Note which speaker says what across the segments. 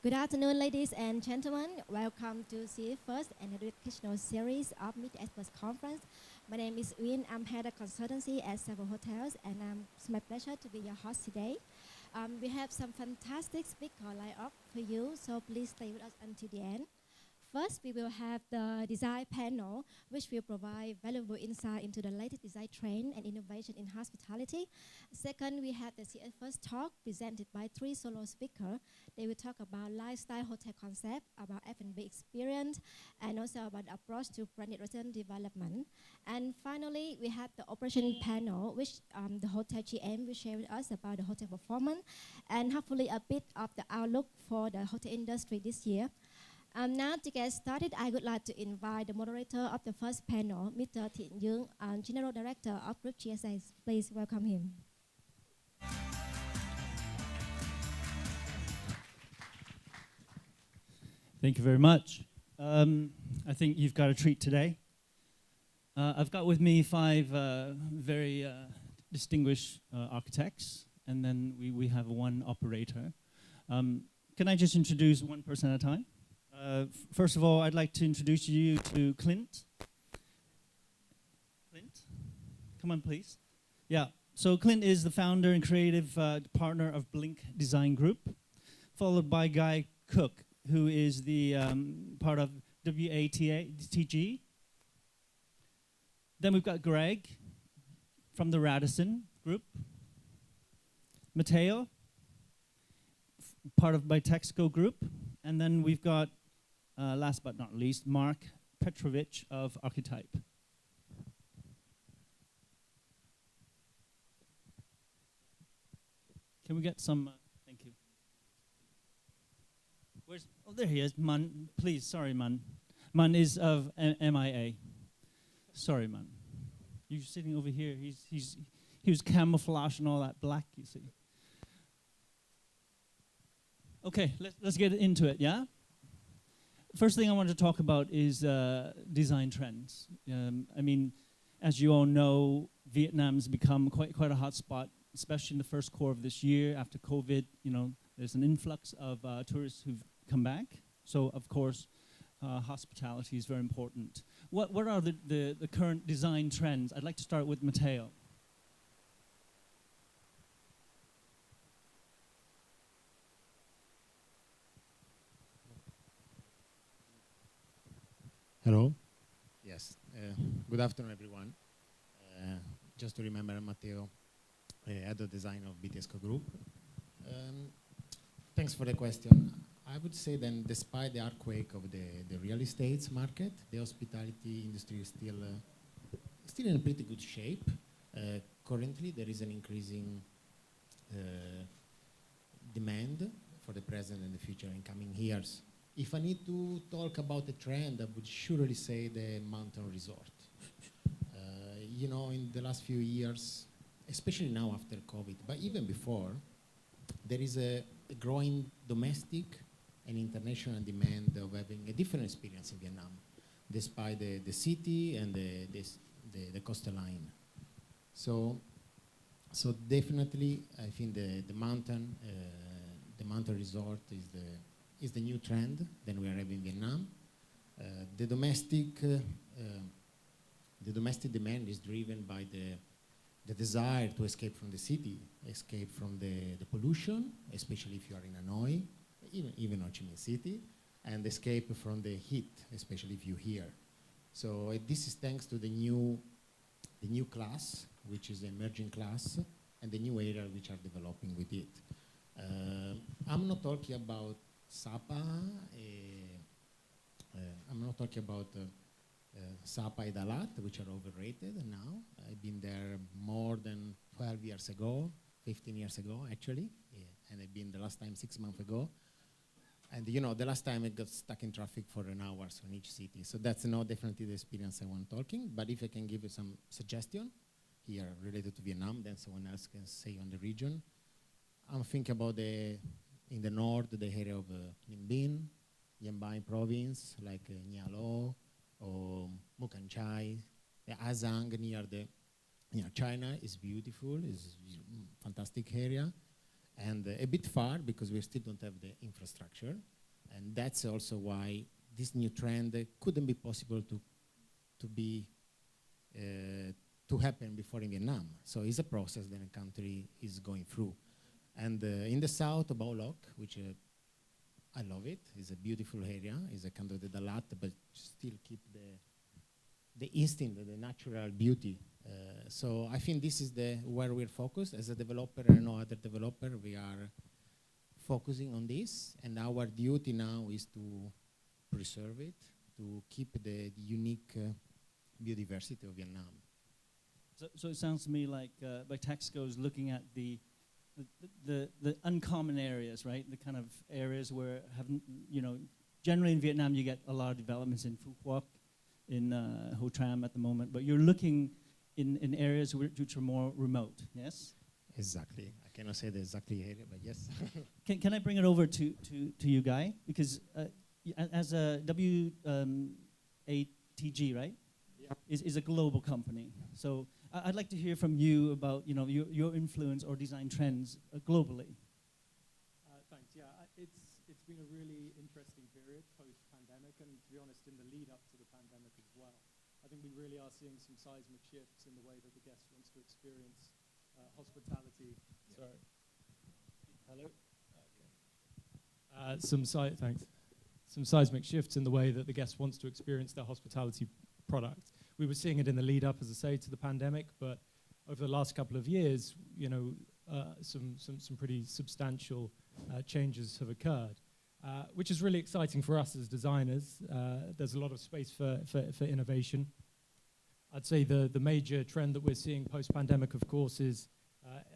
Speaker 1: Good afternoon, ladies and gentlemen. Welcome to the first and educational series of Meet Experts Conference. My name is Uyên. I'm head of consultancy at several hotels, and it's my pleasure to be your host today. We have some fantastic speaker lined up for you, so please stay with us until the end. First, we will have the design panel, which will provide valuable insight into the latest design trend and innovation in hospitality. Second, we have the CF First Talk presented by 3 solo speakers. They will talk about lifestyle hotel concept, about F&B experience, and also about the approach to branded resident development. And finally, we have the operation panel, which the hotel GM will share with us about the hotel performance and hopefully a bit of the outlook for the hotel industry this year. Now to get started, I would like to invite the moderator of the first panel, Mr. Nghỉ Dưỡng, General Director of Group GSA. Please welcome him.
Speaker 2: Thank you very much. I think you've got a treat today. I've got with me 5 very distinguished architects, and then we have 1 operator. Can I just introduce one person at a time? First of all, I'd like to introduce you to Clint. Clint, come on, please. Yeah, so Clint is the founder and creative partner of Blink Design Group, followed by Guy Cook, who is the part of WATG. Then we've got Greg from the Radisson Group. Matteo, part of Bitexco Group. And then we've got, last but not least, Mark Petrovich of Archetype. Can we get some, thank you. Where's, oh, there he is, Man. Please, sorry, Man. Man is of MIA. Sorry, Man. You're sitting over here. He was camouflaged and all that black, you see. Okay, let's get into it, yeah? First thing I want to talk about is design trends. I mean, as you all know, Vietnam's become quite a hot spot, especially in the first quarter of this year. After COVID, you know, there's an influx of tourists who've come back. So, of course, hospitality is very important. What are the current design trends? I'd like to start with Matteo.
Speaker 3: Hello. Yes. Good afternoon, everyone. Just to remember, I'm Matteo, head of design of Bitexco Group. Thanks for the question. I would say then, despite the earthquake of the real estate market, the hospitality industry is still in a pretty good shape. Currently, there is an increasing demand for the present and the future in coming years. If I need to talk about the trend, I would surely say the mountain resort. You know, in the last few years, especially now after COVID, but even before, there is a growing domestic and international demand of having a different experience in Vietnam, despite the city and the coastline. So definitely, I think the mountain resort is the new trend that we are having in Vietnam. The domestic demand is driven by the desire to escape from the city, escape from the pollution, especially if you are in Hanoi, even Ho Chi Minh City, and escape from the heat, especially if you're here. So this is thanks to the new class, which is the emerging class, and the new area which are developing with it. I'm not talking about Sapa. I'm not talking about Sapa and Dalat, which are overrated now. I've been there more than 12 years ago, 15 years ago, actually. Yeah. And I've been the last time 6 months ago. And you know, the last time I got stuck in traffic for an hour in each city. So that's not definitely the experience I want talking. But if I can give you some suggestion here related to Vietnam, then someone else can say on the region. I'm thinking about in the north, the area of Ninh Binh, Dien Bien province, like Nha Lo or Mù Cang Chải. The Azang near China is beautiful, is fantastic area. and a bit far because we still don't have the infrastructure. And that's also why this new trend couldn't be possible to happen before in Vietnam. So it's a process that a country is going through. And in the south, Bảo Lộc, which I love it. It's a beautiful area. It's a kind of the Dalat, but still keep the instinct, the natural beauty. So I think this is where we're focused. As a developer and no other developer, we are focusing on this. And our duty now is to preserve it, to keep the unique biodiversity of Vietnam.
Speaker 2: So it sounds to me like Bitexco is looking at the uncommon areas, right? The kind of areas where generally in Vietnam you get a lot of developments in Phu Quoc, in Ho Tram at the moment, but you're looking in areas which are more remote, yes?
Speaker 3: Exactly. I cannot say the exact area, but yes.
Speaker 2: Can I bring it over to you, Guy? Because as a WATG, right? Yeah. Is a global company. So I'd like to hear from you about your influence or design trends globally.
Speaker 4: Thanks. Yeah, it's been a really interesting period post-pandemic, and to be honest, in the lead up to the pandemic as well. I think we really are seeing some seismic shifts in the way that the guest wants to experience hospitality. Yeah. Sorry. Hello. Okay. Thanks. Some seismic shifts in the way that the guest wants to experience their hospitality product. We were seeing it in the lead up, as I say, to the pandemic, but over the last couple of years, some pretty substantial changes have occurred, which is really exciting for us as designers. There's a lot of space for innovation. I'd say the major trend that we're seeing post-pandemic, of course, is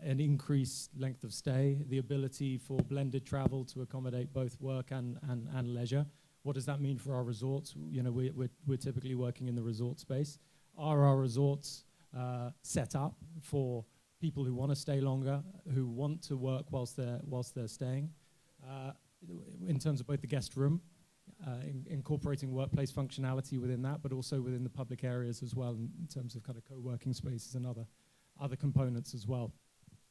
Speaker 4: an increased length of stay, the ability for blended travel to accommodate both work and leisure. What does that mean for our resorts? We're typically working in the resort space. Are our resorts set up for people who want to stay longer, who want to work whilst they're staying? In terms of both the guest room, incorporating workplace functionality within that, but also within the public areas as well, in terms of kind of co-working spaces and other components as well.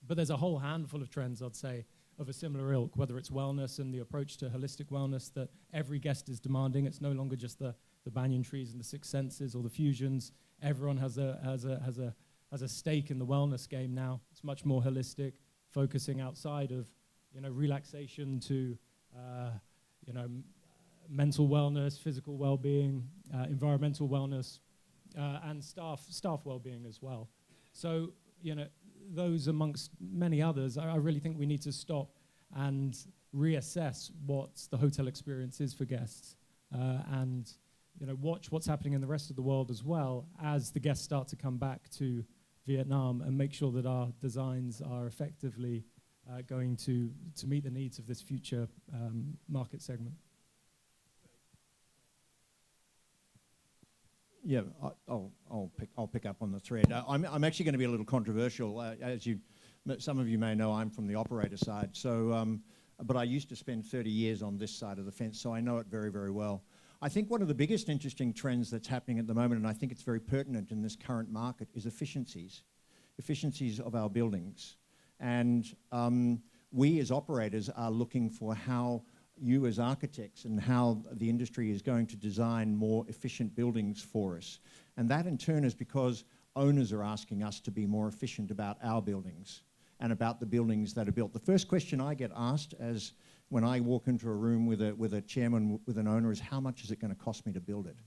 Speaker 4: But there's a whole handful of trends, I'd say, of a similar ilk, whether it's wellness and the approach to holistic wellness that every guest is demanding. It's no longer just the banyan trees and the six senses or the fusions. Everyone has a stake in the wellness game now. It's much more holistic, focusing outside of relaxation to mental wellness, physical well-being, environmental wellness, and staff well-being as well. So those amongst many others, I really think we need to stop and reassess what the hotel experience is for guests, and watch what's happening in the rest of the world as well as the guests start to come back to Vietnam, and make sure that our designs are effectively going to meet the needs of this future market segment.
Speaker 5: Yeah, I'll pick up on the thread. I'm actually going to be a little controversial. As some of you may know, I'm from the operator side. So, but I used to spend 30 years on this side of the fence, so I know it very, very well. I think one of the biggest interesting trends that's happening at the moment, and I think it's very pertinent in this current market, is efficiencies of our buildings. And we as operators are looking for how you as architects and how the industry is going to design more efficient buildings for us. And that in turn is because owners are asking us to be more efficient about our buildings and about the buildings that are built. The first question I get asked as when I walk into a room with a chairman, with an owner, is how much is it going to cost me to build it?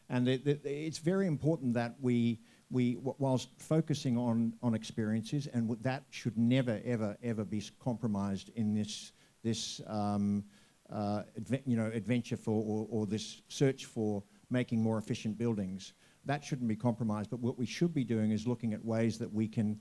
Speaker 5: And it's very important that we whilst focusing on experiences, and that should never, ever, ever be compromised in this adventure for or this search for making more efficient buildings. That shouldn't be compromised, but what we should be doing is looking at ways that we can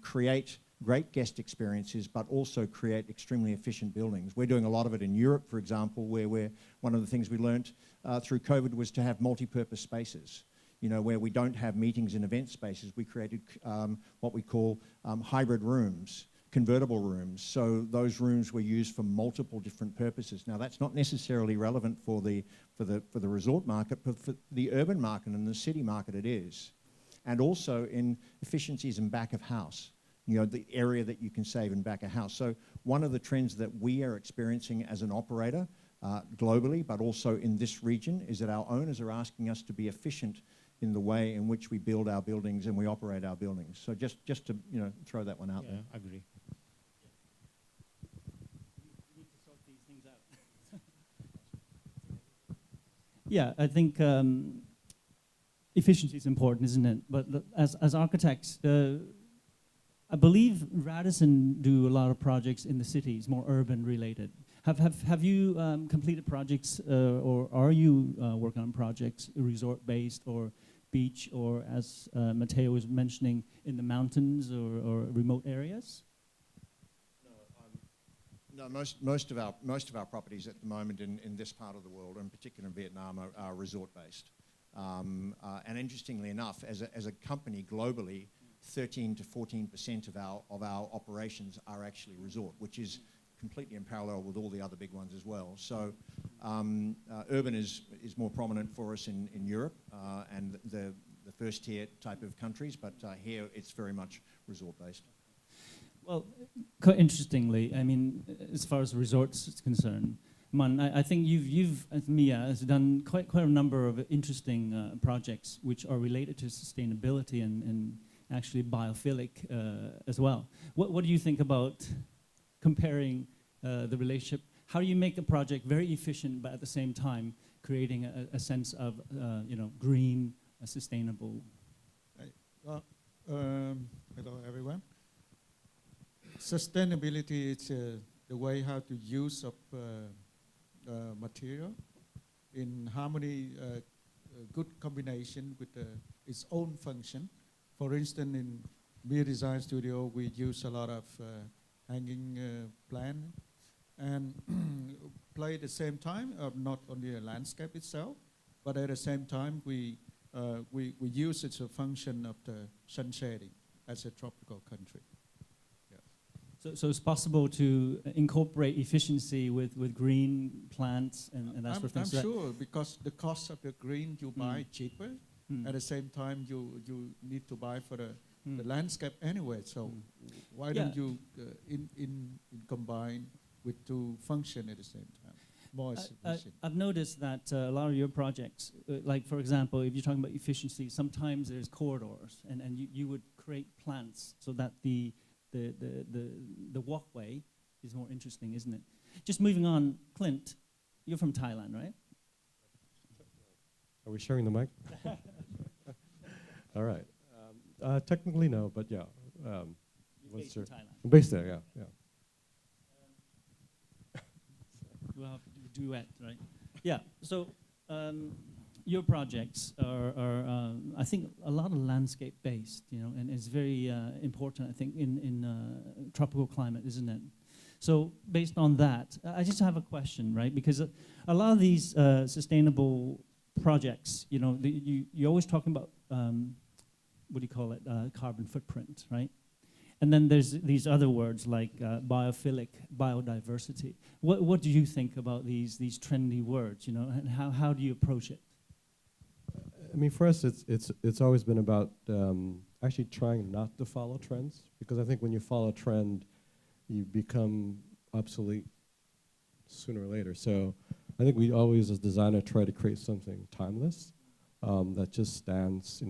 Speaker 5: create great guest experiences, but also create extremely efficient buildings. We're doing a lot of it in Europe, for example, where one of the things we learnt through COVID was to have multi-purpose spaces. Where we don't have meetings and event spaces, we created what we call hybrid rooms, convertible rooms. So those rooms were used for multiple different purposes. Now that's not necessarily relevant for the resort market, but for the urban market and the city market it is. And also in efficiencies in back of house. the area that you can save and back a house. So one of the trends that we are experiencing as an operator globally, but also in this region, is that our owners are asking us to be efficient in the way in which we build our buildings and we operate our buildings. So just to throw that one out there.
Speaker 3: Agree.
Speaker 2: We need to sort these things out. Yeah, I think efficiency is important, isn't it? But as architects, I believe Radisson do a lot of projects in the cities, more urban related. Have you completed projects, or are you working on projects resort based or beach, or as Matteo was mentioning, in the mountains or remote areas?
Speaker 5: No, most of our properties at the moment in this part of the world, in particular in Vietnam, are resort based. And interestingly enough, as a company globally, 13 to 14% of our operations are actually resort, which is completely in parallel with all the other big ones as well. So urban is more prominent for us in Europe and the first tier type of countries, but here it's very much resort based.
Speaker 2: Well, quite interestingly, I mean, as far as resorts is concerned, Man, I think you've Mia has done quite a number of interesting projects which are related to sustainability and actually biophilic as well. What do you think about comparing the relationship? How do you make a project very efficient, but at the same time creating a sense of green, sustainable?
Speaker 6: Hello everyone. Sustainability is the way how to use of material in harmony, good combination with its own function. For instance, in Beer Design Studio, we use a lot of hanging plant and play at the same time, not only a landscape itself, but at the same time we use it as a function of the sun shading as a tropical country.
Speaker 2: So it's possible to incorporate efficiency with green plants and that sort of thing.
Speaker 6: I'm sure, because the cost of the green you buy cheaper. At the same time, you need to buy for the landscape anyway. So why don't you combine with two function at the same time? More efficient.
Speaker 2: I've noticed that a lot of your projects, like for example, if you're talking about efficiency, sometimes there's corridors, and you would create plants so that the walkway is more interesting, isn't it? Just moving on, Clint, you're from Thailand, right?
Speaker 7: Are we sharing the mic? All right. Technically, no, but yeah.
Speaker 2: You're based in Thailand.
Speaker 7: I'm based there, yeah.
Speaker 2: We'll have to do a duet, right? Yeah, so your projects are I think, a lot of landscape-based, and it's very important, I think, in tropical climate, isn't it? So based on that, I just have a question, right? Because a lot of these sustainable projects, you're always talking about, what do you call it, carbon footprint, right? And then there's these other words like biophilic, biodiversity. What do you think about these trendy words, and how do you approach it?
Speaker 7: I mean, for us, it's always been about actually trying not to follow trends, because I think when you follow a trend, you become obsolete sooner or later. So I think we always, as designers, try to create something timeless that just stands,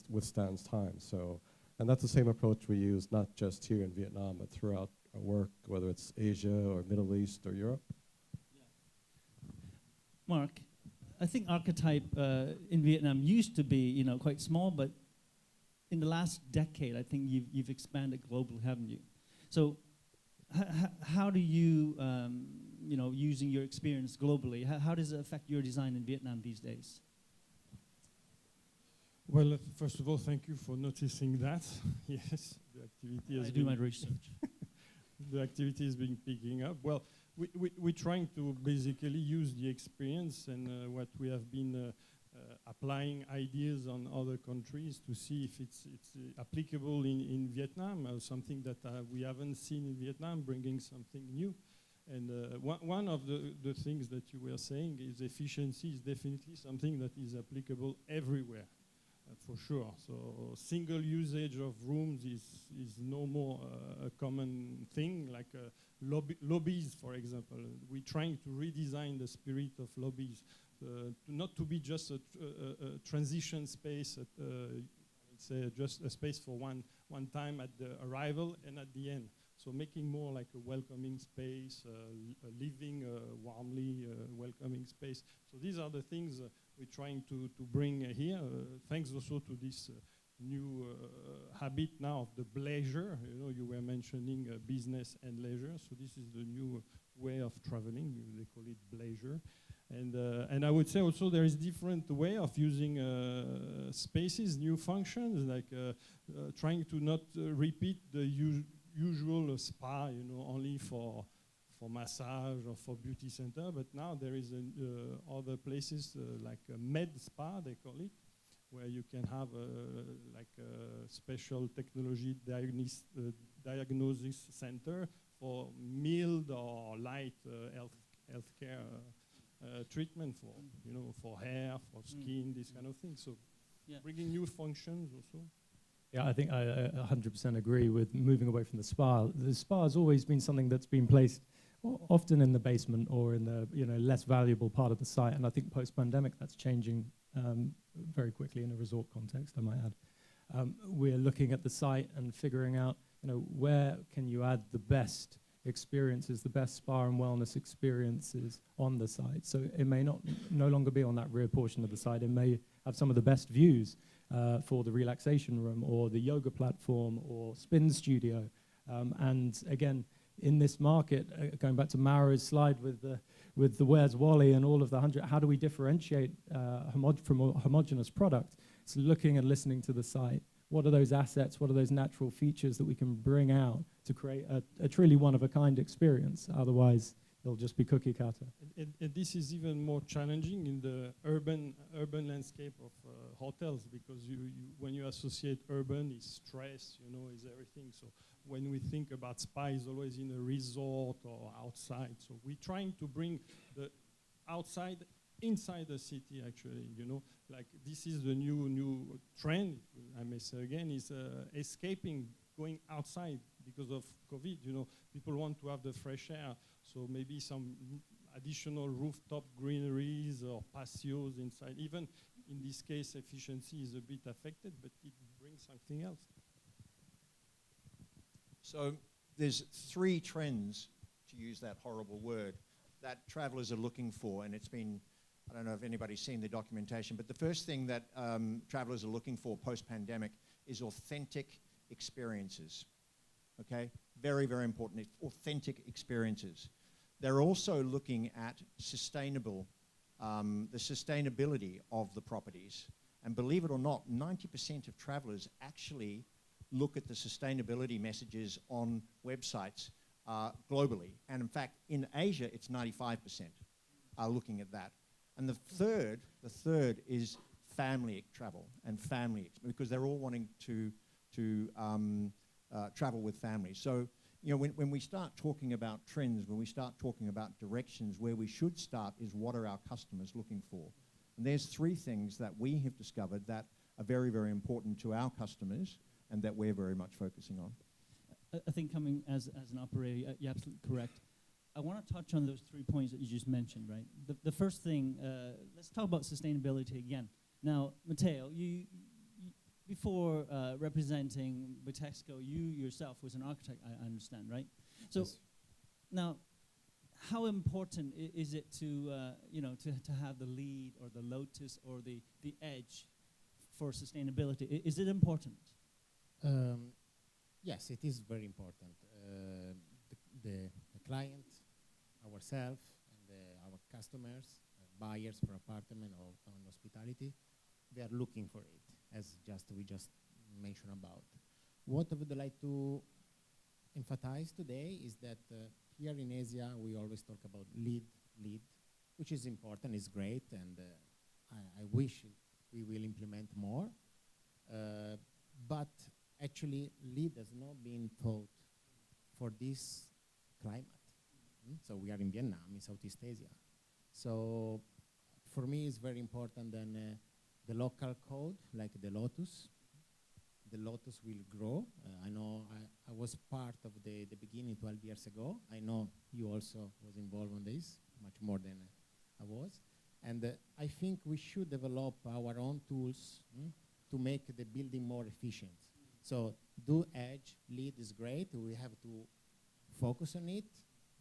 Speaker 7: withstands time. So, and that's the same approach we use not just here in Vietnam, but throughout our work, whether it's Asia or Middle East or Europe.
Speaker 2: Yeah. Mark, I think Archetype in Vietnam used to be, quite small, but in the last decade, I think you've expanded globally, haven't you? So, how do you, using your experience globally, how does it affect your design in Vietnam these days?
Speaker 8: Well, first of all, thank you for noticing that. Yes, the activity has
Speaker 2: do my research.
Speaker 8: The activity has been picking up. Well, we're trying to basically use the experience and what we have been applying ideas on other countries to see if it's applicable in Vietnam, or something that we haven't seen in Vietnam, bringing something new. And one of the things that you were saying is efficiency is definitely something that is applicable everywhere. for sure. So single usage of rooms is no more a common thing, like lobbies, for example. We're trying to redesign the spirit of lobbies, not to be just a transition space, just a space for one time at the arrival and at the end. So making more like a welcoming space, a living, warmly welcoming space. So these are the things we're trying to bring here, thanks also to this new habit now of the leisure. You know, you were mentioning business and leisure. So this is the new way of traveling. They call it leisure. And I would say also there is different way of using spaces, new functions, like trying to not repeat the usual spa, you know, only for massage or for beauty center, but now there is other places like a med spa, they call it, where you can have like a special technology diagnosis center for mild or light healthcare treatment for, you know, for hair, for skin, this kind of thing. So bringing new functions also.
Speaker 4: Yeah, I think I 100% agree with moving away from the spa. The spa has always been something that's been placed often in the basement or in the, you know, less valuable part of the site. And I think post-pandemic that's changing very quickly in a resort context, I might add. We're looking at the site and figuring out, you know, where can you add the best experiences, the best spa and wellness experiences on the site. So it may no longer be on that rear portion of the site. It may have some of the best views for the relaxation room or the yoga platform or spin studio. And again, in this market, going back to Maura's slide with the Where's Wally and all of the 100, how do we differentiate from a homogeneous product? It's looking and listening to the site. What are those assets? What are those natural features that we can bring out to create a truly one-of-a-kind experience? Otherwise, it'll just be cookie cutter.
Speaker 8: And this is even more challenging in the urban landscape of hotels, because when you associate urban, is stress, you know, is everything. So when we think about spa, it's always in a resort or outside. So we're trying to bring the outside inside the city, actually, you know, like this is the new trend, I may say again, is escaping, going outside because of COVID, you know, people want to have the fresh air, so maybe some additional rooftop greeneries or patios inside. Even in this case, efficiency is a bit affected, but it brings something else.
Speaker 5: So there's three trends, to use that horrible word, that travelers are looking for, and it's been, I don't know if anybody's seen the documentation, but the first thing that travelers are looking for post-pandemic is authentic experiences, okay? Very, very important, authentic experiences. They're also looking at the sustainability of the properties. And believe it or not, 90% of travelers actually look at the sustainability messages on websites globally. And in fact, in Asia, it's 95% are looking at that. And the third is family travel and family, because they're all wanting to travel with families. So, you know, when we start talking about trends, when we start talking about directions, where we should start is what are our customers looking for? And there's three things that we have discovered that are very, very important to our customers and that we're very much focusing on.
Speaker 2: I think coming as an operator, you're absolutely correct. I want to touch on those 3 points that you just mentioned, right? The first thing, let's talk about sustainability again. Now, Matteo, you before representing Bitexco, you yourself was an architect, I understand, right? So yes. Now, how important is it to to have the lead or the lotus or the edge for sustainability? Is it important?
Speaker 3: Yes, it is very important. The client, ourselves, and our customers, buyers for apartment or on hospitality, they are looking for it, as we just mentioned about. What I would like to emphasize today is that here in Asia, we always talk about lead, which is important, is great, and I wish we will implement more. But actually, lead has not been thought for this climate. So we are in Vietnam, in Southeast Asia. So for me, it's very important then the local code, like the lotus. The lotus will grow. I know I was part of the beginning 12 years ago. I know you also was involved on this, much more than I was. And I think we should develop our own tools to make the building more efficient. So do edge, lead is great. We have to focus on it,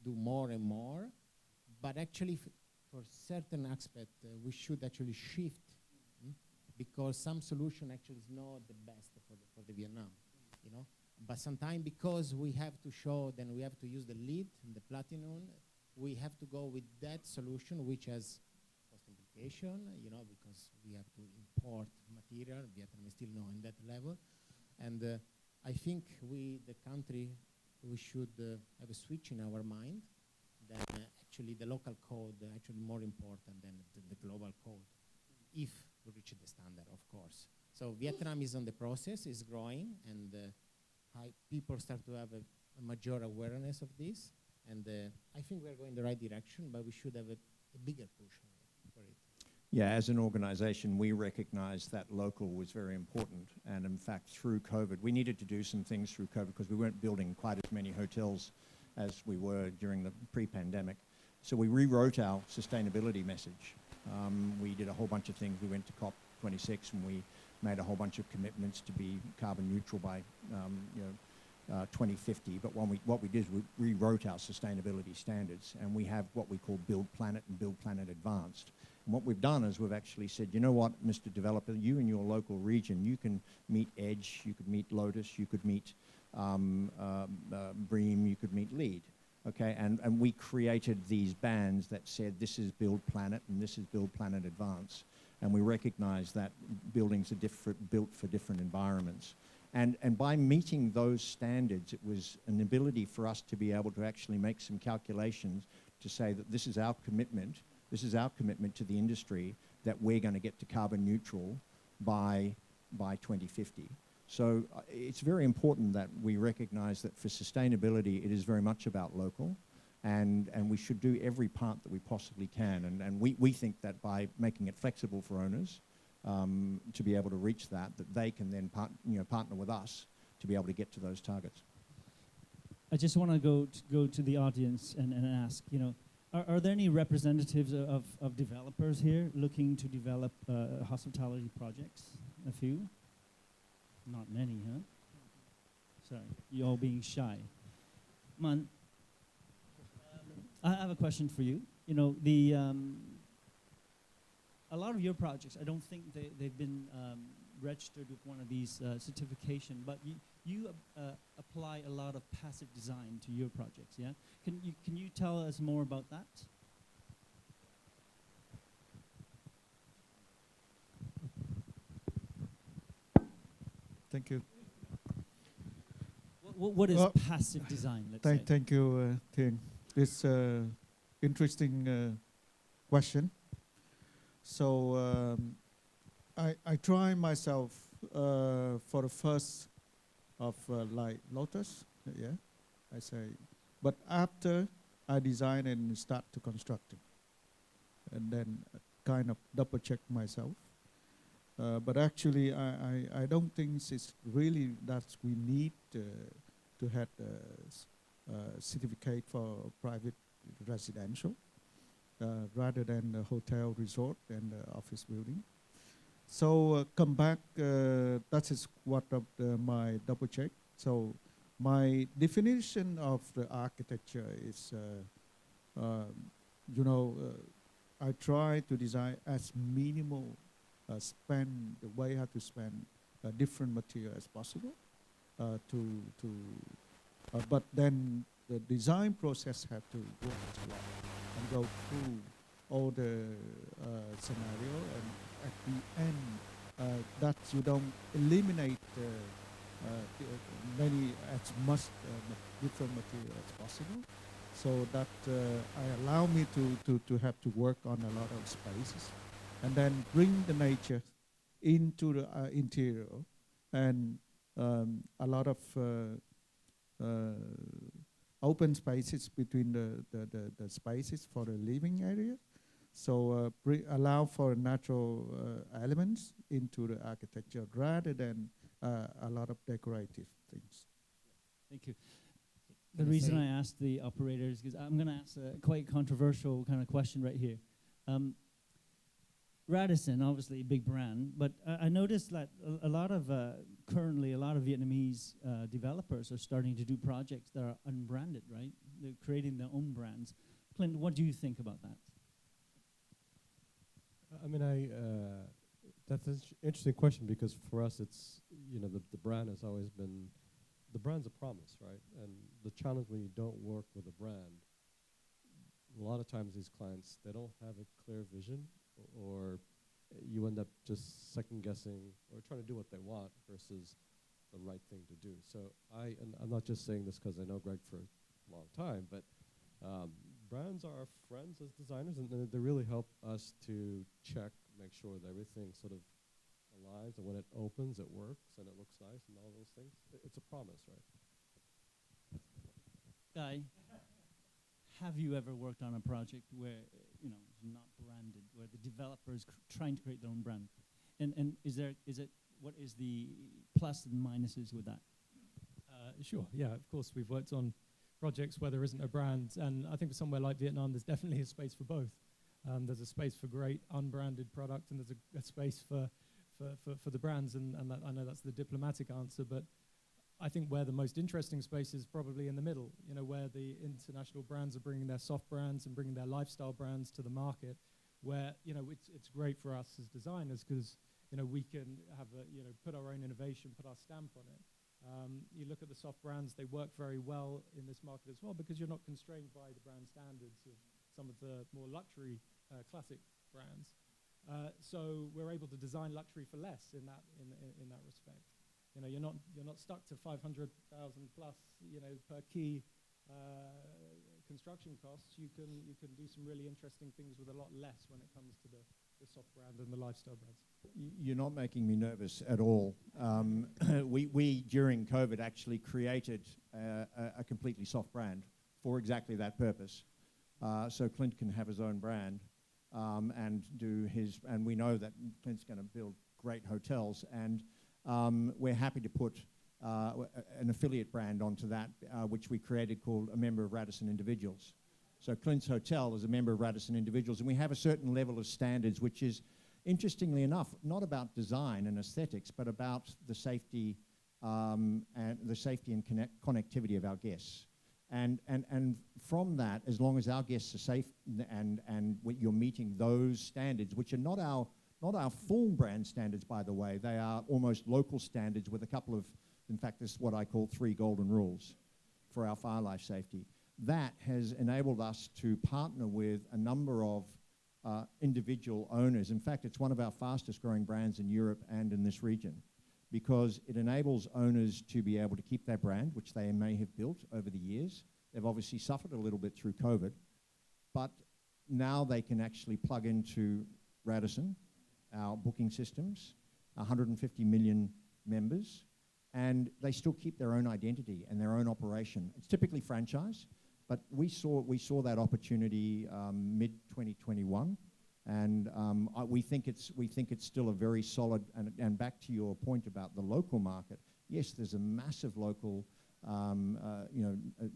Speaker 3: do more and more. But actually, for certain aspect, we should actually shift because some solution actually is not the best for the Vietnam, you know. But sometimes because we have to show, then we have to use the lead and the platinum, we have to go with that solution which has cost implication, you know, because we have to import material. Vietnam is still not in that level. And I think the country, we should have a switch in our mind that actually the local code actually more important than the global code, if we reach the standard, of course. So Vietnam is on the process, is growing, and people start to have a major awareness of this. And I think we're going the right direction, but we should have a bigger push for it.
Speaker 5: Yeah, as an organization, we recognized that local was very important. And in fact, through COVID, we needed to do some things through COVID because we weren't building quite as many hotels as we were during the pre-pandemic. So we rewrote our sustainability message. We did a whole bunch of things. We went to COP26 and we made a whole bunch of commitments to be carbon neutral by 2050. But what we did is we rewrote our sustainability standards, and we have what we call Build Planet and Build Planet Advanced. And what we've done is we've actually said, you know what, Mr. Developer, you in your local region, you can meet Edge, you could meet Lotus, you could meet Bream, you could meet Lead. Okay, and we created these bands that said this is Build Planet and this is Build Planet Advance. And we recognize that buildings are built for different environments. And by meeting those standards, it was an ability for us to be able to actually make some calculations to say that this is our commitment to the industry that we're going to get to carbon neutral by 2050. So it's very important that we recognize that for sustainability, it is very much about local, and we should do every part that we possibly can. And we think that by making it flexible for owners to be able to reach that they can then partner with us to be able to get to those targets.
Speaker 2: I just want to go to the audience and ask, you know, are there any representatives of developers here looking to develop hospitality projects? A few? Not many, huh? Sorry, you're all being shy. Man, I have a question for you. You know, a lot of your projects, I don't think they've been registered with one of these certification, but you apply a lot of passive design to your projects, yeah? Can you tell us more about that?
Speaker 6: Thank you.
Speaker 2: What is passive design, let's say?
Speaker 6: Thank you, Tiềm. It's an interesting question. So I try myself for the first of like Lotus, yeah, I say. But after I design and start to construct it, and then kind of double check myself. But actually, I don't think it's really that we need to have a certificate for private residential rather than the hotel, resort, and office building. So come back, that is what of my double check. So my definition of the architecture is, I try to design as minimal spend the way how to spend different material as possible but then the design process have to work as well and go through all the scenario, and at the end that you don't eliminate many as much different material as possible, so that I allow me to have to work on a lot of spaces and then bring the nature into the interior, and a lot of open spaces between the spaces for the living area. So allow for natural elements into the architecture rather than a lot of decorative things.
Speaker 2: Thank you. The reason I asked the operators is because I'm going to ask a quite controversial kind of question right here. Radisson, obviously a big brand, but I noticed that a lot of currently a lot of Vietnamese developers are starting to do projects that are unbranded, right? They're creating their own brands. Clint, what do you think about that?
Speaker 7: I mean, that's an interesting question because for us, it's, you know, the brand has always been, the brand's a promise, right? And the challenge when you don't work with a brand, a lot of times these clients, they don't have a clear vision, or you end up just second guessing or trying to do what they want versus the right thing to do. So and I'm not just saying this because I know Greg for a long time, but brands are our friends as designers, and they really help us to check, make sure that everything sort of aligns, and when it opens, it works, and it looks nice, and all those things. It's a promise, right?
Speaker 2: Guy, have you ever worked on a project where, you know, it's not branded, where the developer is trying to create their own brand? And what is the plus and minuses with that?
Speaker 4: Sure, yeah, of course. We've worked on projects where there isn't a brand, and I think for somewhere like Vietnam, there's definitely a space for both. There's a space for great unbranded product, and there's a space for the brands, and that, I know that's the diplomatic answer, but I think where the most interesting space is probably in the middle, you know, where the international brands are bringing their soft brands and bringing their lifestyle brands to the market, where, you know, it's great for us as designers because, you know, we can have put our own innovation, put our stamp on it. You look at the soft brands, they work very well in this market as well because you're not constrained by the brand standards of some of the more luxury classic brands. So we're able to design luxury for less in that respect. You know, you're not stuck to 500,000 plus, you know, per key construction costs. You can do some really interesting things with a lot less when it comes to the soft brand and the lifestyle brands.
Speaker 5: You're not making me nervous at all. We during COVID actually created a completely soft brand for exactly that purpose. So Clint can have his own brand and do his, and we know that Clint's going to build great hotels, and we're happy to put an affiliate brand onto that, which we created called a member of Radisson Individuals. So Clint's Hotel is a member of Radisson Individuals, and we have a certain level of standards, which is, interestingly enough, not about design and aesthetics, but about the safety and connectivity of our guests. And from that, as long as our guests are safe and you're meeting those standards, which are not our full brand standards, by the way, they are almost local standards with a couple of, in fact, this is what I call 3 golden rules for our fire life safety. That has enabled us to partner with a number of individual owners. In fact, it's one of our fastest growing brands in Europe and in this region, because it enables owners to be able to keep their brand, which they may have built over the years. They've obviously suffered a little bit through COVID, but now they can actually plug into Radisson, our booking systems, 150 million members, and they still keep their own identity and their own operation. It's typically franchise, but we saw that opportunity mid-2021, and we think it's still a very solid. And back to your point about the local market, yes, there's a massive local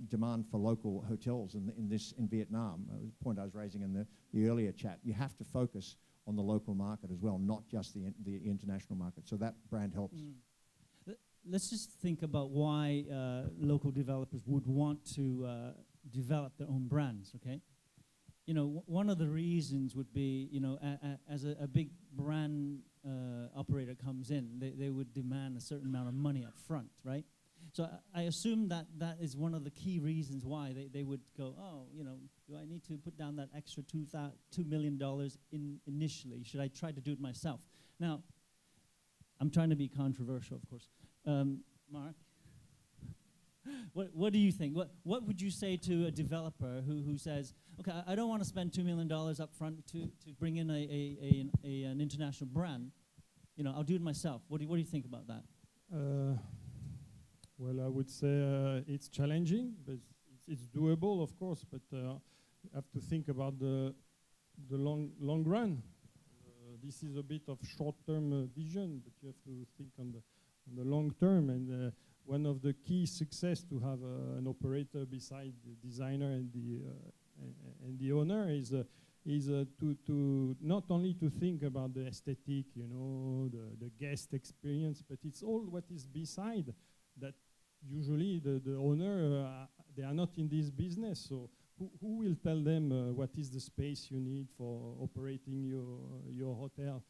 Speaker 5: demand for local hotels in Vietnam. The point I was raising in the earlier chat. You have to focus on the local market as well, not just the international market. So that brand helps.
Speaker 2: Let's just think about why local developers would want to develop their own brands, okay? You know, one of the reasons would be, you know, as a big brand operator comes in, they would demand a certain amount of money up front, right? So I assume that is one of the key reasons why they would go, oh, you know, do I need to put down that extra $2 million initially? Should I try to do it myself? Now, I'm trying to be controversial, of course. Mark, what do you think? What would you say to a developer who says, okay, I don't want to spend $2 million up front to bring in an international brand. You know, I'll do it myself. What do you think about that?
Speaker 8: Well, I would say it's challenging, but it's doable, of course. But you have to think about the the long run. This is a bit of short-term vision, but you have to think on the long term. And one of the key success to have an operator beside the designer and the owner is to not only to think about the aesthetic, the guest experience, but it's all what is beside that. Usually the owner, they are not in this business, so who will tell them what is the space you need for operating your hotel?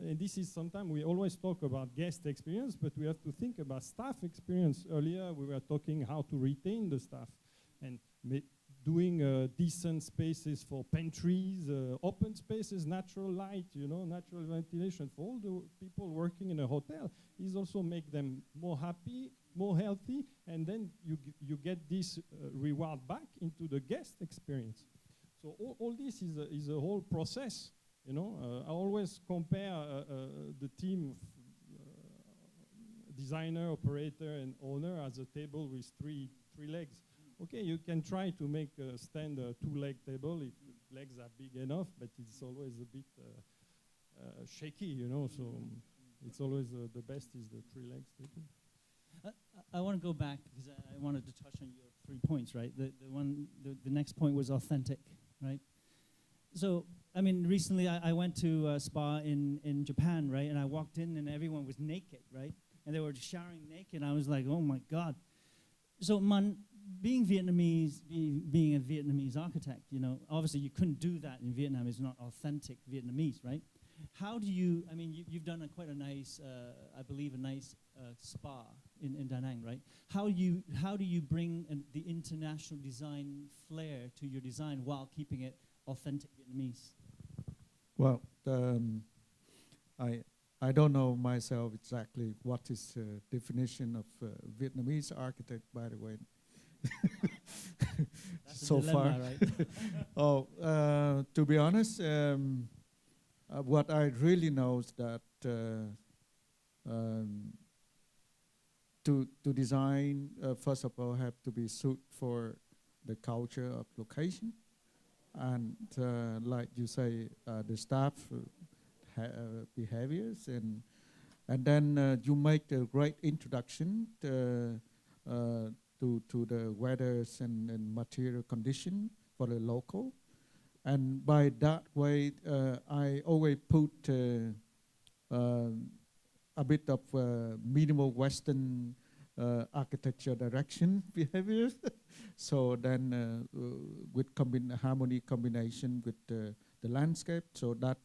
Speaker 8: And this is sometimes we always talk about guest experience, but we have to think about staff experience. Earlier we were talking how to retain the staff and doing decent spaces for pantries, open spaces, natural light, natural ventilation for all the people working in a hotel is also make them more happy, more healthy, and then you get this reward back into the guest experience. So all this is a whole process. I always compare the team of designer, operator, and owner as a table with three legs. Okay, you can try to make stand a two-leg table if the legs are big enough, but it's always a bit shaky, so it's always the best is the three legs table.
Speaker 2: I want to go back because I wanted to touch on your 3 points, right? The next point was authentic, right? So, I mean, recently I went to a spa in Japan, right? And I walked in and everyone was naked, right? And they were showering naked. I was like, oh my God. So, being Vietnamese, being a Vietnamese architect, obviously you couldn't do that in Vietnam. It's not authentic Vietnamese, right? How do you, I mean, you've done quite a nice, I believe a nice spa in Da Nang, right? How do you bring the international design flair to your design while keeping it authentic Vietnamese?
Speaker 6: Well, I don't know myself exactly what is the definition of Vietnamese architect, by the way. So far, right? To be honest, what I really know is that to design, first of all, have to be suited for the culture of location, and like you say, the staff behaviors, and then you make a great introduction to the weathers and material condition for the local. And by that way, I always put a bit of minimal Western architecture direction behavior. So then with harmony combination with the landscape, so that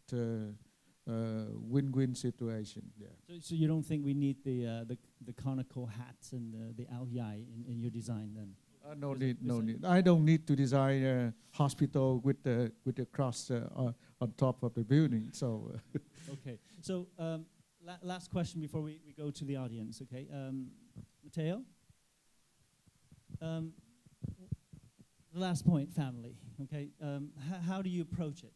Speaker 6: win-win situation. Yeah.
Speaker 2: So you don't think we need the conical hats and the ao dai in your design then?
Speaker 6: No need. I don't need to design a hospital with the cross on top of the building. So.
Speaker 2: Okay. So last question before we go to the audience. Okay. Matteo. The last point, family. Okay. How do you approach it?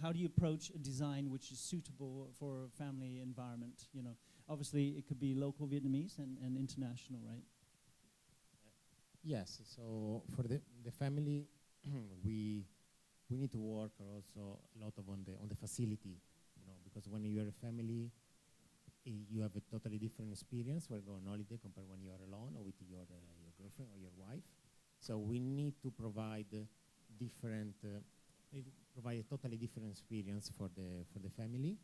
Speaker 2: How do you approach a design which is suitable for a family environment? Obviously it could be local Vietnamese and international, right?
Speaker 3: Yes, so for the family, we need to work also a lot on the facility, because when you are a family, you have a totally different experience when you go on holiday compared when you are alone or with your girlfriend or your wife. So we need to provide a totally different experience for the family.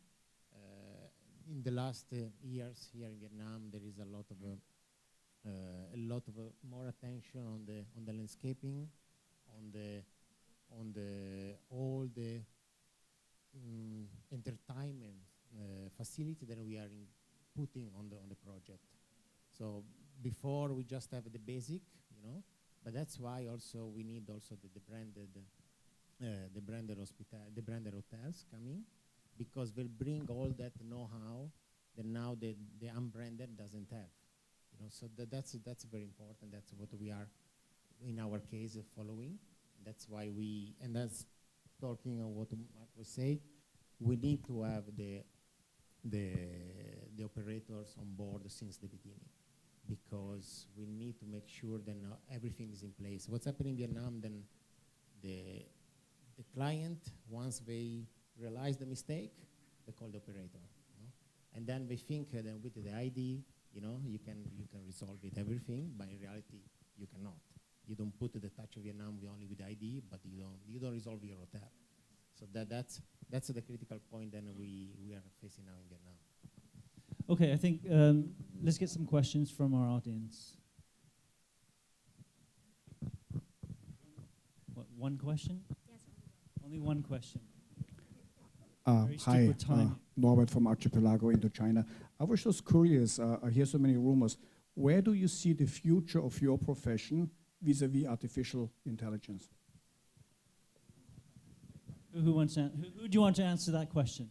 Speaker 3: In the last years here in Vietnam, there is a lot of more attention on the landscaping, on all the entertainment facility that we are putting on the project. So before we just have the basic, but that's why also we need also the branded hotels coming, because we'll bring all that know-how that now the unbranded doesn't have. So that's very important. That's what we are, in our case, following. That's why and that's talking on what Mark was saying, we need to have the operators on board since the beginning, because we need to make sure that everything is in place. What's happening in Vietnam, then the client, once they realize the mistake, they call the operator. And then they think that with the ID, you can resolve it everything, but in reality, you cannot. You don't put the touch of Vietnam only with ID, but you don't resolve your hotel. So that's the critical point that we are facing now in Vietnam.
Speaker 2: Okay, I think let's get some questions from our audience. What, one question?
Speaker 1: Yes.
Speaker 2: Only one question.
Speaker 9: Hi, Norbert from Archipelago, Indochina. I was just curious, I hear so many rumors. Where do you see the future of your profession vis-a-vis artificial intelligence?
Speaker 2: Who do you want to answer that question?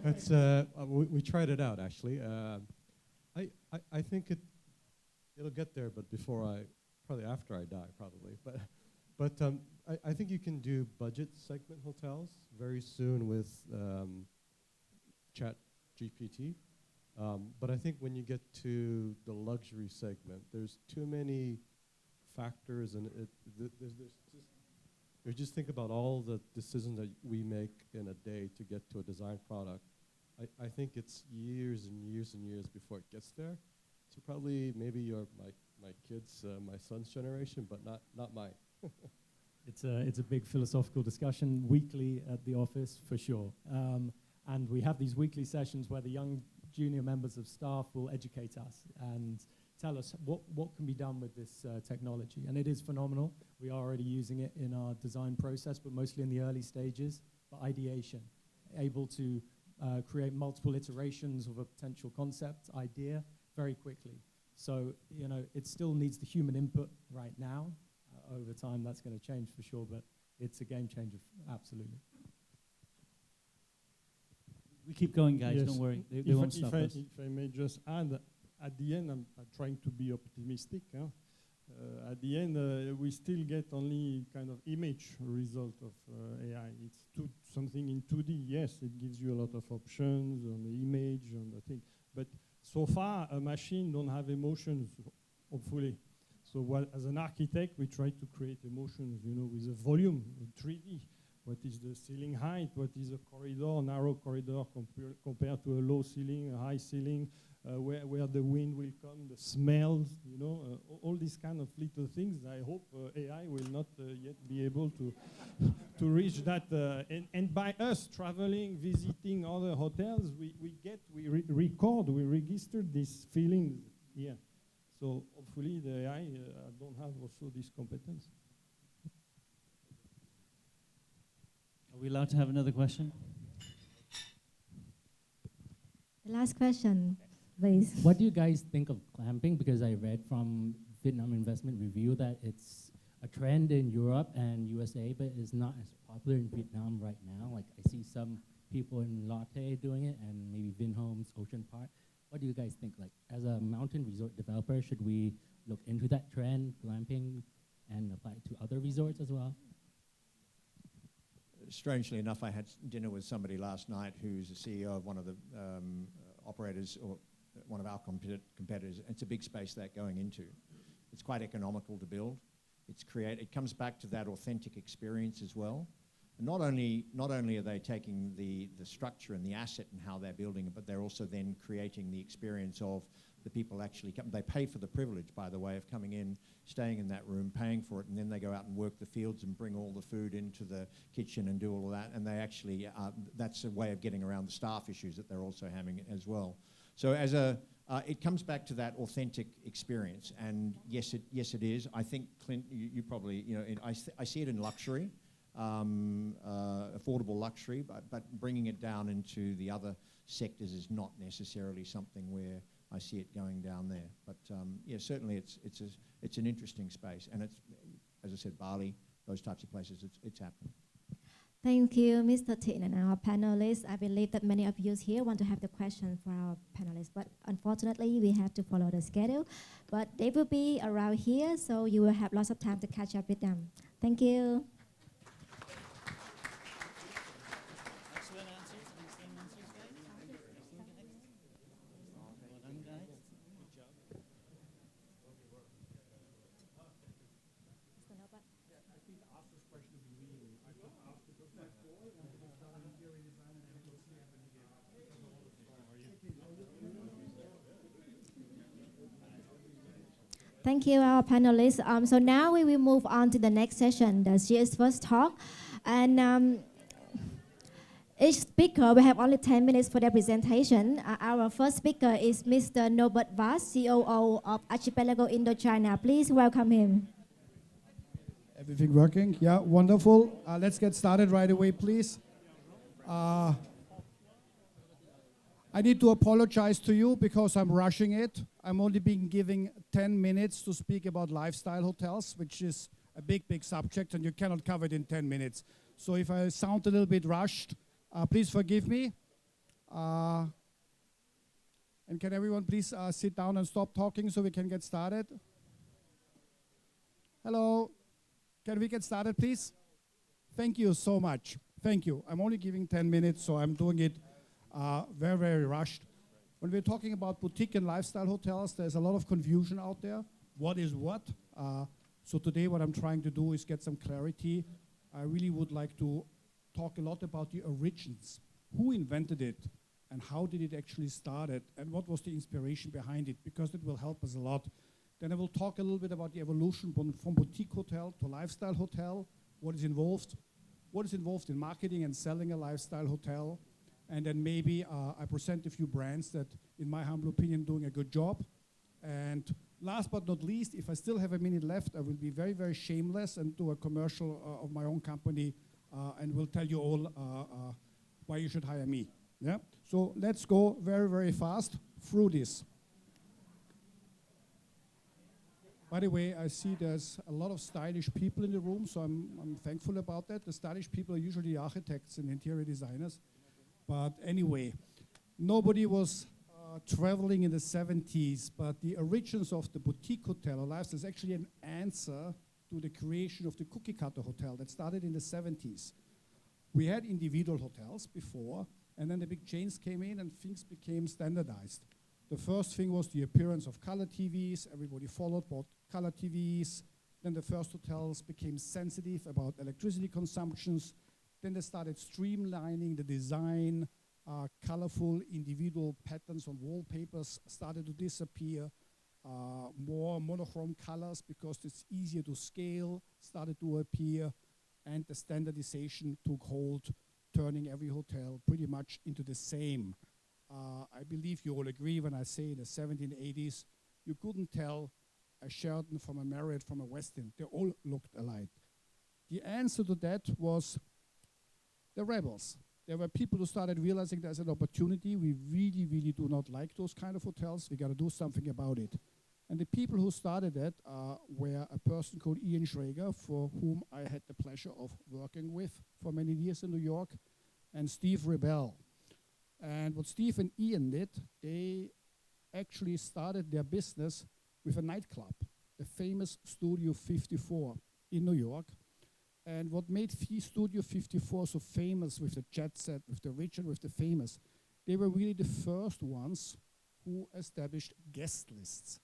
Speaker 7: That's we tried it out actually. I think it'll get there, but probably after I die, probably. But I think you can do budget segment hotels very soon with Chat GPT. But I think when you get to the luxury segment, there's too many factors, and just think about all the decisions that we make in a day to get to a design product. I think it's years and years and years before it gets there. So probably maybe my kids, my son's generation, but not mine.
Speaker 4: It's a big philosophical discussion weekly at the office, for sure. And we have these weekly sessions where the young junior members of staff will educate us and tell us what can be done with this technology. And it is phenomenal. We are already using it in our design process, but mostly in the early stages for ideation, able to create multiple iterations of a potential concept idea very quickly. So, it still needs the human input right now. Over time, that's going to change for sure, but it's a game changer, absolutely.
Speaker 2: We keep going, guys,
Speaker 8: Yes.
Speaker 2: don't worry. They won't stop us.
Speaker 8: If I may just add, at the end, I'm trying to be optimistic. At the end, we still get only kind of image result of AI. It's something in 2D. Yes, it gives you a lot of options on the image, on the thing. But so far, a machine don't have emotions, hopefully. So as an architect, we try to create emotions, with a volume, in 3D. What is the ceiling height? What is a corridor, narrow corridor compared to a low ceiling, a high ceiling? Where the wind will come, the smells, all these kind of little things. I hope AI will not yet be able to reach that. And by us traveling, visiting other hotels, we record, we register these feelings here. So hopefully the AI don't have also this competence.
Speaker 2: Are we allowed to have another question?
Speaker 1: The last question, please.
Speaker 10: What do you guys think of glamping? Because I read from Vietnam Investment Review that it's a trend in Europe and USA, but it's not as popular in Vietnam right now. Like I see some people in Lotte doing it, and maybe Vinhomes, Ocean Park. What do you guys think? Like, as a mountain resort developer, should we look into that trend, glamping, and apply it to other resorts as well?
Speaker 5: Strangely enough, I had dinner with somebody last night who's the CEO of one of the operators, or one of our competitors. It's a big space that going into. It's quite economical to build. It comes back to that authentic experience as well. And not only are they taking the structure and the asset and how they're building it, but they're also then creating the experience of the people actually come. They pay for the privilege, by the way, of coming in, staying in that room, paying for it, and then they go out and work the fields and bring all the food into the kitchen and do all of that. And they actually, that's a way of getting around the staff issues that they're also having as well. So it comes back to that authentic experience. And yes, it is. I think, Clint, you probably, I see it in luxury. Affordable luxury, but bringing it down into the other sectors is not necessarily something where I see it going down there. But certainly it's an interesting space, and it's, as I said, Bali, those types of places, it's happening.
Speaker 1: Thank you, Mr. Thiện and our panelists. I believe that many of you here want to have the question for our panelists, but unfortunately we have to follow the schedule. But they will be around here, so you will have lots of time to catch up with them. Thank you. Thank you, our panelists. So now we will move on to the next session, the CS First Talk. And each speaker will have only 10 minutes for their presentation. Our first speaker is Mr. Norbert Vaz, COO of Archipelago Indochina. Please welcome him.
Speaker 9: Everything working? Yeah, wonderful. Let's get started right away, please. I need to apologize to you because I'm rushing it. I'm only being given 10 minutes to speak about lifestyle hotels, which is a big, big subject, and you cannot cover it in 10 minutes. So if I sound a little bit rushed, please forgive me. And can everyone please sit down and stop talking so we can get started? Hello. Can we get started, please? Thank you so much. Thank you. I'm only giving 10 minutes, so I'm doing it very, very rushed. When we're talking about boutique and lifestyle hotels, there's a lot of confusion out there. What is what? So today what I'm trying to do is get some clarity. I really would like to talk a lot about the origins. Who invented it and how did it actually start it and what was the inspiration behind it, because it will help us a lot. Then I will talk a little bit about the evolution from boutique hotel to lifestyle hotel, what is involved in marketing and selling a lifestyle hotel. And then maybe I present a few brands that, in my humble opinion, doing a good job. And last but not least, if I still have a minute left, I will be very, very shameless and do a commercial of my own company and will tell you all why you should hire me. Yeah. So let's go very, very fast through this. By the way, I see there's a lot of stylish people in the room, so I'm thankful about that. The stylish people are usually architects and interior designers. But anyway, nobody was traveling in the 70s, but the origins of the boutique hotel or lifestyle is actually an answer to the creation of the cookie cutter hotel that started in the 70s. We had individual hotels before, and then the big chains came in and things became standardized. The first thing was the appearance of color TVs. Everybody followed, bought color TVs. Then the first hotels became sensitive about electricity consumptions. Then they started streamlining the design. Colorful individual patterns on wallpapers started to disappear. More monochrome colors, because it's easier to scale, started to appear. And the standardization took hold, turning every hotel pretty much into the same. I believe you all agree when I say in the 1780s, you couldn't tell a Sheraton from a Marriott from a Westin. They all looked alike. The answer to that was the rebels. There were people who started realizing there's an opportunity. We really, really do not like those kind of hotels. We got to do something about it. And the people who started that were a person called Ian Schrager, for whom I had the pleasure of working with for many years in New York, and Steve Rebel. And what Steve and Ian did, they actually started their business with a nightclub, the famous Studio 54 in New York. And what made Studio 54 so famous with the jet set, with the rich and with the famous, they were really the first ones who established guest lists.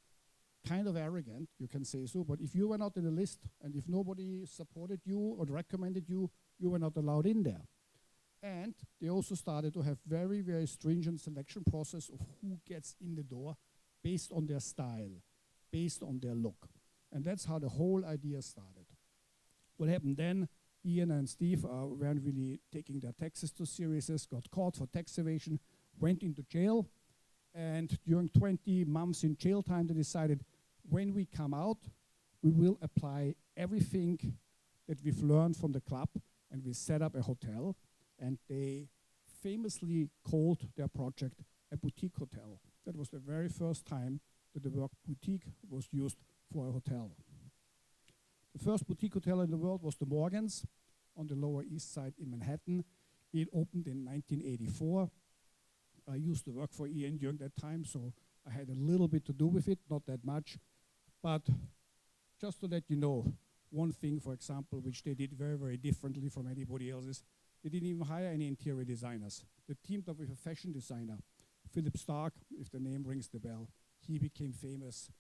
Speaker 9: Kind of arrogant, you can say so, but if you were not in the list and if nobody supported you or recommended you, you were not allowed in there. And they also started to have very, very stringent selection process of who gets in the door based on their style, based on their look. And that's how the whole idea started. What happened then, Ian and Steve weren't really taking their taxes too seriously, got caught for tax evasion, went into jail, and during 20 months in jail time, they decided, when we come out, we will apply everything that we've learned from the club, and we set up a hotel. And they famously called their project a boutique hotel. That was the very first time that the word boutique was used for a hotel. The first boutique hotel in the world was the Morgans on the Lower East Side in Manhattan. It opened in 1984. I used to work for Ian during that time, so I had a little bit to do with it, not that much. But just to let you know, one thing, for example, which they did very, very differently from anybody else is they didn't even hire any interior designers. They teamed up with a fashion designer, Philip Stark, if the name rings the bell. He became famous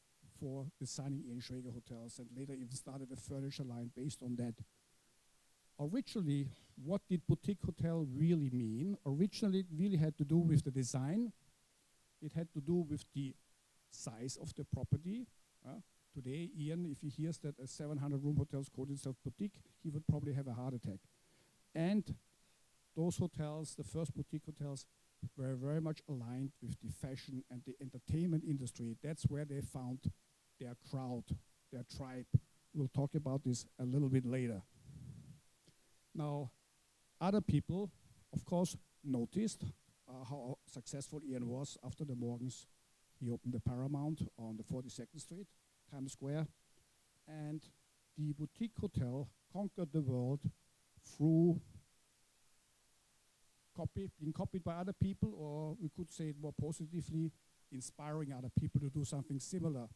Speaker 9: for designing Ian Schrager hotels and later even started a furniture line based on that. Originally, what did boutique hotel really mean? Originally, it really had to do with the design. It had to do with the size of the property. Today, Ian, if he hears that a 700-room hotel called itself boutique, he would probably have a heart attack. And those hotels, the first boutique hotels, were very much aligned with the fashion and the entertainment industry. That's where they found their crowd, their tribe. We'll talk about this a little bit later. Now, other people, of course, noticed how successful Ian was after the Morgans. He opened the Paramount on the 42nd Street, Times Square, and the boutique hotel conquered the world through being copied by other people, or we could say it more positively, inspiring other people to do something similar.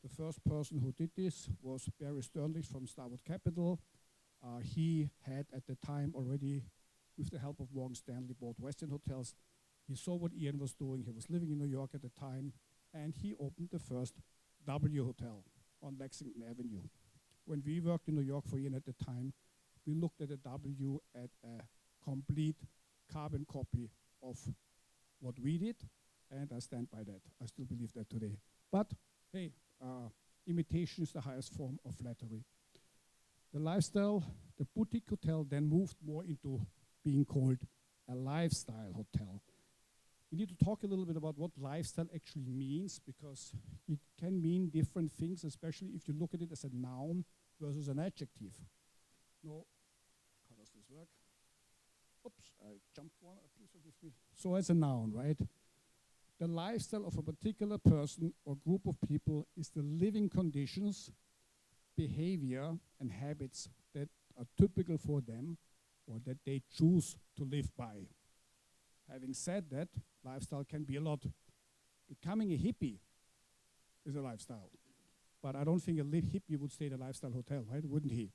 Speaker 9: The first person who did this was Barry Sternlich from Starwood Capital. He had at the time already, with the help of Morgan Stanley, bought Westin Hotels. He saw what Ian was doing. He was living in New York at the time, and he opened the first W Hotel on Lexington Avenue. When we worked in New York for Ian at the time, we looked at a W at a complete carbon copy of what we did, and I stand by that. I still believe that today. But hey, imitation is the highest form of flattery. The lifestyle, the boutique hotel then moved more into being called a lifestyle hotel. We need to talk a little bit about what lifestyle actually means, because it can mean different things, especially if you look at it as a noun versus an adjective. No, how does this work? Oops, I jumped one, please forgive me. So as a noun, right? The lifestyle of a particular person or group of people is the living conditions, behavior, and habits that are typical for them or that they choose to live by. Having said that, lifestyle can be a lot. Becoming a hippie is a lifestyle. But I don't think a hippie would stay at a lifestyle hotel, right? Wouldn't he?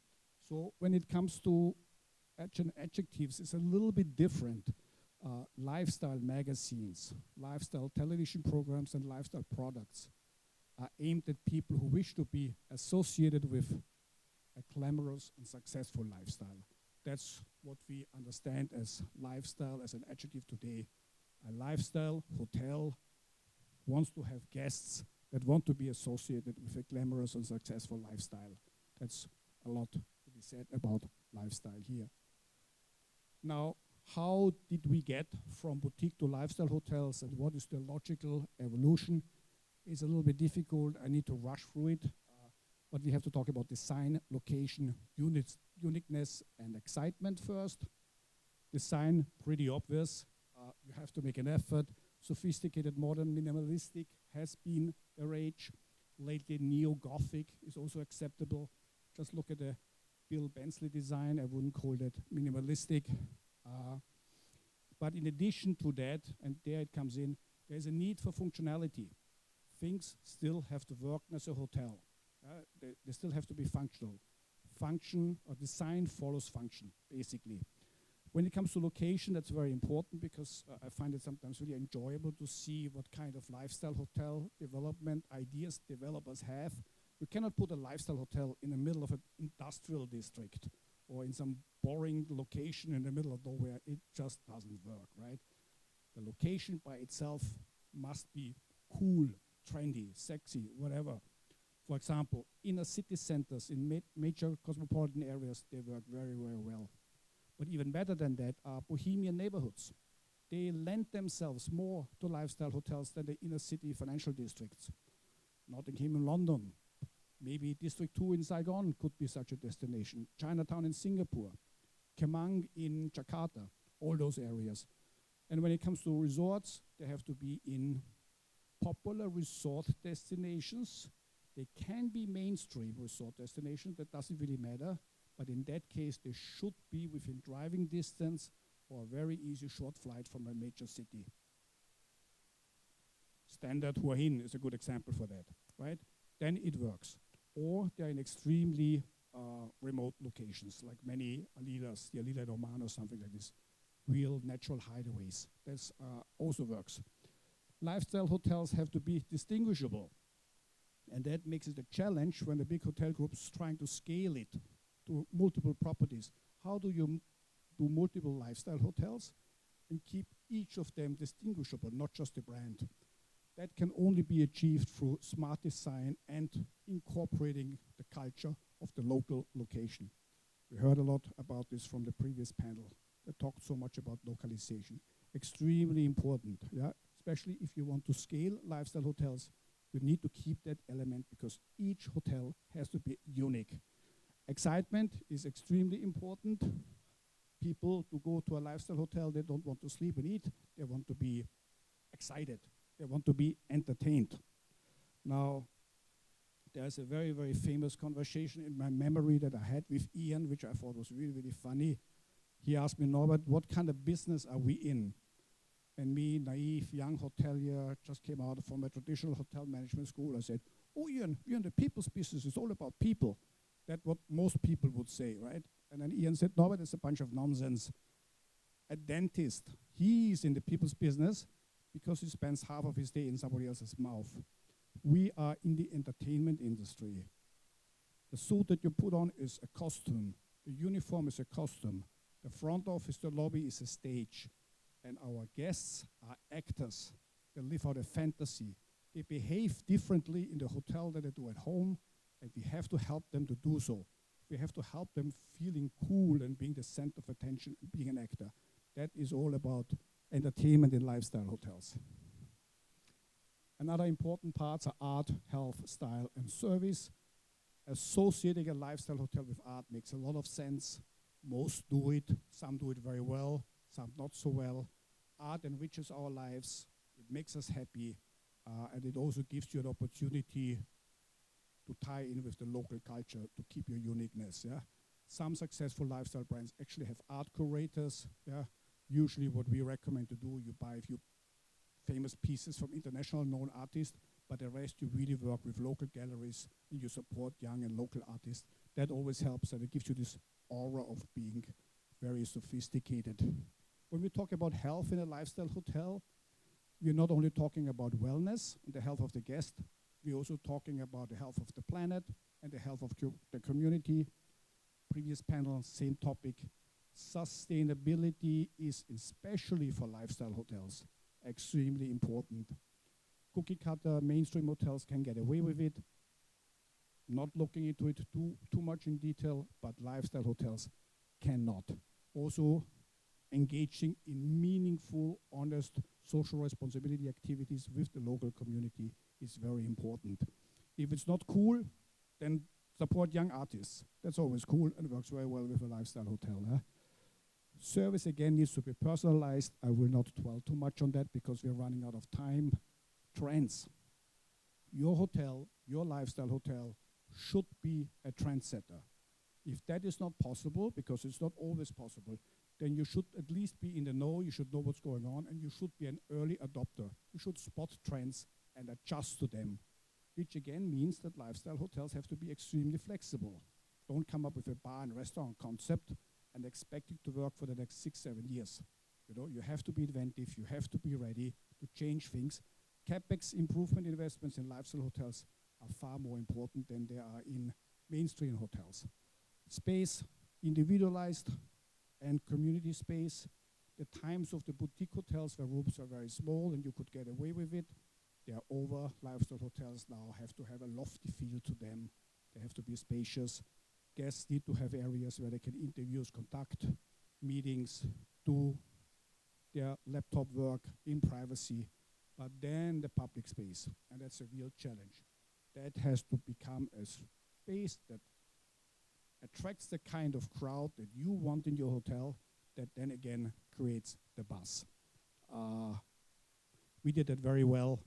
Speaker 9: So when it comes to adjectives, it's a little bit different. Lifestyle magazines, lifestyle television programs, and lifestyle products are aimed at people who wish to be associated with a glamorous and successful lifestyle. That's what we understand as lifestyle, as an adjective today. A lifestyle hotel wants to have guests that want to be associated with a glamorous and successful lifestyle. That's a lot to be said about lifestyle here. Now, how did we get from boutique to lifestyle hotels, and what is the logical evolution? It's a little bit difficult. I need to rush through it. But we have to talk about design, location, uniqueness, and excitement first. Design, pretty obvious. You have to make an effort. Sophisticated, modern, minimalistic has been the rage. Lately, neo-Gothic is also acceptable. Just look at the Bill Bensley design. I wouldn't call that minimalistic. But in addition to that, and there it comes in, there's a need for functionality. Things still have to work as a hotel. They still have to be functional. Function or design follows function, basically. When it comes to location, that's very important, because I find it sometimes really enjoyable to see what kind of lifestyle hotel development ideas developers have. You cannot put a lifestyle hotel in the middle of an industrial district or in some boring location in the middle of nowhere. It just doesn't work, right? The location by itself must be cool, trendy, sexy, whatever. For example, inner city centers in major cosmopolitan areas, they work very, very well. But even better than that are bohemian neighborhoods. They lend themselves more to lifestyle hotels than the inner city financial districts. Notting Hill in London, maybe District 2 in Saigon could be such a destination. Chinatown in Singapore, Kemang in Jakarta, all those areas. And when it comes to resorts, they have to be in popular resort destinations. They can be mainstream resort destinations, that doesn't really matter. But in that case, they should be within driving distance or a very easy short flight from a major city. Standard Hua Hin is a good example for that, right? Then it works. Or they're in extremely remote locations, like many Alilas, the Alila at Oman or something like this. Real natural hideaways. That also works. Lifestyle hotels have to be distinguishable. And that makes it a challenge when the big hotel group is trying to scale it to multiple properties. How do you do multiple lifestyle hotels and keep each of them distinguishable, not just the brand? That can only be achieved through smart design and incorporating the culture of the local location. We heard a lot about this from the previous panel. They talked so much about localization. Extremely important, yeah? Especially if you want to scale lifestyle hotels, you need to keep that element because each hotel has to be unique. Excitement is extremely important. People to go to a lifestyle hotel, they don't want to sleep and eat, they want to be excited. They want to be entertained. Now, there's a very, very famous conversation in my memory that I had with Ian, which I thought was really, really funny. He asked me, Norbert, what kind of business are we in? And me, naive, young hotelier, just came out from a traditional hotel management school. I said, oh, Ian, we're in the people's business. It's all about people. That's what most people would say, right? And then Ian said, Norbert, it's a bunch of nonsense. A dentist, he's in the people's business because he spends half of his day in somebody else's mouth. We are in the entertainment industry. The suit that you put on is a costume. The uniform is a costume. The front office, the lobby is a stage. And our guests are actors. They live out a fantasy. They behave differently in the hotel than they do at home, and we have to help them to do so. We have to help them feeling cool and being the center of attention and being an actor. That is all about entertainment in lifestyle hotels. Another important parts are art, health, style, and service. Associating a lifestyle hotel with art makes a lot of sense. Most do it, some do it very well, some not so well. Art enriches our lives, it makes us happy, and it also gives you an opportunity to tie in with the local culture to keep your uniqueness. Yeah? Some successful lifestyle brands actually have art curators. Yeah? Usually what we recommend to do, you buy a few famous pieces from international known artists, but the rest you really work with local galleries and you support young and local artists. That always helps, and it gives you this aura of being very sophisticated. When we talk about health in a lifestyle hotel, we're not only talking about wellness and the health of the guest, we're also talking about the health of the planet and the health of the community. Previous panel, same topic. Sustainability is, especially for lifestyle hotels, extremely important. Cookie cutter mainstream hotels can get away with it. Not looking into it too much in detail, but lifestyle hotels cannot. Also, engaging in meaningful, honest social responsibility activities with the local community is very important. If it's not cool, then support young artists. That's always cool and works very well with a lifestyle hotel. Service again needs to be personalized. I will not dwell too much on that because we're running out of time. Trends. Your hotel, your lifestyle hotel, should be a trendsetter. If that is not possible, because it's not always possible, then you should at least be in the know, you should know what's going on, and you should be an early adopter. You should spot trends and adjust to them, which again means that lifestyle hotels have to be extremely flexible. Don't come up with a bar and restaurant concept and expect it to work for the next 6-7 years. You know, you have to be inventive, you have to be ready to change things. CapEx improvement investments in lifestyle hotels are far more important than they are in mainstream hotels. Space, individualized and community space. The times of the boutique hotels where rooms are very small and you could get away with it, they are over. Lifestyle hotels now have to have a lofty feel to them. They have to be spacious. Guests need to have areas where they can interviews, conduct meetings, do their laptop work in privacy, but then the public space, and that's a real challenge. That has to become a space that attracts the kind of crowd that you want in your hotel, that then again creates the buzz. We did that very well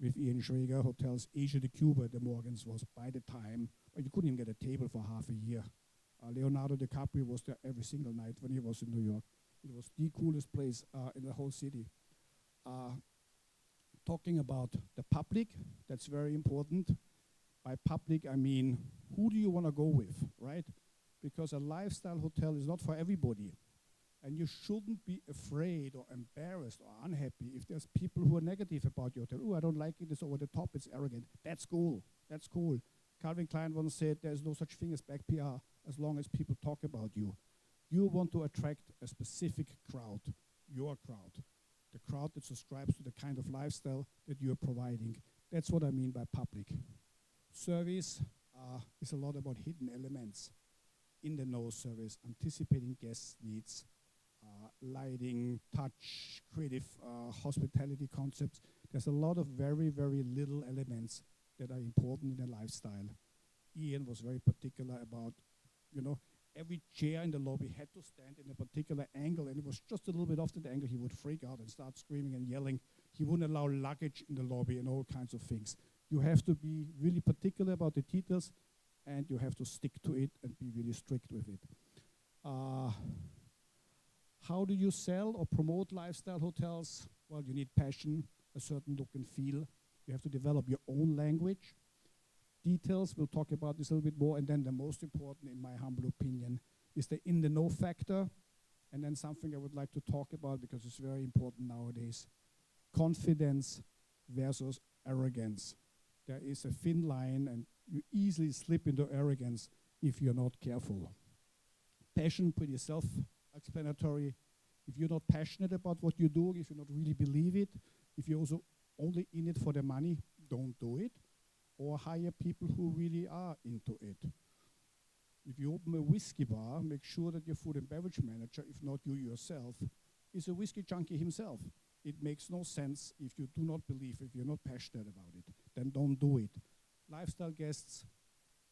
Speaker 9: with Ian Schrager, Hotels Asia de Cuba at the Morgans was by the time, but you couldn't even get a table for half a year. Leonardo DiCaprio was there every single night when he was in New York. It was the coolest place in the whole city. Talking about the public, that's very important. By public, I mean, who do you want to go with, right? Because a lifestyle hotel is not for everybody. And you shouldn't be afraid or embarrassed or unhappy if there's people who are negative about your hotel. Oh, I don't like it, it's over the top, it's arrogant. That's cool, that's cool. Calvin Klein once said there's no such thing as bad PR as long as people talk about you. You want to attract a specific crowd, your crowd. the crowd that subscribes to the kind of lifestyle that you're providing. That's what I mean by public. Service is a lot about hidden elements. In the know service, anticipating guests' needs, lighting, touch, creative hospitality concepts. There's a lot of very, very little elements that are important in a lifestyle. Ian was very particular about, every chair in the lobby had to stand in a particular angle, and it was just a little bit off that angle, he would freak out and start screaming and yelling. He wouldn't allow luggage in the lobby and all kinds of things. You have to be really particular about the details, and you have to stick to it and be really strict with it. How do you sell or promote lifestyle hotels? Well, you need passion, a certain look and feel. You have to develop your own language. Details, we'll talk about this a little bit more. And then the most important, in my humble opinion, is the in the know factor. And then something I would like to talk about because it's very important nowadays. Confidence versus arrogance. There is a thin line, and you easily slip into arrogance if you're not careful. Passion, pretty self-explanatory. If you're not passionate about what you do, if you not really believe it, if you're also only in it for the money, don't do it. Or hire people who really are into it. If you open a whiskey bar, make sure that your food and beverage manager, if not you yourself, is a whiskey junkie himself. It makes no sense if you do not believe, if you're not passionate about it, then don't do it. Lifestyle guests,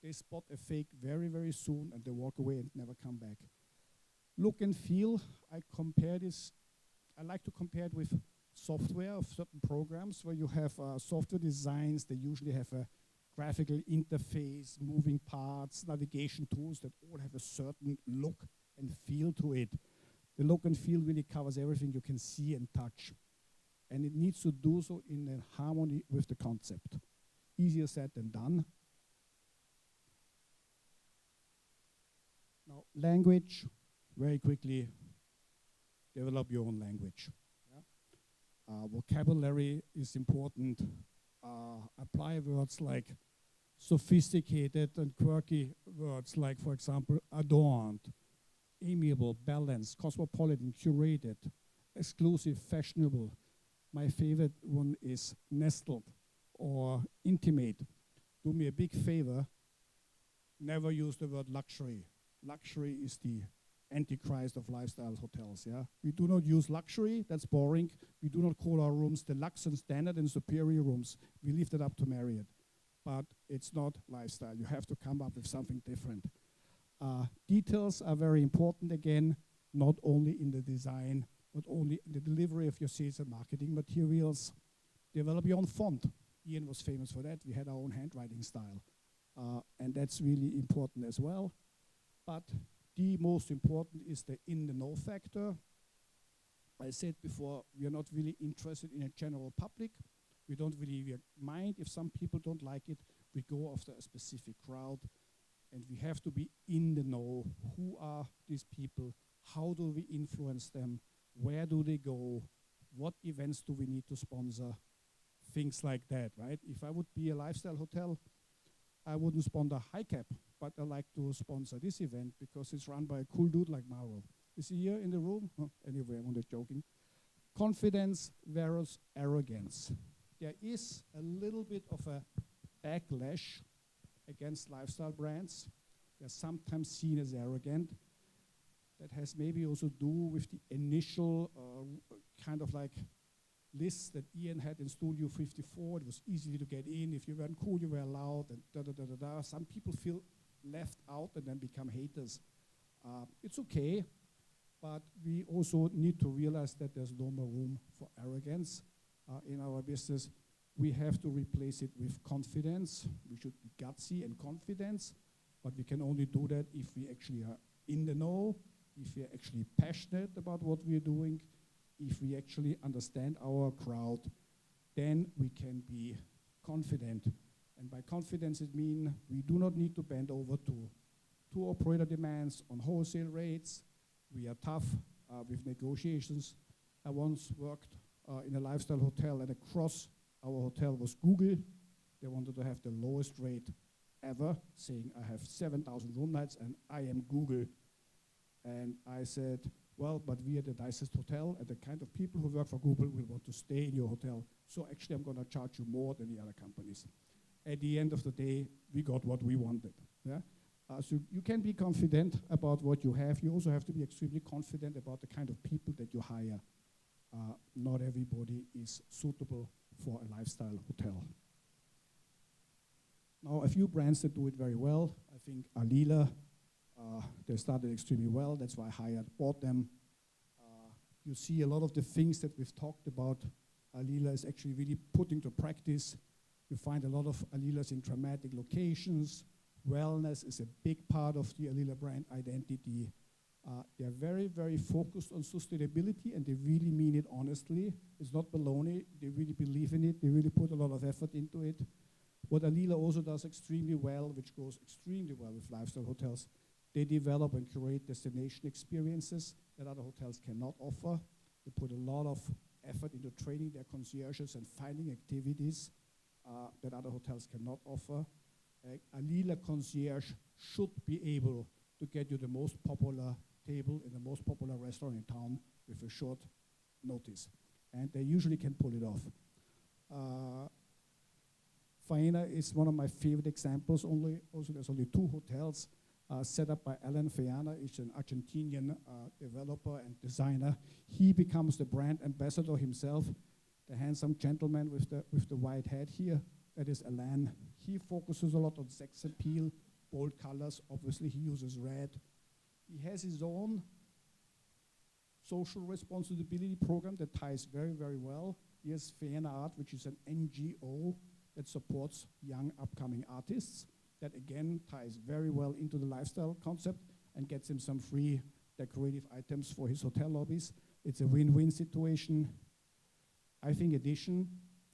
Speaker 9: they spot a fake very, very soon and they walk away and never come back. Look and feel, I like to compare it with software of certain programs where you have software designs. They usually have a graphical interface, moving parts, navigation tools that all have a certain look and feel to it. The look and feel really covers everything you can see and touch. And it needs to do so in harmony with the concept. Easier said than done. Now, language, very quickly, develop your own language. Vocabulary is important. Apply words like sophisticated and quirky words like, for example, adorned, amiable, balanced, cosmopolitan, curated, exclusive, fashionable. My favorite one is nestled or intimate. Do me a big favor, never use the word luxury. Luxury is the antichrist of lifestyle hotels, yeah? We do not use luxury, that's boring. We do not call our rooms deluxe and standard and superior rooms. We leave that up to Marriott. But it's not lifestyle. You have to come up with something different. Details are very important again, not only in the design, but only in the delivery of your sales and marketing materials. Develop your own font. Ian was famous for that. We had our own handwriting style. And that's really important as well. But the most important is the in the know factor. I said before, we are not really interested in a general public. We don't really mind if some people don't like it. We go after a specific crowd, and we have to be in the know. Who are these people? How do we influence them? Where do they go? What events do we need to sponsor? Things like that, right? If I would be a lifestyle hotel, I wouldn't sponsor High Cap, but I like to sponsor this event because it's run by a cool dude like Mauro. Is he here in the room? Oh, anyway, I'm only joking. Confidence versus arrogance. There is a little bit of a backlash against lifestyle brands. They're sometimes seen as arrogant. That has maybe also to do with the initial kind of like lists that Ian had in Studio 54. It was easy to get in. If you weren't cool, you were allowed, and da-da-da-da-da. Some people feel left out and then become haters. It's okay, but we also need to realize that there's no more room for arrogance in our business. We have to replace it with confidence. We should be gutsy and confidence, but we can only do that if we actually are in the know, if we are actually passionate about what we are doing, if we actually understand our crowd, then we can be confident. And by confidence, it means we do not need to bend over to tour operator demands on wholesale rates. We are tough with negotiations. I once worked in a lifestyle hotel, and across our hotel was Google. They wanted to have the lowest rate ever, saying I have 7,000 room nights and I am Google. And I said, well, but we are the nicest hotel, and the kind of people who work for Google will want to stay in your hotel. So actually, I'm going to charge you more than the other companies. At the end of the day, we got what we wanted. Yeah? So you can be confident about what you have. You also have to be extremely confident about the kind of people that you hire. Not everybody is suitable for a lifestyle hotel. Now, a few brands that do it very well. I think Alila, they started extremely well. That's why Hyatt bought them. You see a lot of the things that we've talked about. Alila is actually really putting to practice. You find a lot of Alilas in dramatic locations. Wellness is a big part of the Alila brand identity. They're very, very focused on sustainability, and they really mean it honestly. It's not baloney. They really believe in it. They really put a lot of effort into it. What Alila also does extremely well, which goes extremely well with lifestyle hotels, they develop and curate destination experiences that other hotels cannot offer. They put a lot of effort into training their concierges and finding activities that other hotels cannot offer. Alila concierge should be able to get you the most popular table in the most popular restaurant in town with a short notice. And they usually can pull it off. Faena is one of my favorite examples. Also, there's only 2 hotels set up by Alan Faena. He's an Argentinian developer and designer. He becomes the brand ambassador himself. The handsome gentleman with the white hat here, that is Alan. He focuses a lot on sex appeal, bold colors. Obviously, he uses red. He has his own social responsibility program that ties very, very well. He has Faena Art, which is an NGO that supports young upcoming artists. That again ties very well into the lifestyle concept and gets him some free decorative items for his hotel lobbies. It's a win-win situation. I think Edition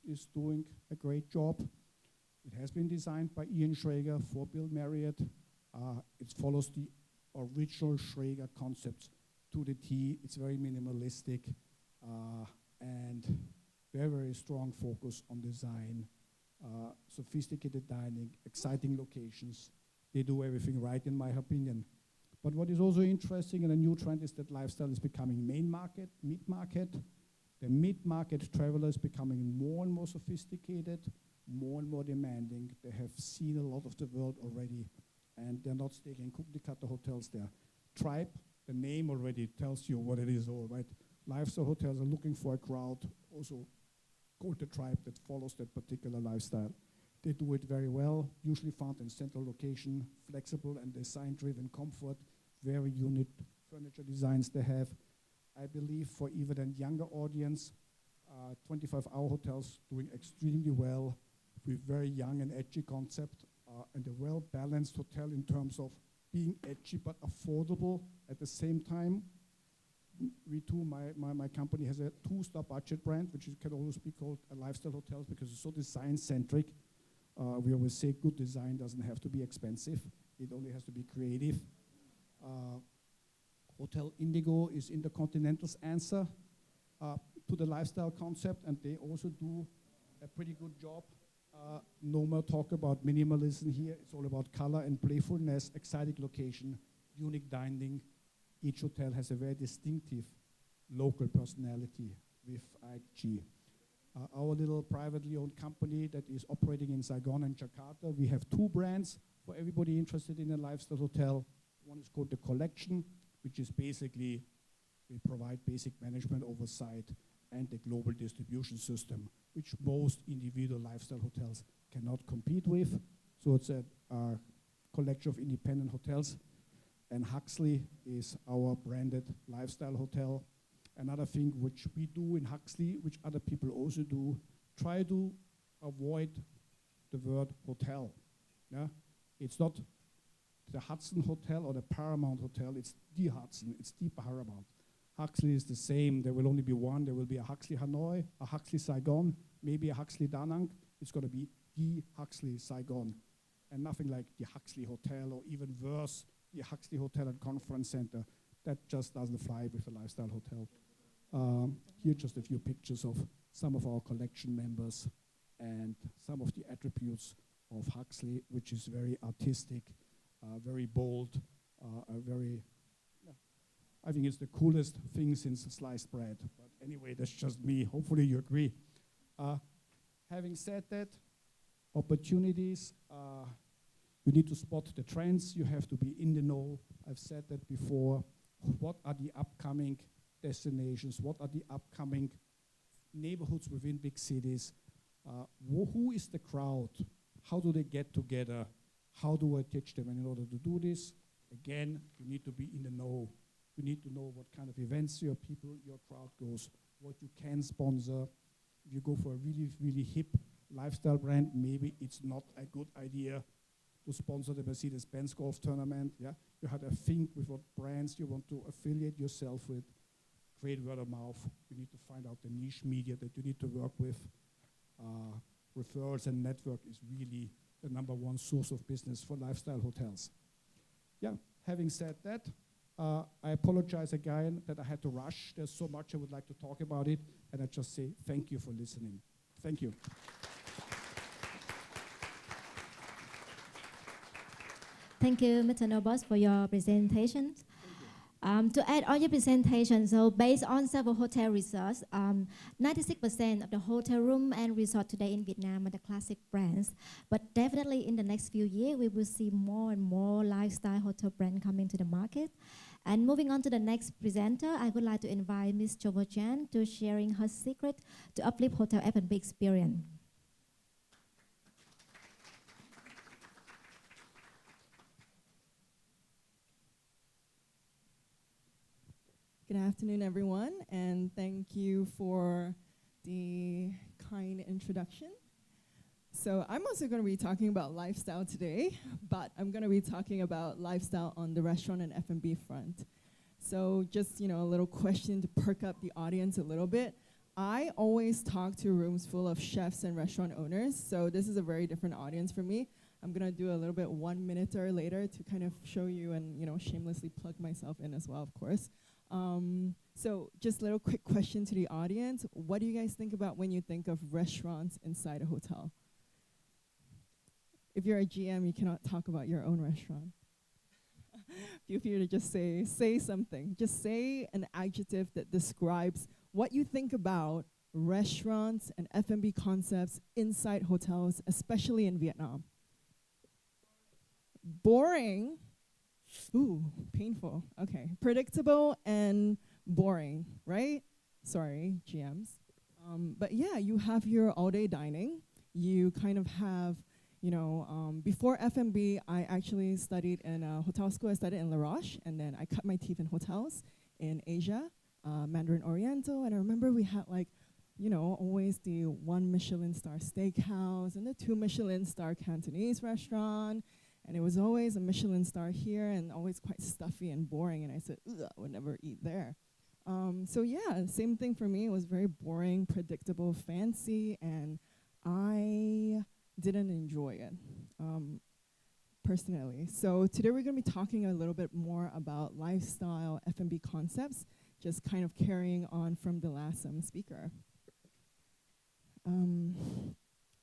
Speaker 9: is doing a great job. It has been designed by Ian Schrager for Bill Marriott. It follows the original Schrager concepts to the T. It's very minimalistic and very, very strong focus on design. Sophisticated dining, exciting locations. They do everything right, in my opinion. But what is also interesting and a new trend is that lifestyle is becoming main market, mid-market. The mid-market traveler is becoming more and more sophisticated, more and more demanding. They have seen a lot of the world already, and they're not staying in cookie-cutter hotels there. Tribe, the name already tells you what it is all, right? Lifestyle hotels are looking for a crowd, also called the Tribe, that follows that particular lifestyle. They do it very well, usually found in central location, flexible and design-driven comfort, very unique furniture designs they have. I believe for even a younger audience, 25-hour hotels doing extremely well with very young and edgy concept, and a well-balanced hotel in terms of being edgy but affordable at the same time. We too, my company has a 2-star budget brand, which can always be called a lifestyle hotel because it's so design-centric. We always say good design doesn't have to be expensive. It only has to be creative. Hotel Indigo is InterContinental's answer to the lifestyle concept, and they also do a pretty good job. No more talk about minimalism here. It's all about color and playfulness, exciting location, unique dining. Each hotel has a very distinctive local personality with IHG. Our little privately owned company that is operating in Saigon and Jakarta, we have 2 brands for everybody interested in a lifestyle hotel. One is called The Collection, which is basically, we provide basic management oversight and the global distribution system, which most individual lifestyle hotels cannot compete with. So it's a collection of independent hotels. And Huxley is our branded lifestyle hotel. Another thing which we do in Huxley, which other people also do, try to avoid the word hotel. Yeah? It's not the Hudson Hotel or the Paramount Hotel, it's the Hudson, it's the Paramount. Huxley is the same, there will only be one. There will be a Huxley Hanoi, a Huxley Saigon, maybe a Huxley Da Nang. It's going to be the Huxley Saigon, and nothing like the Huxley Hotel, or even worse, the Huxley Hotel and Conference Center. That just doesn't fly with a lifestyle hotel. Here just a few pictures of some of our collection members and some of the attributes of Huxley, which is very artistic, very bold, very I think it's the coolest thing since sliced bread. But anyway, that's just me. Hopefully you agree. Having said that, opportunities, you need to spot the trends. You have to be in the know. I've said that before. What are the upcoming destinations? What are the upcoming neighborhoods within big cities? Who is the crowd? How do they get together? How do I teach them? And in order to do this, again, you need to be in the know. You need to know what kind of events your people, your crowd goes, what you can sponsor. If you go for a really, really hip lifestyle brand, maybe it's not a good idea to sponsor the Mercedes-Benz golf tournament. Yeah, you have to think with what brands you want to affiliate yourself with. Create word of mouth. You need to find out the niche media that you need to work with. Referrals and network is really the #1 source of business for lifestyle hotels. Yeah, having said that, I apologize again that I had to rush. There's so much I would like to talk about it, and I just say thank you for listening. Thank you.
Speaker 1: Thank you, Mr. Nobos, for your presentation. To add on your presentation, so based on several hotel research, 96% of the hotel room and resort today in Vietnam are the classic brands. But definitely in the next few years, we will see more and more lifestyle hotel brands coming to the market. And moving on to the next presenter, I would like to invite Ms. Jovel to sharing her secret to uplift hotel F&B experience.
Speaker 11: Good afternoon, everyone, and thank you for the kind introduction. So I'm also going to be talking about lifestyle today, but I'm going to be talking about lifestyle on the restaurant and F&B front. So just, a little question to perk up the audience a little bit. I always talk to rooms full of chefs and restaurant owners, so this is a very different audience for me. I'm going to do a little bit 1 minute or later to kind of show you and, shamelessly plug myself in as well, of course. So just a little quick question to the audience. What do you guys think about when you think of restaurants inside a hotel? If you're a GM, you cannot talk about your own restaurant. Feel free to just say something. Just say an adjective that describes what you think about restaurants and F&B concepts inside hotels, especially in Vietnam. Boring. Ooh, painful. Okay. Predictable and boring, right? Sorry, GMs. But yeah, you have your all-day dining. You kind of have, before F&B, I actually studied in a hotel school. I studied in La Roche, and then I cut my teeth in hotels in Asia, Mandarin Oriental. And I remember we had always the 1 Michelin star steakhouse and the 2 Michelin star Cantonese restaurant. And it was always a Michelin star here and always quite stuffy and boring. And I said, ugh, I would never eat there. So yeah, same thing for me. It was very boring, predictable, fancy, and I didn't enjoy it personally. So today we're going to be talking a little bit more about lifestyle F&B concepts, just kind of carrying on from the last speaker.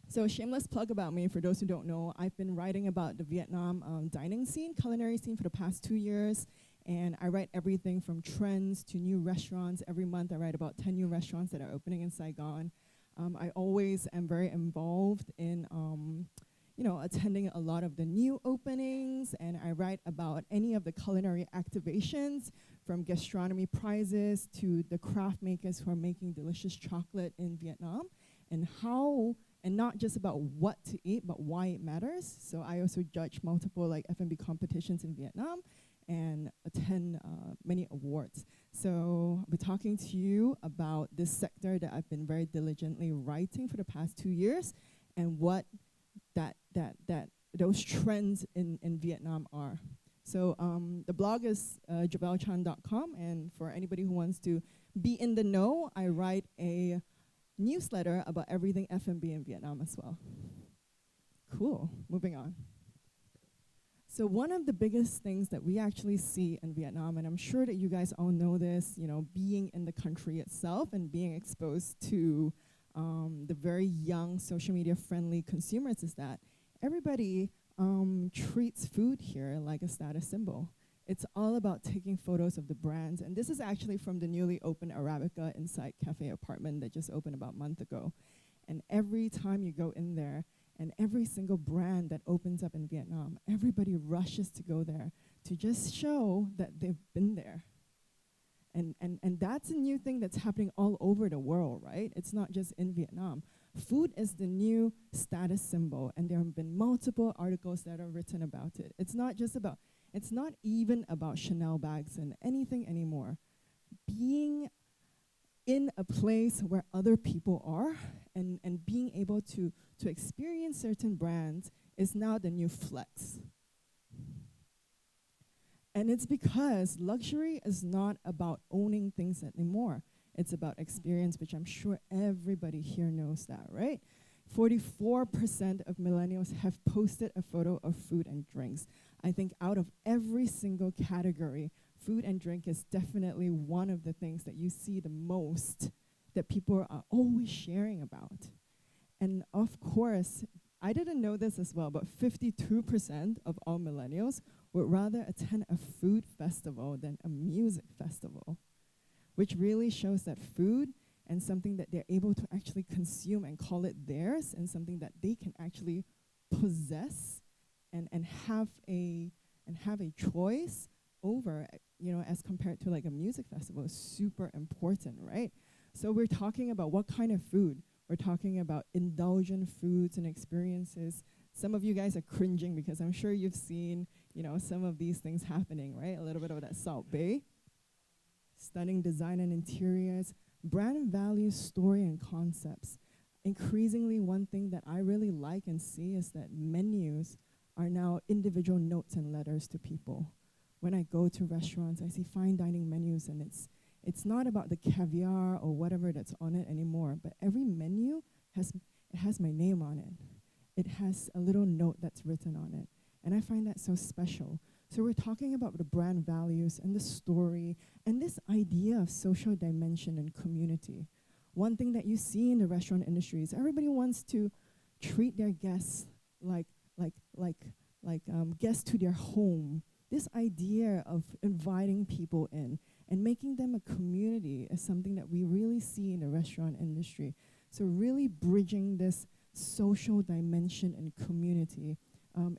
Speaker 11: So shameless plug about me, for those who don't know, I've been writing about the Vietnam dining scene, culinary scene for the past 2 years, and I write everything from trends to new restaurants. Every month I write about 10 new restaurants that are opening in Saigon. I always am very involved in attending a lot of the new openings, and I write about any of the culinary activations, from gastronomy prizes to the craft makers who are making delicious chocolate in Vietnam, and how, and not just about what to eat, but why it matters. So I also judge multiple F&B competitions in Vietnam and attend many awards. So I'll be talking to you about this sector that I've been very diligently writing for the past 2 years, and what those trends in Vietnam are. So the blog is jovelchan.com, and for anybody who wants to be in the know, I write a newsletter about everything F&B in Vietnam as well. Cool, moving on. So one of the biggest things that we actually see in Vietnam, and I'm sure that you guys all know this, being in the country itself and being exposed to the very young social media friendly consumers, is that everybody treats food here like a status symbol. It's all about taking photos of the brands. And this is actually from the newly opened Arabica Insight Cafe apartment that just opened about a month ago. And every time you go in there, and every single brand that opens up in Vietnam, everybody rushes to go there to just show that they've been there. And that's a new thing that's happening all over the world, right? It's not just in Vietnam. Food is the new status symbol, and there have been multiple articles that are written about it. It's not even about Chanel bags and anything anymore. Being in a place where other people are and being able to experience certain brands is now the new flex. And it's because luxury is not about owning things anymore. It's about experience, which I'm sure everybody here knows that, right? 44% of millennials have posted a photo of food and drinks. I think out of every single category, food and drink is definitely one of the things that you see the most that people are always sharing about. And of course, I didn't know this as well, but 52% of all millennials would rather attend a food festival than a music festival, which really shows that food and something that they're able to actually consume and call it theirs and something that they can actually possess and have a choice over, as compared to like a music festival is super important, right? So we're talking about what kind of food. We're talking about indulgent foods and experiences. Some of you guys are cringing because I'm sure you've seen, some of these things happening, right? A little bit of that Salt Bay. Stunning design and interiors, brand values, story and concepts. Increasingly, one thing that I really like and see is that menus are now individual notes and letters to people. When I go to restaurants, I see fine dining menus, and it's not about the caviar or whatever that's on it anymore, but every menu has my name on it. It has a little note that's written on it, and I find that so special. So we're talking about the brand values and the story and this idea of social dimension and community. One thing that you see in the restaurant industry is everybody wants to treat their guests like guests to their home. This idea of inviting people in and making them a community is something that we really see in the restaurant industry. So really bridging this social dimension and community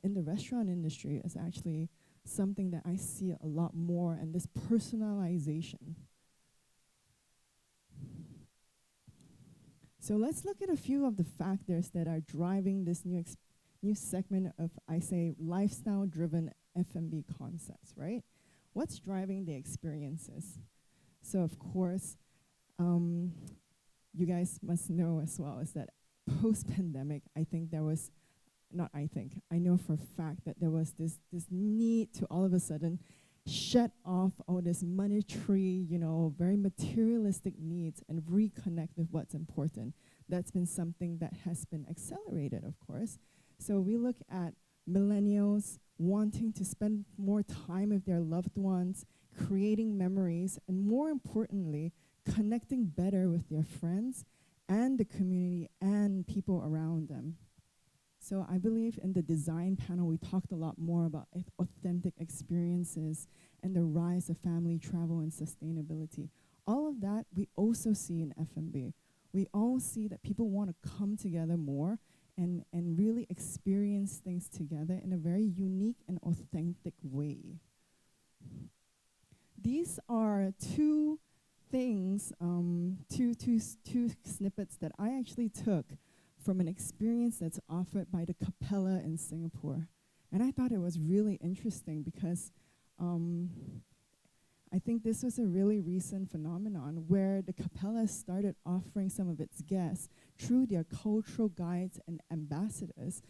Speaker 11: in the restaurant industry is actually something that I see a lot more, and this personalization. So let's look at a few of the factors that are driving this new segment of, I say, lifestyle-driven F&B concepts, right? What's driving the experiences? So of course, you guys must know as well is that post-pandemic, I know for a fact that there was this need to all of a sudden shut off all this monetary, very materialistic needs and reconnect with what's important. That's been something that has been accelerated, of course. So we look at millennials wanting to spend more time with their loved ones, creating memories, and more importantly, connecting better with their friends and the community and people around them. So I believe in the design panel, we talked a lot more about authentic experiences and the rise of family travel and sustainability. All of that we also see in F&B. We all see that people want to come together more and really experience things together in a very unique and authentic way. These are two things, two snippets that I actually took from an experience that's offered by the Capella in Singapore. And I thought it was really interesting because I think this was a really recent phenomenon where the Capella started offering some of its guests through their cultural guides and ambassadors,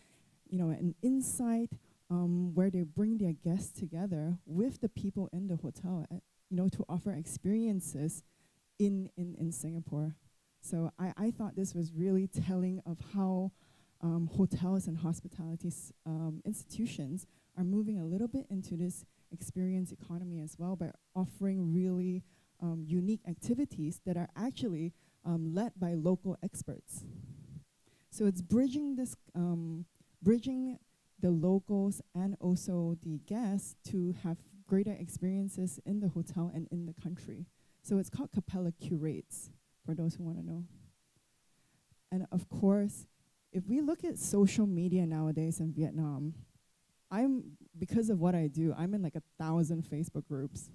Speaker 11: an insight where they bring their guests together with the people in the hotel, to offer experiences in Singapore. So I thought this was really telling of how hotels and hospitality institutions are moving a little bit into this experience economy as well by offering really unique activities that are actually led by local experts. So it's bridging this, bridging the locals and also the guests to have greater experiences in the hotel and in the country. So it's called Capella Curates, for those who want to know. And of course, if we look at social media nowadays in Vietnam, because of what I do, I'm in like 1,000 Facebook groups,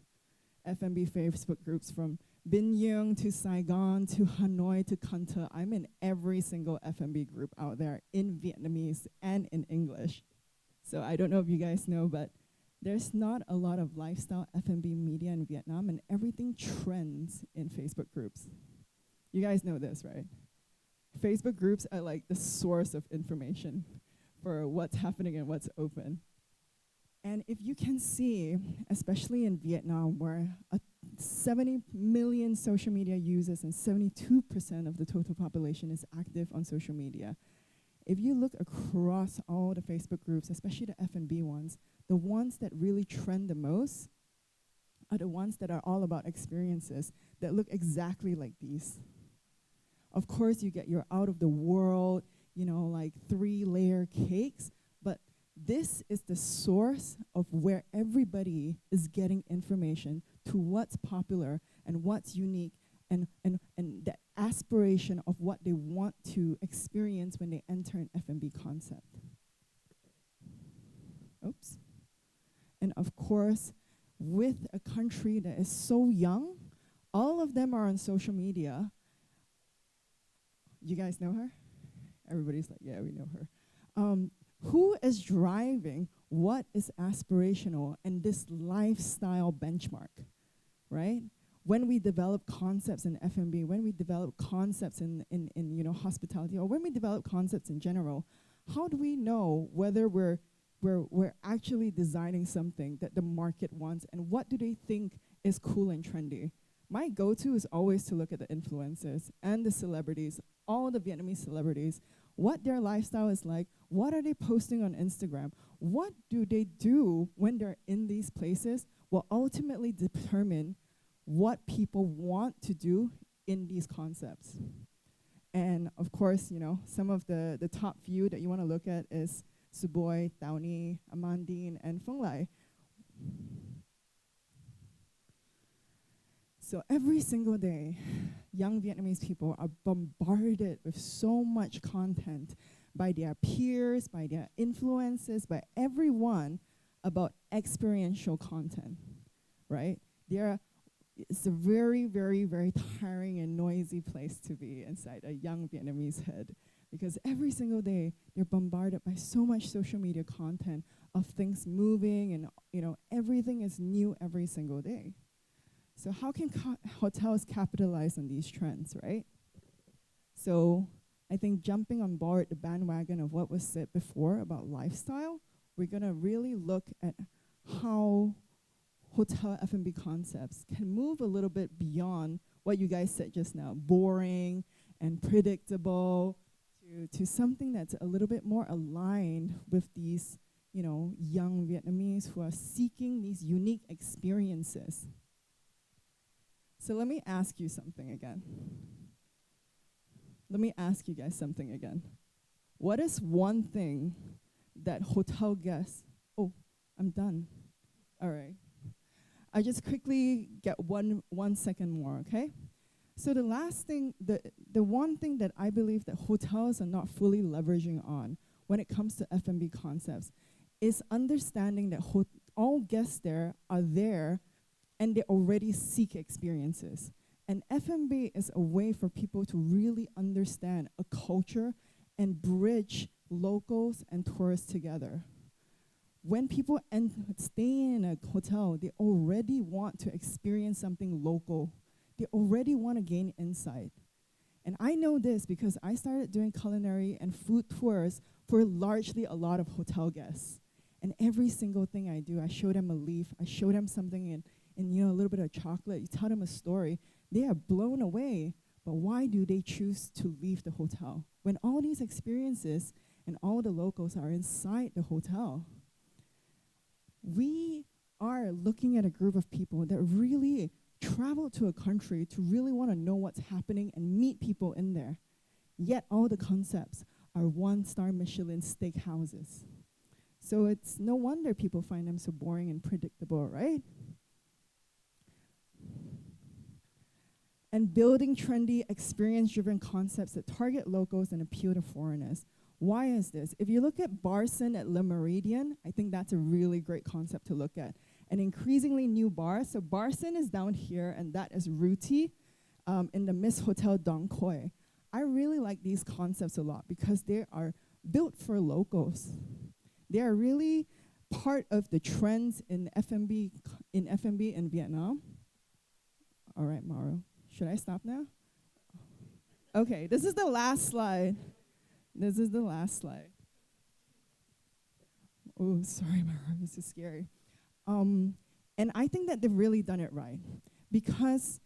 Speaker 11: F&B Facebook groups from Bình Dương to Saigon to Hanoi to Can Tho. I'm in every single F&B group out there in Vietnamese and in English. So I don't know if you guys know, but there's not a lot of lifestyle F&B media in Vietnam, and everything trends in Facebook groups. You guys know this, right? Facebook groups are like the source of information for what's happening and what's open. And if you can see, especially in Vietnam, where 70 million social media users and 72% of the total population is active on social media, if you look across all the Facebook groups, especially the F&B ones, the ones that really trend the most are the ones that are all about experiences that look exactly like these. Of course, you get your out of the world, like 3-layer cakes, but this is the source of where everybody is getting information to what's popular and what's unique and the aspiration of what they want to experience when they enter an F&B concept. Oops. And of course, with a country that is so young, all of them are on social media. You guys know her? Everybody's like, yeah, we know her. Who is driving what is aspirational and this lifestyle benchmark, right? When we develop concepts in F&B, when we develop concepts in hospitality, or when we develop concepts in general, how do we know whether we're actually designing something that the market wants, and what do they think is cool and trendy? My go-to is always to look at the influencers and the celebrities, all the Vietnamese celebrities, what their lifestyle is like, what are they posting on Instagram, what do they do when they're in these places will ultimately determine what people want to do in these concepts. And of course, some of the top few that you want to look at is Suboy, Thao Ni, Amandine, and Phong Lai. So every single day, young Vietnamese people are bombarded with so much content by their peers, by their influences, by everyone about experiential content, right? It's a very, very, very tiring and noisy place to be inside a young Vietnamese head, because every single day they're bombarded by so much social media content of things moving, and everything is new every single day. So how can hotels capitalize on these trends, right? So I think jumping on board the bandwagon of what was said before about lifestyle, we're gonna really look at how hotel F&B concepts can move a little bit beyond what you guys said just now, boring and predictable, to something that's a little bit more aligned with these, young Vietnamese who are seeking these unique experiences. So let me ask you something again. Let me ask you guys something again. What is one thing that hotel guests, I'm done. All right. I just quickly get one second more, okay? So the last thing, the one thing that I believe that hotels are not fully leveraging on when it comes to F&B concepts is understanding that all guests there are there and they already seek experiences. And F&B is a way for people to really understand a culture and bridge locals and tourists together. When people stay in a hotel, they already want to experience something local. They already want to gain insight. And I know this because I started doing culinary and food tours for largely a lot of hotel guests. And every single thing I do, I show them a leaf, I show them something in a little bit of chocolate, you tell them a story, they are blown away. But why do they choose to leave the hotel when all these experiences and all the locals are inside the hotel? We are looking at a group of people that really travel to a country to really want to know what's happening and meet people in there. Yet all the concepts are 1-star Michelin steakhouses. So it's no wonder people find them so boring and predictable, right? And building trendy, experience-driven concepts that target locals and appeal to foreigners. Why is this? If you look at Barson at Le Méridien, I think that's a really great concept to look at. An increasingly new bar. So Barson is down here, and that is Ruti in the Miss Hotel Dong Khoi. I really like these concepts a lot because they are built for locals. They are really part of the trends in F&B in Vietnam. All right, Mauro, should I stop now? Okay, this is the last slide. This is the last slide. Oh, sorry, Mauro, this is scary. And I think that they've really done it right because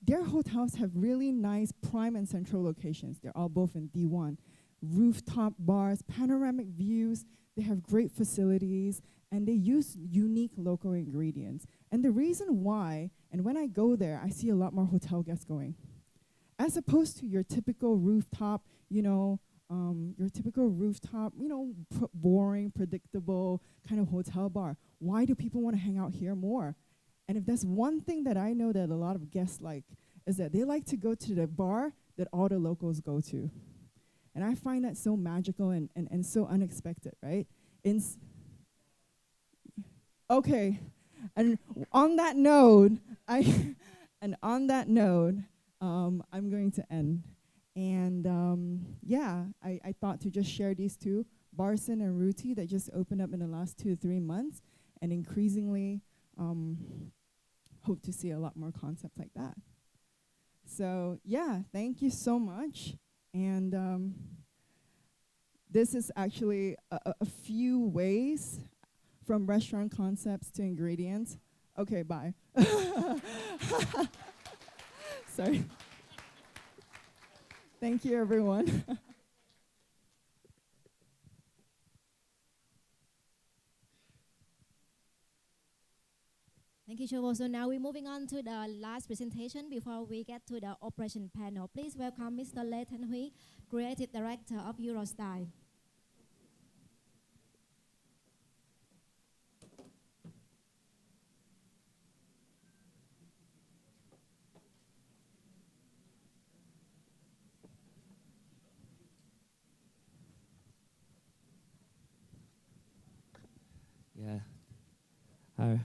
Speaker 11: their hotels have really nice prime and central locations. They're all both in D1. Rooftop bars, panoramic views, they have great facilities, and they use unique local ingredients. And the reason why, and when I go there, I see a lot more hotel guests going. As opposed to your typical rooftop, boring, predictable kind of hotel bar. Why do people want to hang out here more? And if there's one thing that I know that a lot of guests like, is that they like to go to the bar that all the locals go to. And I find that so magical and so unexpected, right? Okay, and on that note, I'm going to end. And yeah, I thought to just share these two, Barson and Ruti, that just opened up in the last 2 to 3 months, and increasingly hope to see a lot more concepts like that. So yeah, thank you so much. And this is actually a few ways from restaurant concepts to ingredients. Okay, bye. Sorry. Thank you, everyone.
Speaker 1: Thank you, Jovel. So now we're moving on to the last presentation before we get to the operation panel. Please welcome Mr. Lê Thanh Huy, Creative Director of Eurostyle.
Speaker 12: Yeah. Hi.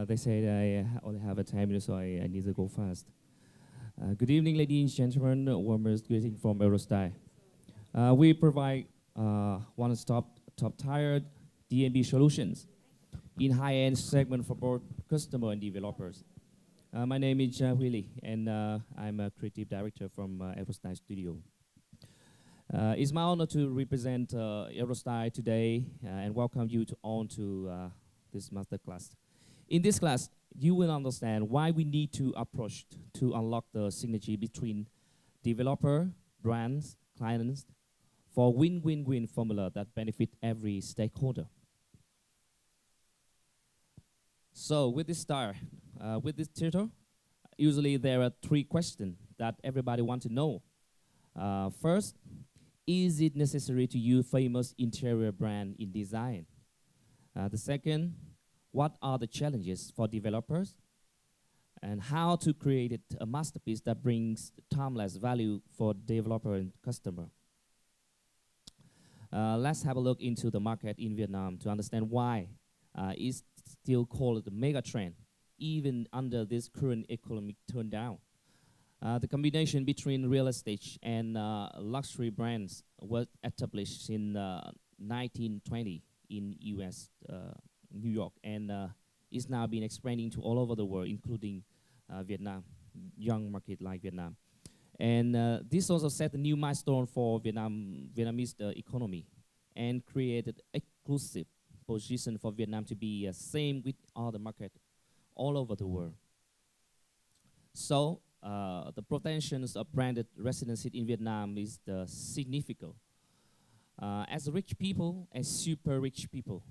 Speaker 12: They say that I only have a 10 minutes, so I need to go fast. Good evening, ladies and gentlemen. Warmest greeting from Eurostyle. We provide one-stop, top-tier D&B solutions in high-end segment for both customer and developers. My name is Willie, and I'm a creative director from Eurostyle Studio. It's my honor to represent Eurostyle today and welcome you all to this masterclass. In this class, you will understand why we need to approach to unlock the synergy between developer, brands, clients for win-win-win formula that benefit every stakeholder. So with this title, usually there are 3 questions that everybody wants to know. First, is it necessary to use famous interior brand in design? The second, what are the challenges for developers? And how to create a masterpiece that brings timeless value for developer and customer? Let's have a look into the market in Vietnam to understand why it's still called the mega trend, even under this current economic turndown. The combination between real estate and luxury brands was established in 1920 in US, New York, and is now being expanding to all over the world, including Vietnam, young market like Vietnam. And this also set a new milestone for Vietnamese economy and created exclusive position for Vietnam to be same with other market all over the world. So the potentials of branded residency in Vietnam is significant. As rich people and super rich people,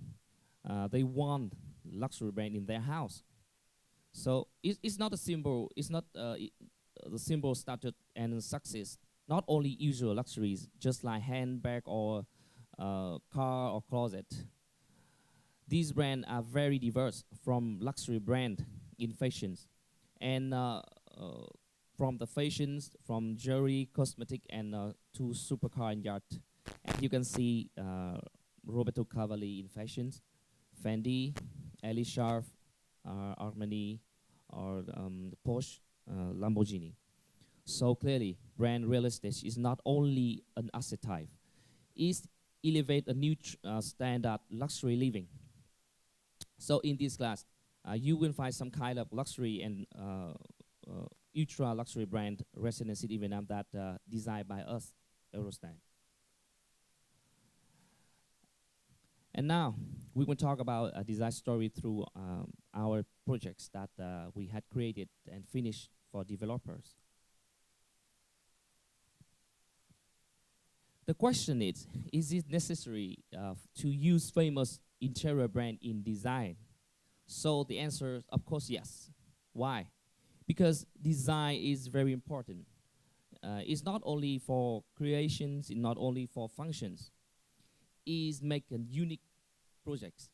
Speaker 12: they want luxury brand in their house. So it's not a symbol. It's not the symbol started and success. Not only usual luxuries, just like handbag or car or closet. These brands are very diverse, from luxury brand in fashions, and from the fashions, from jewelry, cosmetic, and to supercar and yacht. And you can see Roberto Cavalli in fashions, Fendi, Ali Sharf, Armani, or Porsche, Lamborghini. So clearly, brand real estate is not only an asset type, it elevates a new standard luxury living. So in this class, you will find some kind of luxury and ultra luxury brand residency in Vietnam that designed by us, Eurostar. And now we will talk about a design story through our projects that we had created and finished for developers. The question is it necessary to use famous interior brand in design? So the answer, of course, yes. Why? Because design is very important. It's not only for creations, it's not only for functions. It's making unique projects.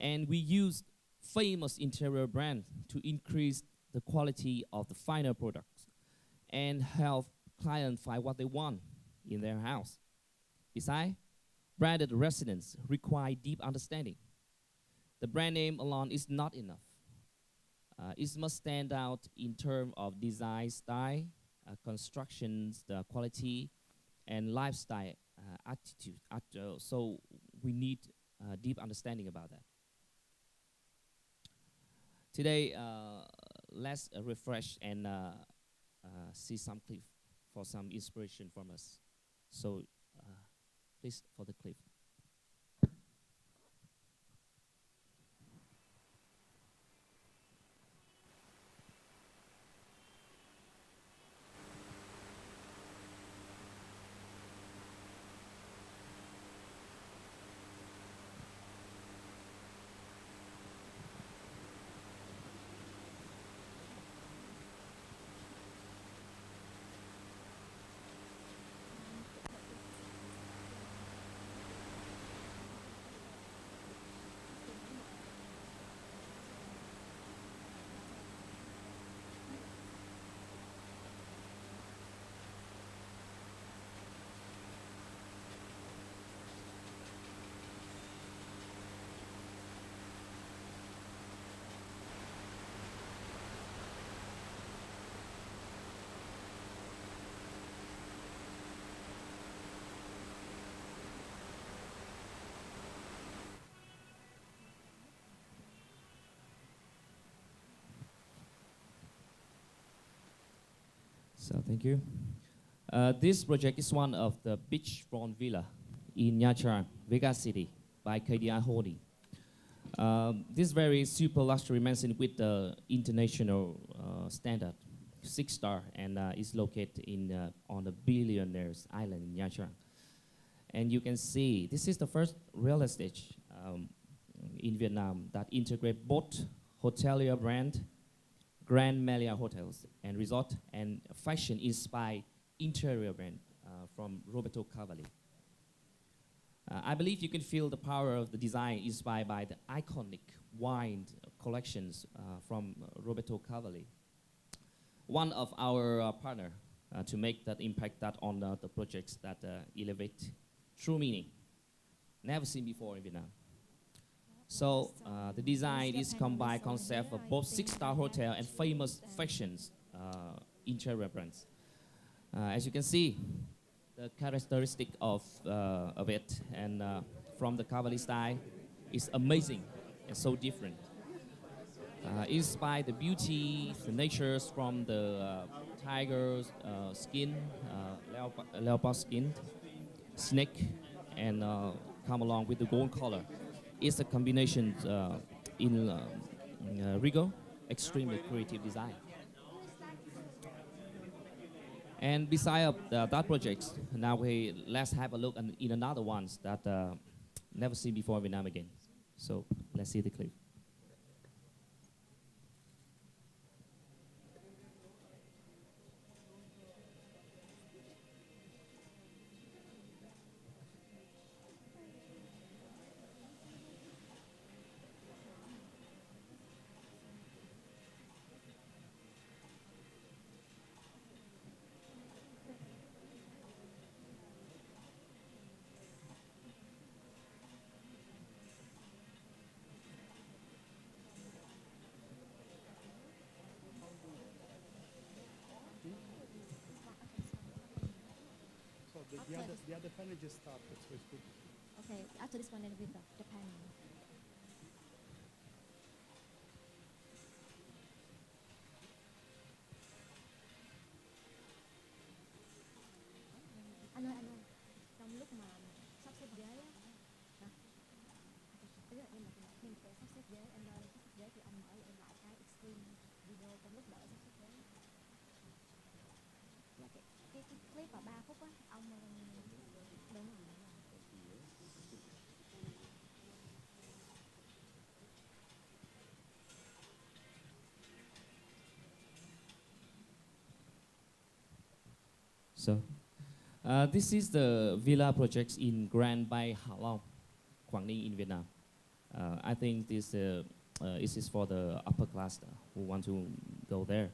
Speaker 12: And we use famous interior brand to increase the quality of the final products and help clients find what they want in their house. Besides, branded residence require deep understanding. The brand name alone is not enough. It must stand out in terms of design style, constructions, the quality, and lifestyle attitude. So we need deep understanding about that. Today, let's refresh and see some clip for some inspiration from us. So please, for the clip. So thank you. This project is one of the beachfront villa in Nha Trang, Vegas City, by KDI Holding. This very super luxury mansion with the international standard, 6-star, and is located in on the Billionaires Island in Nha Trang. And you can see this is the first real estate in Vietnam that integrate both hotelier brand, Grand Melia Hotels and Resort, and fashion-inspired interior brand from Roberto Cavalli. I believe you can feel the power of the design inspired by the iconic wine collections from Roberto Cavalli. One of our partner to make that impact that on the projects that elevate true meaning, never seen before in Vietnam. So the design is combined concept of both 6-star hotel and famous fashions interior brands. As you can see, the characteristic of it and from the Cavalli style is amazing and so different. Inspired the beauty, the natures from the tiger's skin, leopard skin, snake, and come along with the gold color. It's a combination in Rigo, extremely creative design. And beside that project, now let's have a look in another ones that never seen before in Vietnam again. So let's see the clip.
Speaker 9: The other panel just started, so it's good.
Speaker 1: Okay, after this one, then with the panel. Anh ơi, trong lúc mà sắp xếp ghế á, hả? Ý là em mình phải sắp xếp ghế, em sắp xếp ghế thì anh mở em lại cái extreme video trong lúc đợi sắp xếp ghế. Là cái clip vào 3 phút á, ông đúng rồi.
Speaker 12: So, this is the villa projects in Grand Bay Hạ Long, Quảng Ninh in Vietnam. I think this is for the upper class who want to go there.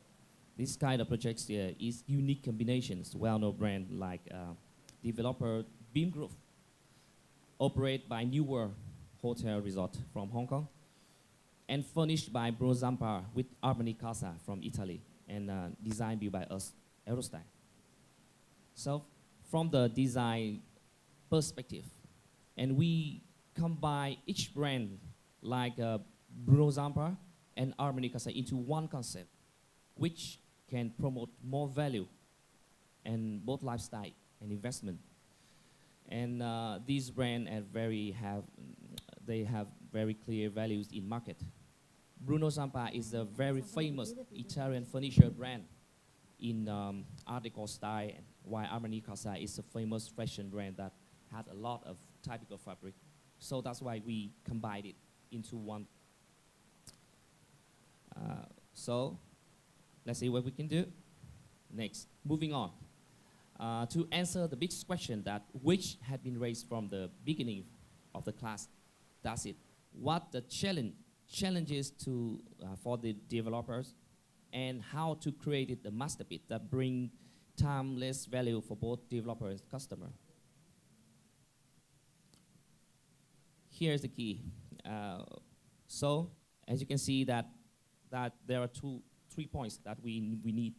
Speaker 12: This kind of projects is unique combinations, well-known brand like developer Beam Group, operated by New World Hotel Resort from Hong Kong, and furnished by Bro Zampa with Armani Casa from Italy, and designed built by us, Aerostyle. So, from the design perspective, and we combine each brand like Bruno Zampa and Armani Casa into one concept, which can promote more value and both lifestyle and investment. And these brands have very clear values in market. Bruno Zampa is a very famous Italian furniture brand in Art Deco style, while Armani Casa is a famous fashion brand that has a lot of typical fabric. So that's why we combined it into one. So let's see what we can do. Next, moving on. To answer the big question that which had been raised from the beginning of the class, that's it. What the challenges to for the developers, and how to create it the masterpiece that bring timeless value for both developer and customer. Here's the key. So as you can see that there are 3 points that we need.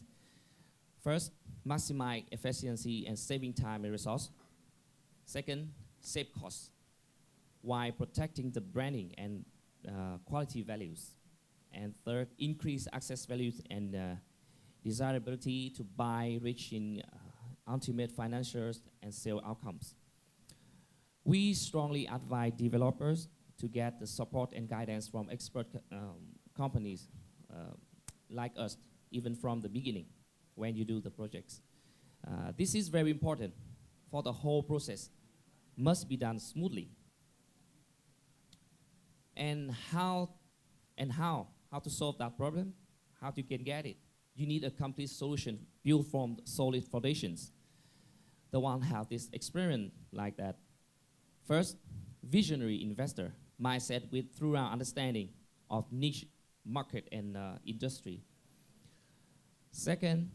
Speaker 12: First, maximize efficiency and saving time and resource. Second, save costs while protecting the branding and quality values. And third, increase access values and desirability to buy, reaching ultimate financials and sale outcomes. We strongly advise developers to get the support and guidance from expert companies like us, even from the beginning when you do the projects. This is very important for the whole process. Must be done smoothly. And how to solve that problem? How you can get it? You need a complete solution built from solid foundations. The one have this experience like that. First, visionary investor mindset with thorough understanding of niche market and industry. Second,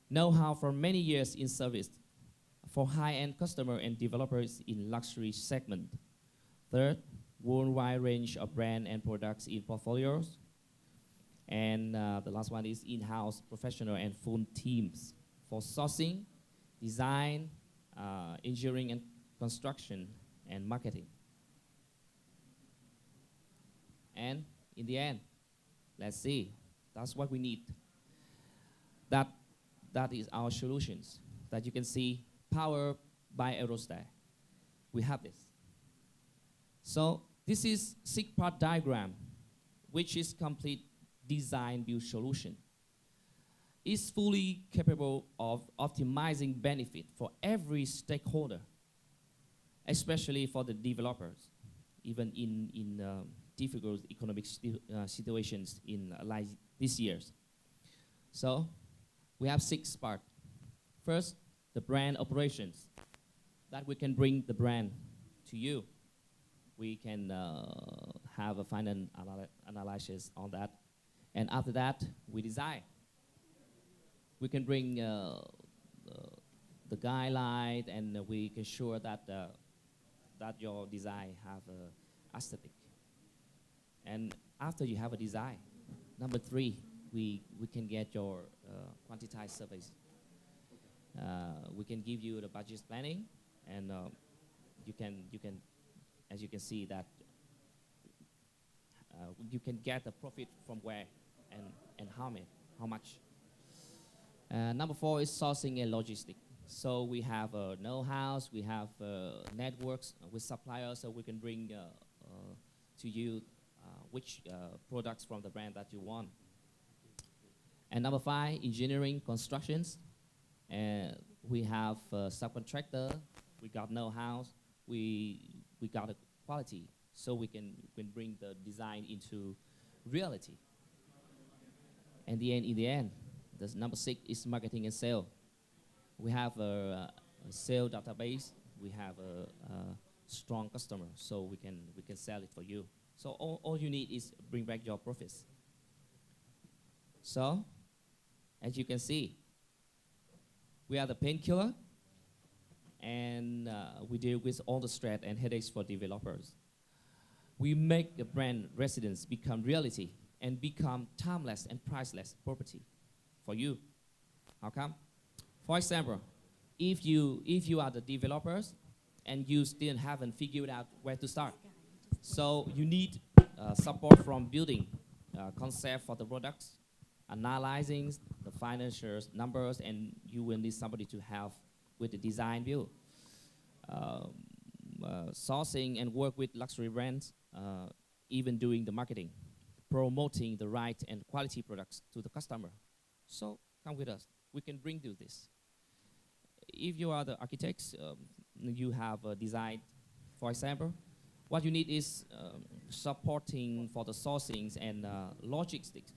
Speaker 12: know-how for many years in service for high-end customer and developers in luxury segment. Third, worldwide range of brand and products in portfolios. And the last one is in-house professional and full teams for sourcing, design, engineering and construction, and marketing. And in the end, let's see, that's what we need. That is our solutions that you can see, powered by Aerostyle. We have this. So this is 6-part diagram, which is complete design build solution. It's fully capable of optimizing benefit for every stakeholder, especially for the developers, even in difficult economic situations in like this year's. So we have 6 parts. First, the brand operations, that we can bring the brand to you. We can have a final analysis on that. And after that, we design. We can bring the guideline, and we can ensure that that your design have a aesthetic. And after you have a design, number 3, we can get your quantized surveys. We can give you the budget planning, and you can, as you can see that you can get the profit from where and how much. Number 4 is sourcing and logistics. So we have know-how, we have networks with suppliers, so we can bring to you which products from the brand that you want. And number 5, engineering, constructions. We have subcontractor, we got know-how, we got a quality, so we can bring the design into reality. And in the end, the number 6 is marketing and sale. We have a sale database. We have a strong customer, so we can sell it for you. So all you need is bring back your profits. So, as you can see, we are the painkiller, and we deal with all the stress and headaches for developers. We make the brand residence become reality and become timeless and priceless property for you. How come? For example, if you are the developers and you still haven't figured out where to start, so you need support from building concept for the products, analyzing the financial numbers, and you will need somebody to help with the design build. Sourcing and work with luxury brands, even doing the marketing, promoting the right and quality products to the customer. So come with us. We can bring you this. If you are the architects, you have a design, for example, what you need is supporting for the sourcings and logistics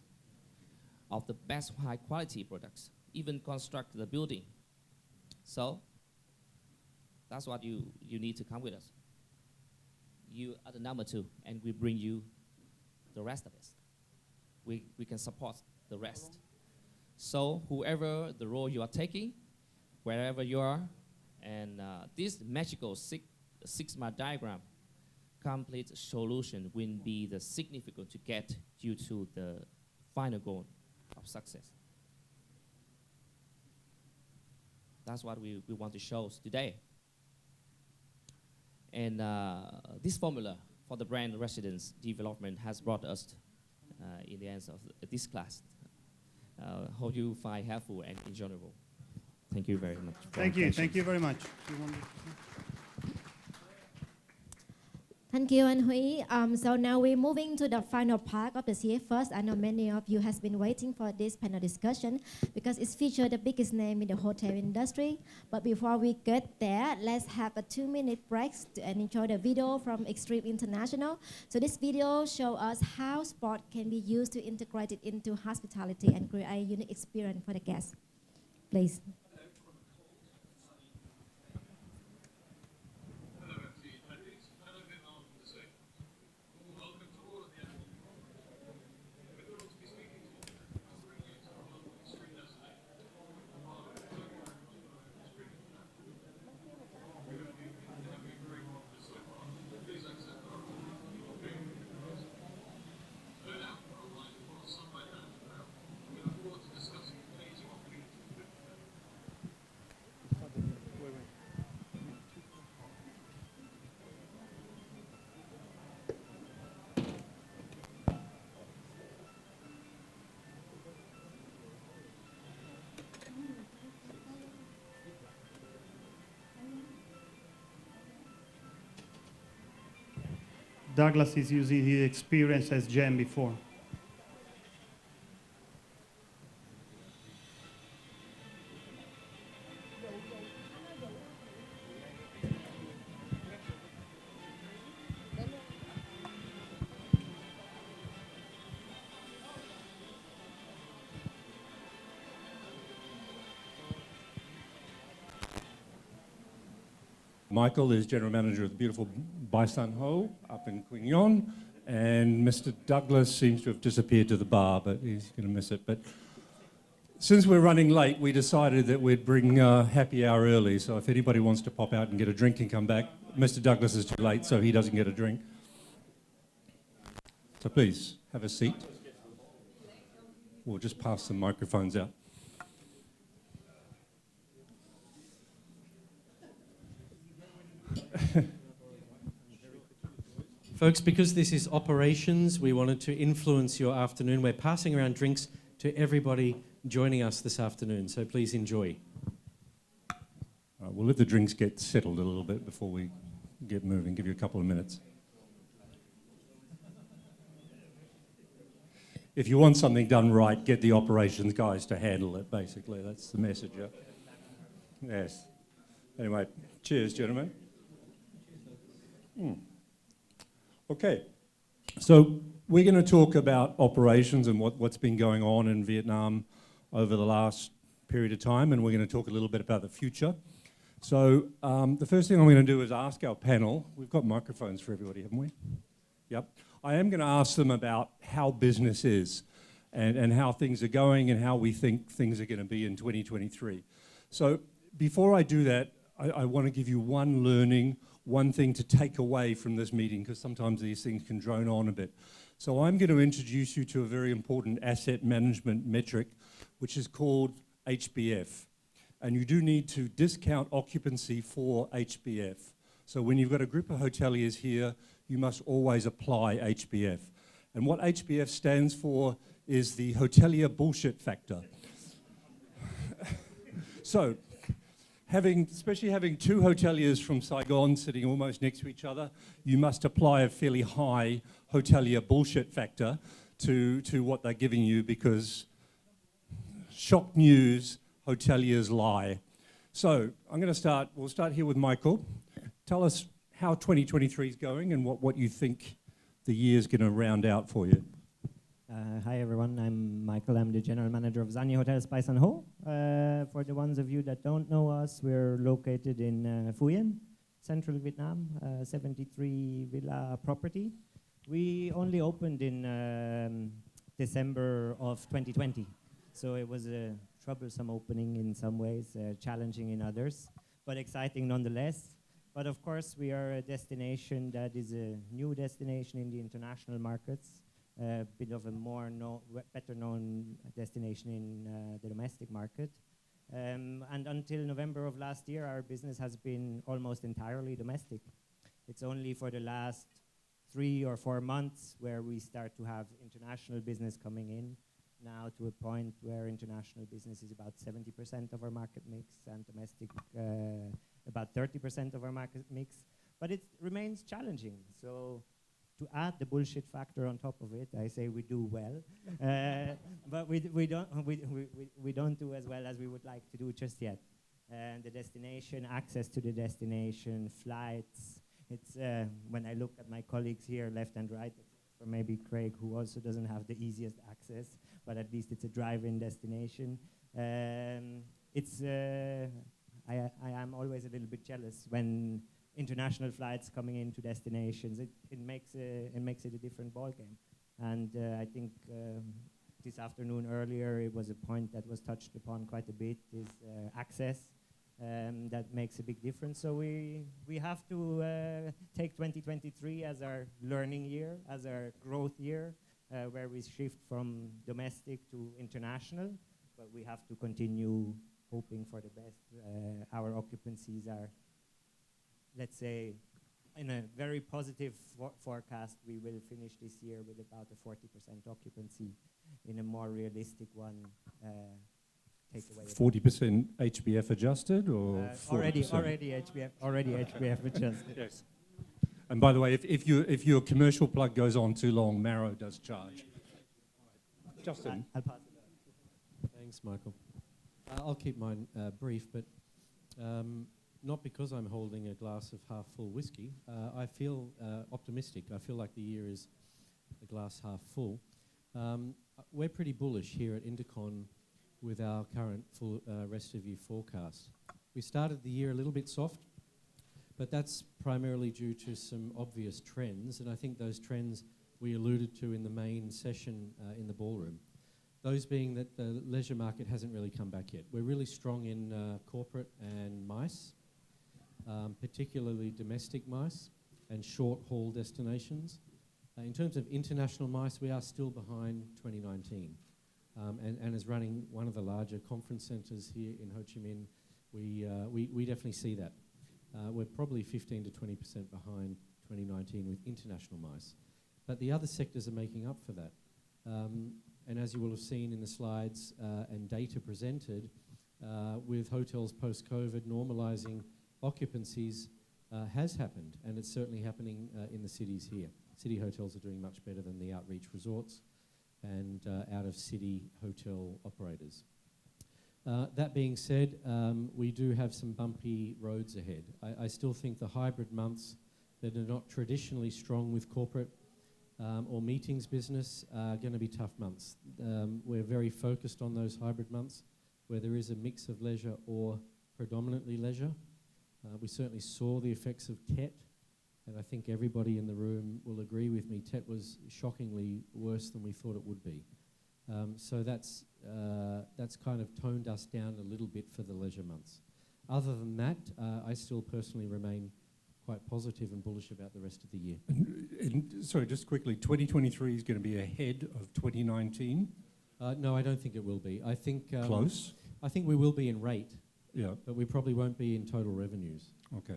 Speaker 12: of the best high quality products, even construct the building. So that's what you need to come with us. You are the number 2, and we bring you the rest of it. We can support the rest. So whoever the role you are taking, wherever you are, and this magical six-sigma diagram, complete solution will be the significant to get you to the final goal of success. That's what we want to show today. And this formula for the brand residence development has brought us in the end of this class. Hope you find helpful and enjoyable. Thank you very much.
Speaker 13: Thank you very much.
Speaker 1: Thank you, Anh Huy. So now we're moving to the final part of the CF First. I know many of you has been waiting for this panel discussion because it's featured the biggest name in the hotel industry. But before we get there, let's have a 2-minute break and enjoy the video from Extreme International. So this video shows us how sport can be used to integrate it into hospitality and create a unique experience for the guests. Please.
Speaker 13: Douglas is using his experience as GM before.
Speaker 14: Michael is General Manager of the beautiful Bai San Ho up in Quy Nhon, and Mr. Douglas seems to have disappeared to the bar, but he's going to miss it. But since we're running late, we decided that we'd bring happy hour early, so if anybody wants to pop out and get a drink and come back, Mr. Douglas is too late, so he doesn't get a drink. So please, have a seat. We'll just pass some microphones out.
Speaker 15: Folks, because this is operations, we wanted to influence your afternoon. We're passing around drinks to everybody joining us this afternoon, so please enjoy.
Speaker 14: We'll let the drinks get settled a little bit before we get moving. Give you a couple of minutes. If you want something done right, get the operations guys to handle it, basically. That's the message, yeah? Yes. Anyway, cheers, gentlemen. Okay. So we're going to talk about operations and what's been going on in Vietnam over the last period of time, and we're going to talk a little bit about the future. So the first thing I'm going to do is ask our panel. We've got microphones for everybody, haven't we? Yep. I am going to ask them about how business is and how things are going and how we think things are going to be in 2023. So before I do that, I want to give you one learning, one thing to take away from this meeting, because sometimes these things can drone on a bit. So I'm going to introduce you to a very important asset management metric, which is called HBF. And you do need to discount occupancy for HBF. So when you've got a group of hoteliers here, you must always apply HBF. And what HBF stands for is the hotelier bullshit factor. So, especially having two hoteliers from Saigon sitting almost next to each other, you must apply a fairly high hotelier bullshit factor to what they're giving you, because shock news, hoteliers lie. So we'll start here with Michael. Tell us how 2023 is going and what you think the year's going to round out for you.
Speaker 16: Hi everyone, I'm Michael. I'm the general manager of Zanye Hotels by San Ho. For the ones of you that don't know us, we're located in Phiên, central Vietnam, 73 villa property. We only opened in December of 2020, so it was a troublesome opening in some ways, challenging in others, but exciting nonetheless. But of course, we are a destination that is a new destination in the international markets. A bit of a better known destination in the domestic market. And until November of last year, our business has been almost entirely domestic. It's only for the last 3 or 4 months where we start to have international business coming in, now to a point where international business is about 70% of our market mix and domestic about 30% of our market mix. But it remains challenging. So to add the bullshit factor on top of it, I say we do well, but we don't do as well as we would like to do just yet. And the destination, access to the destination, flights. It's when I look at my colleagues here, left and right, or maybe Craig, who also doesn't have the easiest access, but at least it's a drive-in destination. I am always a little bit jealous when international flights coming into destinations. It makes it a different ballgame. And I think this afternoon earlier, it was a point that was touched upon quite a bit, is access. That makes a big difference. So we have to take 2023 as our learning year, as our growth year, where we shift from domestic to international, but we have to continue hoping for the best. Our occupancies are, let's say, in a very positive forecast, we will finish this year with about a 40% occupancy. In a more realistic one, take away
Speaker 14: 40% HBF adjusted, or
Speaker 16: already HBF adjusted.
Speaker 14: Yes. And by the way, if your commercial plug goes on too long, Marrow does charge. Justin.
Speaker 16: I'll pass it on.
Speaker 17: Thanks, Michael. I'll keep mine brief, but not because I'm holding a glass of half-full whiskey. I feel optimistic. I feel like the year is a glass half full. We're pretty bullish here at Intercon with our current full rest of year forecast. We started the year a little bit soft, but that's primarily due to some obvious trends, and I think those trends we alluded to in the main session in the ballroom. Those being that the leisure market hasn't really come back yet. We're really strong in corporate and MICE, particularly domestic MICE and short-haul destinations. In terms of international MICE, we are still behind 2019. And as running one of the larger conference centres here in Ho Chi Minh, we definitely see that. We're probably 15 to 20% behind 2019 with international MICE. But the other sectors are making up for that. And as you will have seen in the slides and data presented, with hotels post-COVID normalizing occupancies has happened, and it's certainly happening in the cities here. City hotels are doing much better than the outreach resorts and out-of-city hotel operators. That being said, we do have some bumpy roads ahead. I still think the hybrid months that are not traditionally strong with corporate or meetings business are going to be tough months. We're very focused on those hybrid months where there is a mix of leisure or predominantly leisure. We certainly saw the effects of Tet, and I think everybody in the room will agree with me, Tet was shockingly worse than we thought it would be. So that's kind of toned us down a little bit for the leisure months. Other than that, I still personally remain quite positive and bullish about the rest of the year.
Speaker 14: And sorry, just quickly, 2023 is going to be ahead of 2019?
Speaker 17: No, I don't think it will be. I think
Speaker 14: close.
Speaker 17: I think we will be in rate.
Speaker 14: Yeah.
Speaker 17: But we probably won't be in total revenues.
Speaker 14: Okay.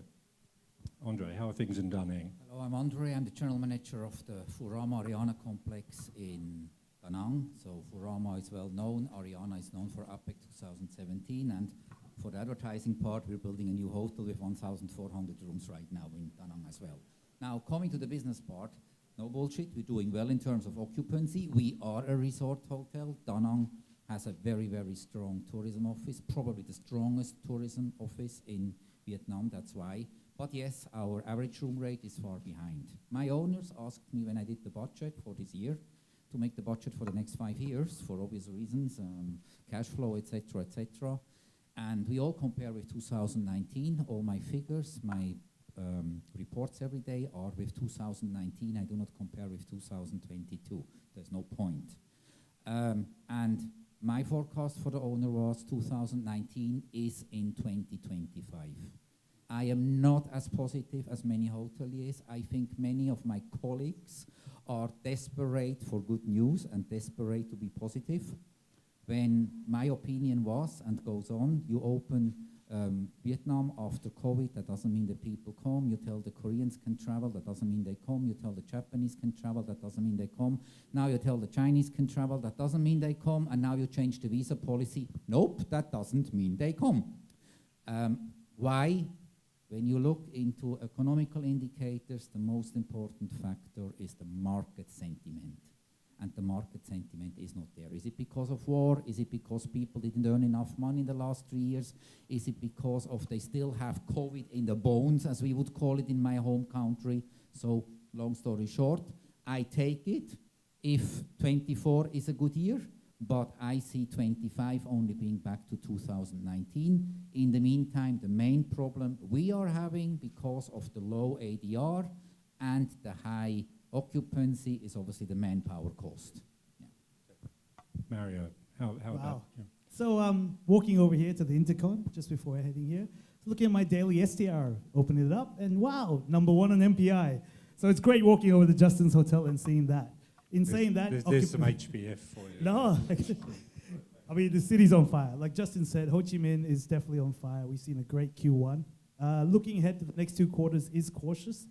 Speaker 14: Andre, how are things in Da Nang?
Speaker 18: Hello, I'm Andre. I'm the general manager of the Furama Ariana complex in Da Nang. So Furama is well known. Ariana is known for APEC 2017. And for the advertising part, we're building a new hotel with 1,400 rooms right now in Da Nang as well. Now, coming to the business part, no bullshit. We're doing well in terms of occupancy. We are a resort hotel. Da Nang has a very, very strong tourism office, probably the strongest tourism office in Vietnam, that's why. But yes, our average room rate is far behind. My owners asked me when I did the budget for this year to make the budget for the next 5 years for obvious reasons, cash flow, etc., etc. And we all compare with 2019. All my figures, my reports every day are with 2019. I do not compare with 2022. There's no point. And my forecast for the owner was 2019 is in 2025. I am not as positive as many hoteliers. I think many of my colleagues are desperate for good news and desperate to be positive. When my opinion was, and goes on, you open Vietnam after COVID, that doesn't mean the people come. You tell the Koreans can travel, that doesn't mean they come. You tell the Japanese can travel, that doesn't mean they come. Now you tell the Chinese can travel, that doesn't mean they come. And now you change the visa policy. Nope, that doesn't mean they come. Why? When you look into economical indicators, the most important factor is the market sentiment. And the market sentiment is not there. Is it because of war? Is it because people didn't earn enough money in the last 3 years? Is it because of they still have COVID in the bones, as we would call it in my home country? So, long story short, I take it if 24 is a good year, but I see 25 only being back to 2019. In the meantime, the main problem we are having because of the low ADR and the high occupancy is obviously the manpower cost. Yeah.
Speaker 14: Mario, how about? Yeah.
Speaker 19: So walking over here to the Intercon just before heading here, looking at my daily STR, opening it up, and wow, #1 on MPI. So it's great walking over to Justin's hotel and seeing that. In saying that,
Speaker 14: there's some HBF for you.
Speaker 19: No, I mean the city's on fire. Like Justin said, Ho Chi Minh is definitely on fire. We've seen a great Q1. Looking ahead to the next 2 quarters is cautious,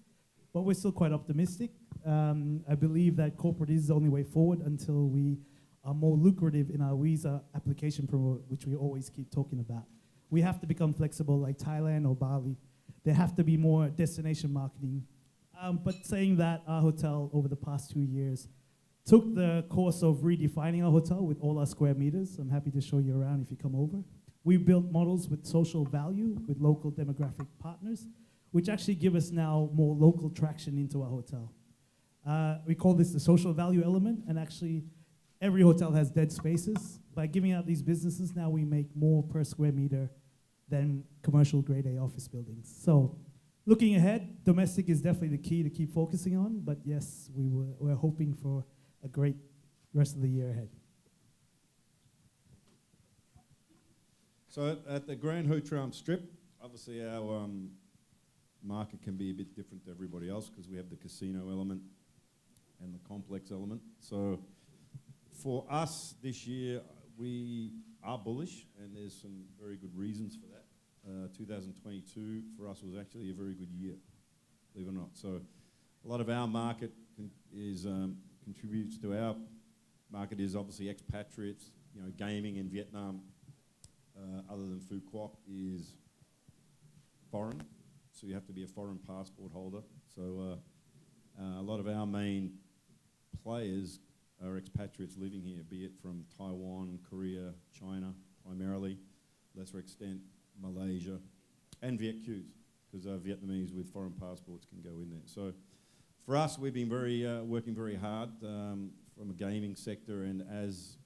Speaker 19: but we're still quite optimistic. I believe that corporate is the only way forward until we are more lucrative in our visa application promo, which we always keep talking about. We have to become flexible like Thailand or Bali. There have to be more destination marketing. But saying that, our hotel over the past 2 years took the course of redefining our hotel with all our square meters. I'm happy to show you around if you come over. We built models with social value, with local demographic partners, which actually give us now more local traction into our hotel. We call this the social value element, and actually every hotel has dead spaces. By giving out these businesses, now we make more per square meter than commercial grade A office buildings. So looking ahead, domestic is definitely the key to keep focusing on, but yes, we're hoping for a great rest of the year ahead.
Speaker 20: So at the Grand Ho Tram Strip, obviously our market can be a bit different to everybody else because we have the casino element and the complex element. So for us this year, we are bullish, and there's some very good reasons for that. 2022 for us was actually a very good year, believe it or not. So A lot of our market contributes to our market is obviously expatriates. You know, gaming in Vietnam, other than Phu Quoc, is foreign. So you have to be a foreign passport holder. So a lot of our main players are expatriates living here, be it from Taiwan, Korea, China primarily, lesser extent Malaysia, and Viet Qs, because Vietnamese with foreign passports can go in there. So for us, we've been working very hard from a gaming sector, and as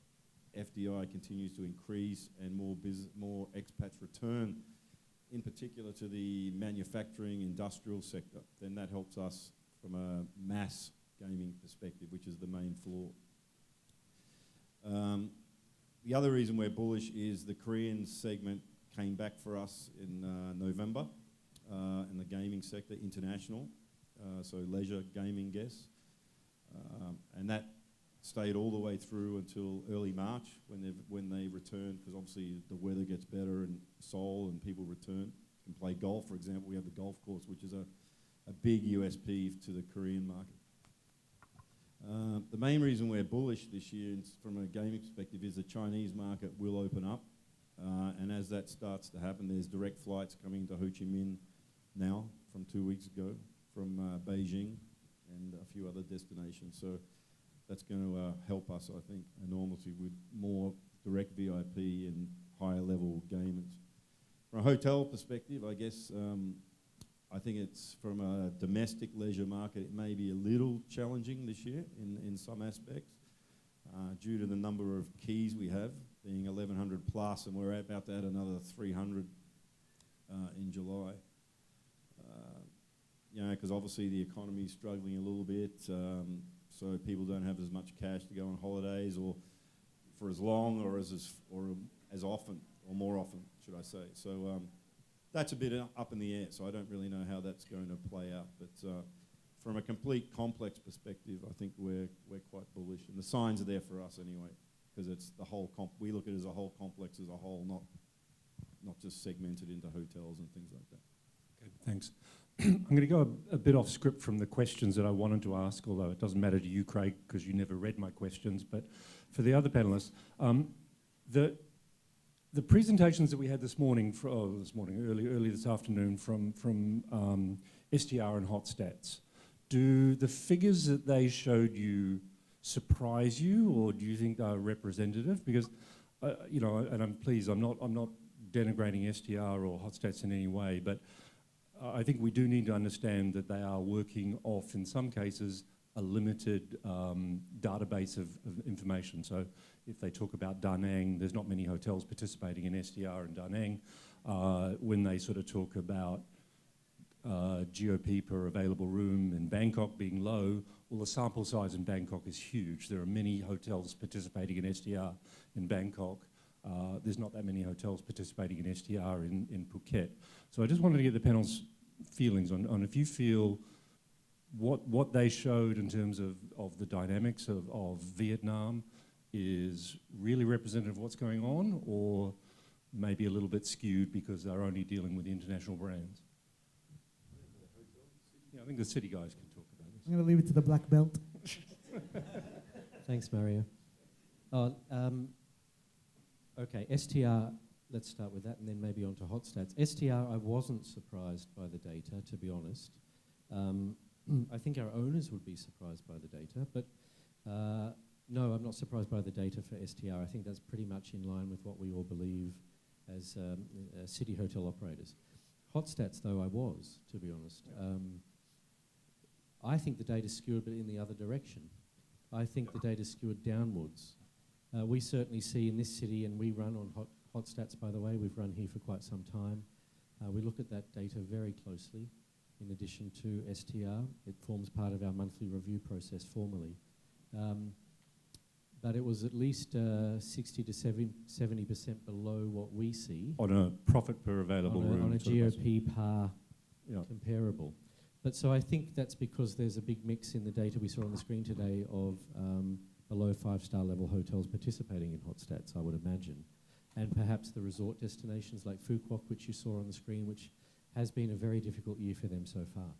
Speaker 20: FDI continues to increase and more expats return, in particular to the manufacturing industrial sector, then that helps us from a mass gaming perspective, which is the main flaw. The other reason we're bullish is the Korean segment came back for us in November in the gaming sector, international, so leisure gaming guests. And that stayed all the way through until early March when they returned, because obviously the weather gets better in Seoul and people return and play golf. For example, we have the golf course, which is a big USP to the Korean market. The main reason we're bullish this year from a gaming perspective is the Chinese market will open up. And as that starts to happen, there's direct flights coming to Ho Chi Minh now from 2 weeks ago, from Beijing and a few other destinations. So that's going to help us, I think, enormously with more direct VIP and higher level gamers. From a hotel perspective, I guess, I think it's from a domestic leisure market, it may be a little challenging this year in some aspects due to the number of keys we have, being 1,100 plus, and we're about to add another 300 in July. You know, because obviously the economy is struggling a little bit, so people don't have as much cash to go on holidays or for as long or as often, or more often, should I say. So that's a bit up in the air, so I don't really know how that's going to play out. But from a complete complex perspective, I think we're quite bullish, and the signs are there for us anyway, because it's the whole we look at it as a whole complex as a whole, not just segmented into hotels and things like that.
Speaker 14: Okay, thanks. I'm going to go a bit off script from the questions that I wanted to ask, although it doesn't matter to you, Craig, because you never read my questions. But for the other panelists, the presentations that we had early this afternoon from STR and Hotstats, do the figures that they showed you surprise you, or do you think they're representative? Because you know, and I'm not denigrating STR or Hotstats in any way, but I think we do need to understand that they are working off, in some cases, a limited database of information. So if they talk about Da Nang, there's not many hotels participating in STR and Da Nang. When they sort of talk about GOP per available room in Bangkok being low, well, the sample size in Bangkok is huge. There are many hotels participating in STR in Bangkok. There's not that many hotels participating in STR in Phuket. So I just wanted to get the panel's feelings on if you feel what they showed in terms of the dynamics of Vietnam is really representative of what's going on, or maybe a little bit skewed because they're only dealing with international brands. Yeah, I think the city guys can talk about this.
Speaker 19: I'm going to leave it to the black belt.
Speaker 17: Thanks, Mario. Okay, STR, let's start with that and then maybe on to Hotstats. STR, I wasn't surprised by the data, to be honest. I think our owners would be surprised by the data, but no, I'm not surprised by the data for STR. I think that's pretty much in line with what we all believe as city hotel operators. Hotstats, though, I was, to be honest. I think the data's skewed, but in the other direction. I think the data's skewed downwards. We certainly see in this city, and we run on Hotstats, by the way, we've run here for quite some time. We look at that data very closely, in addition to STR. It forms part of our monthly review process formally. But it was at least 60 to 70% below what we see.
Speaker 14: On a profit per available room.
Speaker 17: On a GOP par comparable. But so I think that's because there's a big mix in the data we saw on the screen today of below 5-star level hotels participating in Hotstats, I would imagine. And perhaps the resort destinations like Phu Quoc, which you saw on the screen, which has been a very difficult year for them so far.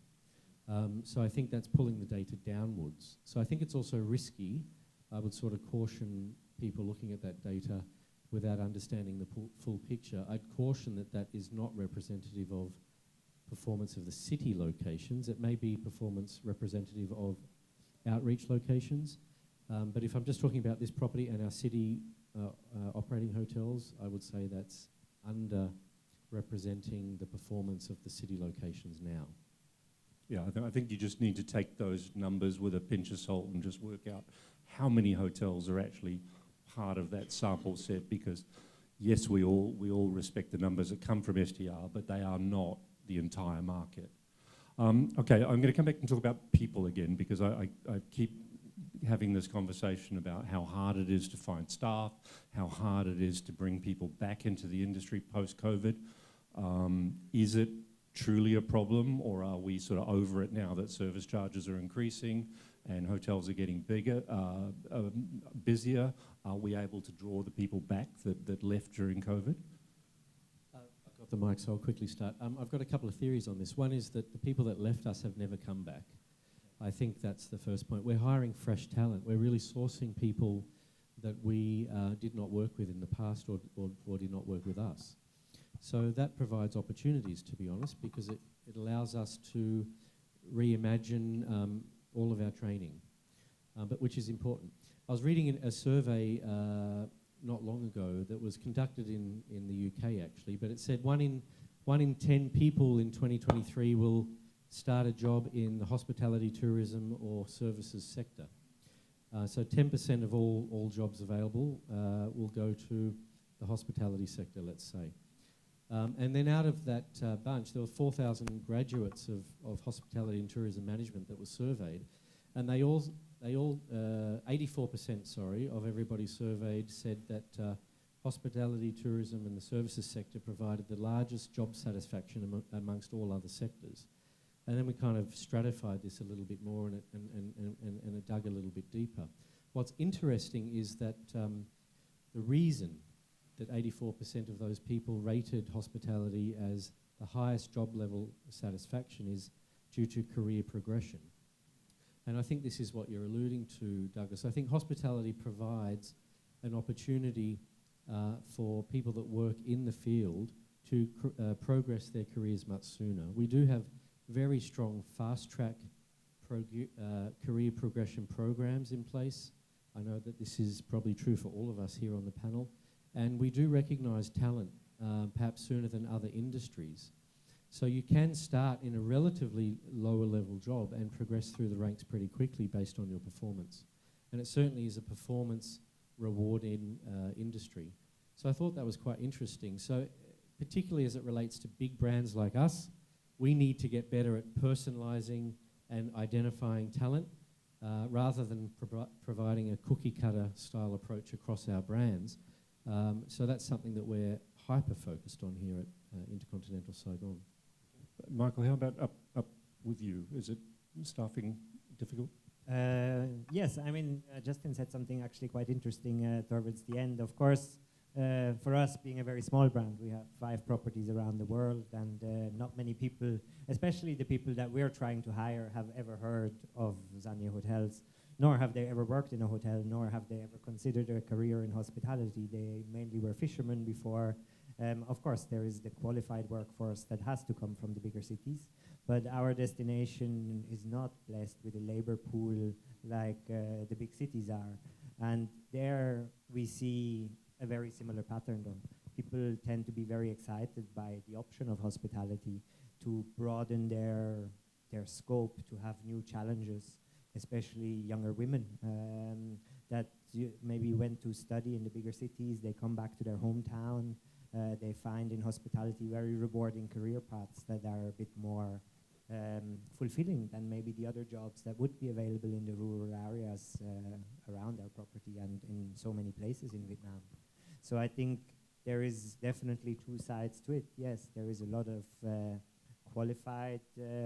Speaker 15: So I think that's pulling the data downwards. So I think it's also risky. I would sort of caution people looking at that data without understanding the full picture. I'd caution that that is not representative of performance of the city locations. It may be performance representative of outreach locations. But if I'm just talking about this property and our city operating hotels, I would say that's under-representing the performance of the city locations now.
Speaker 14: Yeah, I think you just need to take those numbers with a pinch of salt and just work out how many hotels are actually part of that sample set, because yes, we all respect the numbers that come from STR, but they are not the entire market. Okay, I'm going to come back and talk about people again, because I keep having this conversation about how hard it is to find staff, how hard it is to bring people back into the industry post-COVID. Is it truly a problem, or are we sort of over it now that service charges are increasing and hotels are getting bigger, busier? Are we able to draw the people back that left during COVID?
Speaker 15: I've got the mic, so I'll quickly start. I've got a couple of theories on this. One is that the people that left us have never come back. I think that's the first point. We're hiring fresh talent. We're really sourcing people that we did not work with in the past or did not work with us. So that provides opportunities, to be honest, because it allows us to reimagine all of our training, but which is important. I was reading a survey not long ago that was conducted in the UK, actually, but it said one in 10 people in 2023 will start a job in the hospitality, tourism, or services sector. So 10% of all jobs available will go to the hospitality sector, let's say. And then out of that bunch, there were 4,000 graduates of hospitality and tourism management that were surveyed, and they all 84%, sorry, of everybody surveyed said that hospitality, tourism, and the services sector provided the largest job satisfaction amongst all other sectors. And then we kind of stratified this a little bit more and it dug a little bit deeper. What's interesting is that the reason that 84% of those people rated hospitality as the highest job level satisfaction is due to career progression. And I think this is what you're alluding to, Douglas. I think hospitality provides an opportunity for people that work in the field to progress their careers much sooner. We do have very strong fast-track career progression programs in place. I know that this is probably true for all of us here on the panel. And we do recognise talent perhaps sooner than other industries. So you can start in a relatively lower level job and progress through the ranks pretty quickly based on your performance. And it certainly is a performance rewarding industry. So I thought that was quite interesting. So particularly as it relates to big brands like us, we need to get better at personalising and identifying talent rather than providing a cookie cutter style approach across our brands. So that's something that we're hyper-focused on here at InterContinental Saigon.
Speaker 14: Michael, how about up with you? Is it staffing difficult?
Speaker 16: Yes, I mean, Justin said something actually quite interesting towards the end. Of course, for us, being a very small brand, we have 5 properties around the world, and not many people, especially the people that we're trying to hire, have ever heard of Zanya Hotels, nor have they ever worked in a hotel, nor have they ever considered a career in hospitality. They mainly were fishermen before. Of course, there is the qualified workforce that has to come from the bigger cities, but our destination is not blessed with a labor pool like the big cities are. And there we see a very similar pattern though. People tend to be very excited by the option of hospitality to broaden their scope, to have new challenges, especially younger women that maybe went to study in the bigger cities. They come back to their hometown. They find in hospitality very rewarding career paths that are a bit more fulfilling than maybe the other jobs that would be available in the rural areas around our property and in so many places in Vietnam. So I think there is definitely 2 sides to it. Yes, there is a lot of qualified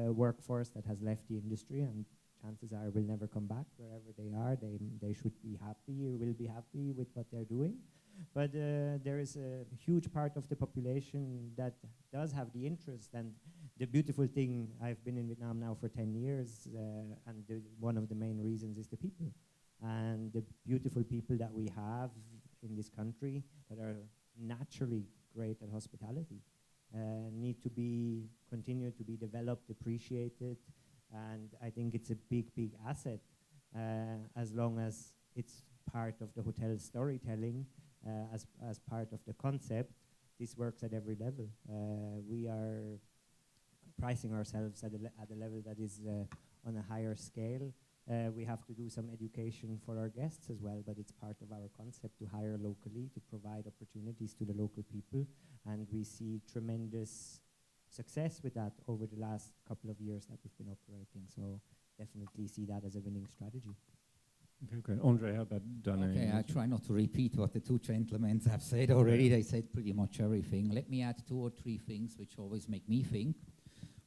Speaker 16: workforce that has left the industry, and chances are will never come back wherever they are. They should be happy or will be happy with what they're doing. But there is a huge part of the population that does have the interest, and the beautiful thing, I've been in Vietnam now for 10 years, and one of the main reasons is the people. And the beautiful people that we have in this country that are naturally great at hospitality need to be continued to be developed, appreciated, and I think it's a big, big asset as long as it's part of the hotel storytelling, as part of the concept. This works at every level. We are pricing ourselves at a level that is on a higher scale. We have to do some education for our guests as well, but it's part of our concept to hire locally, to provide opportunities to the local people, and we see tremendous success with that over the last couple of years that we've been operating, so definitely see that as a winning strategy.
Speaker 14: Okay, great. Andre, how about Dana?
Speaker 18: Okay, I try not to repeat what the two gentlemen have said already. They said pretty much everything. Let me add 2 or 3 things which always make me think.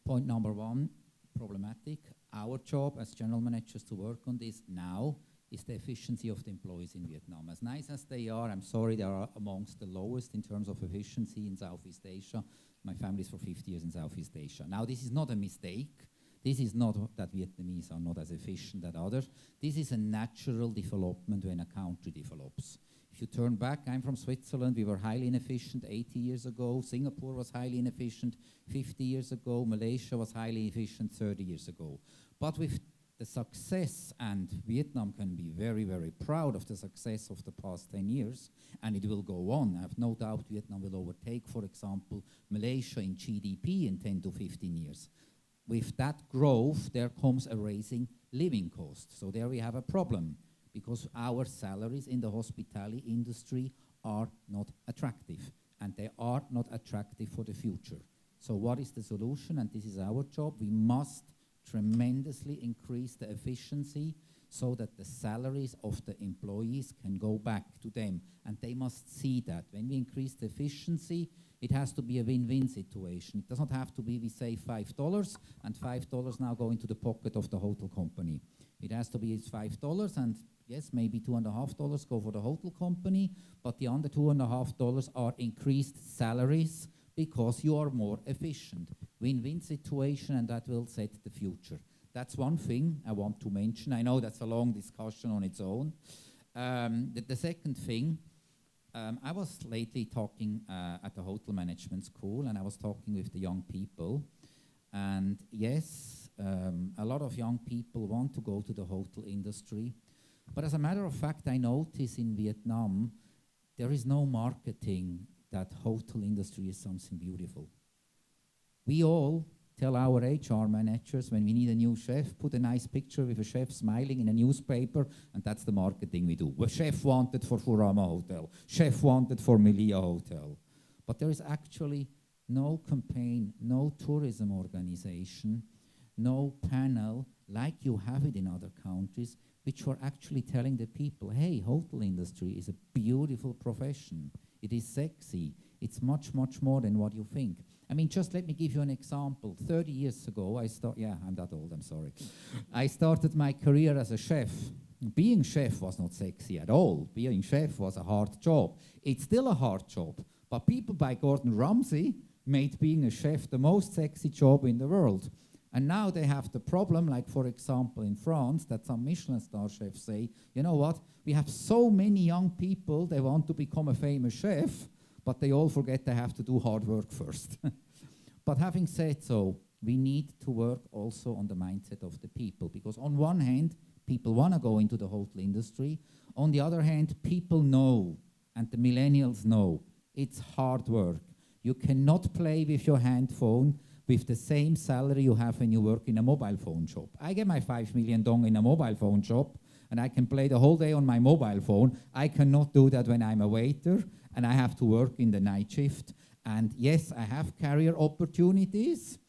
Speaker 18: Point number 1, problematic. Our job as general managers to work on this now is the efficiency of the employees in Vietnam. As nice as they are, I'm sorry, they are amongst the lowest in terms of efficiency in Southeast Asia. My family is for 50 years in Southeast Asia. Now, this is not a mistake. This is not that Vietnamese are not as efficient as others. This is a natural development when a country develops. If you turn back, I'm from Switzerland, we were highly inefficient 80 years ago. Singapore was highly inefficient 50 years ago. Malaysia was highly efficient 30 years ago. But with the success, and Vietnam can be very, very proud of the success of the past 10 years, and it will go on. I have no doubt Vietnam will overtake, for example, Malaysia in GDP in 10 to 15 years. With that growth, there comes a rising living cost. So there we have a problem, because our salaries in the hospitality industry are not attractive, and they are not attractive for the future. So what is the solution? And this is our job. We must tremendously increase the efficiency so that the salaries of the employees can go back to them. And they must see that. When we increase the efficiency, it has to be a win-win situation. It does not have to be we save $5 and $5 now go into the pocket of the hotel company. It has to be it's $5 and yes, maybe $2.50 go for the hotel company, but the other $2.50 are increased salaries because you are more efficient. Win-win situation, and that will set the future. That's one thing I want to mention. I know that's a long discussion on its own. The second thing, I was lately talking at the hotel management school, and I was talking with the young people. And yes, a lot of young people want to go to the hotel industry. But as a matter of fact, I notice in Vietnam, there is no marketing that hotel industry is something beautiful. We all tell our HR managers when we need a new chef, put a nice picture with a chef smiling in a newspaper, and that's the marketing we do. Well, chef wanted for Furama Hotel, chef wanted for Melia Hotel. But there is actually no campaign, no tourism organization, no panel like you have it in other countries, which were actually telling the people, hey, hotel industry is a beautiful profession. It is sexy. It's much, much more than what you think. I mean, just let me give you an example. 30 years ago, I'm that old, I'm sorry. I started my career as a chef. Being chef was not sexy at all. Being chef was a hard job. It's still a hard job. But people by Gordon Ramsay made being a chef the most sexy job in the world. And now they have the problem, like for example in France, that some Michelin star chefs say, you know what, we have so many young people, they want to become a famous chef, but they all forget they have to do hard work first. But having said so, we need to work also on the mindset of the people, because on one hand, people want to go into the hotel industry. On the other hand, people know, and the millennials know, it's hard work. You cannot play with your handphone with the same salary you have when you work in a mobile phone shop. I get my 5 million dong in a mobile phone shop, and I can play the whole day on my mobile phone. I cannot do that when I'm a waiter, and I have to work in the night shift. And yes, I have career opportunities,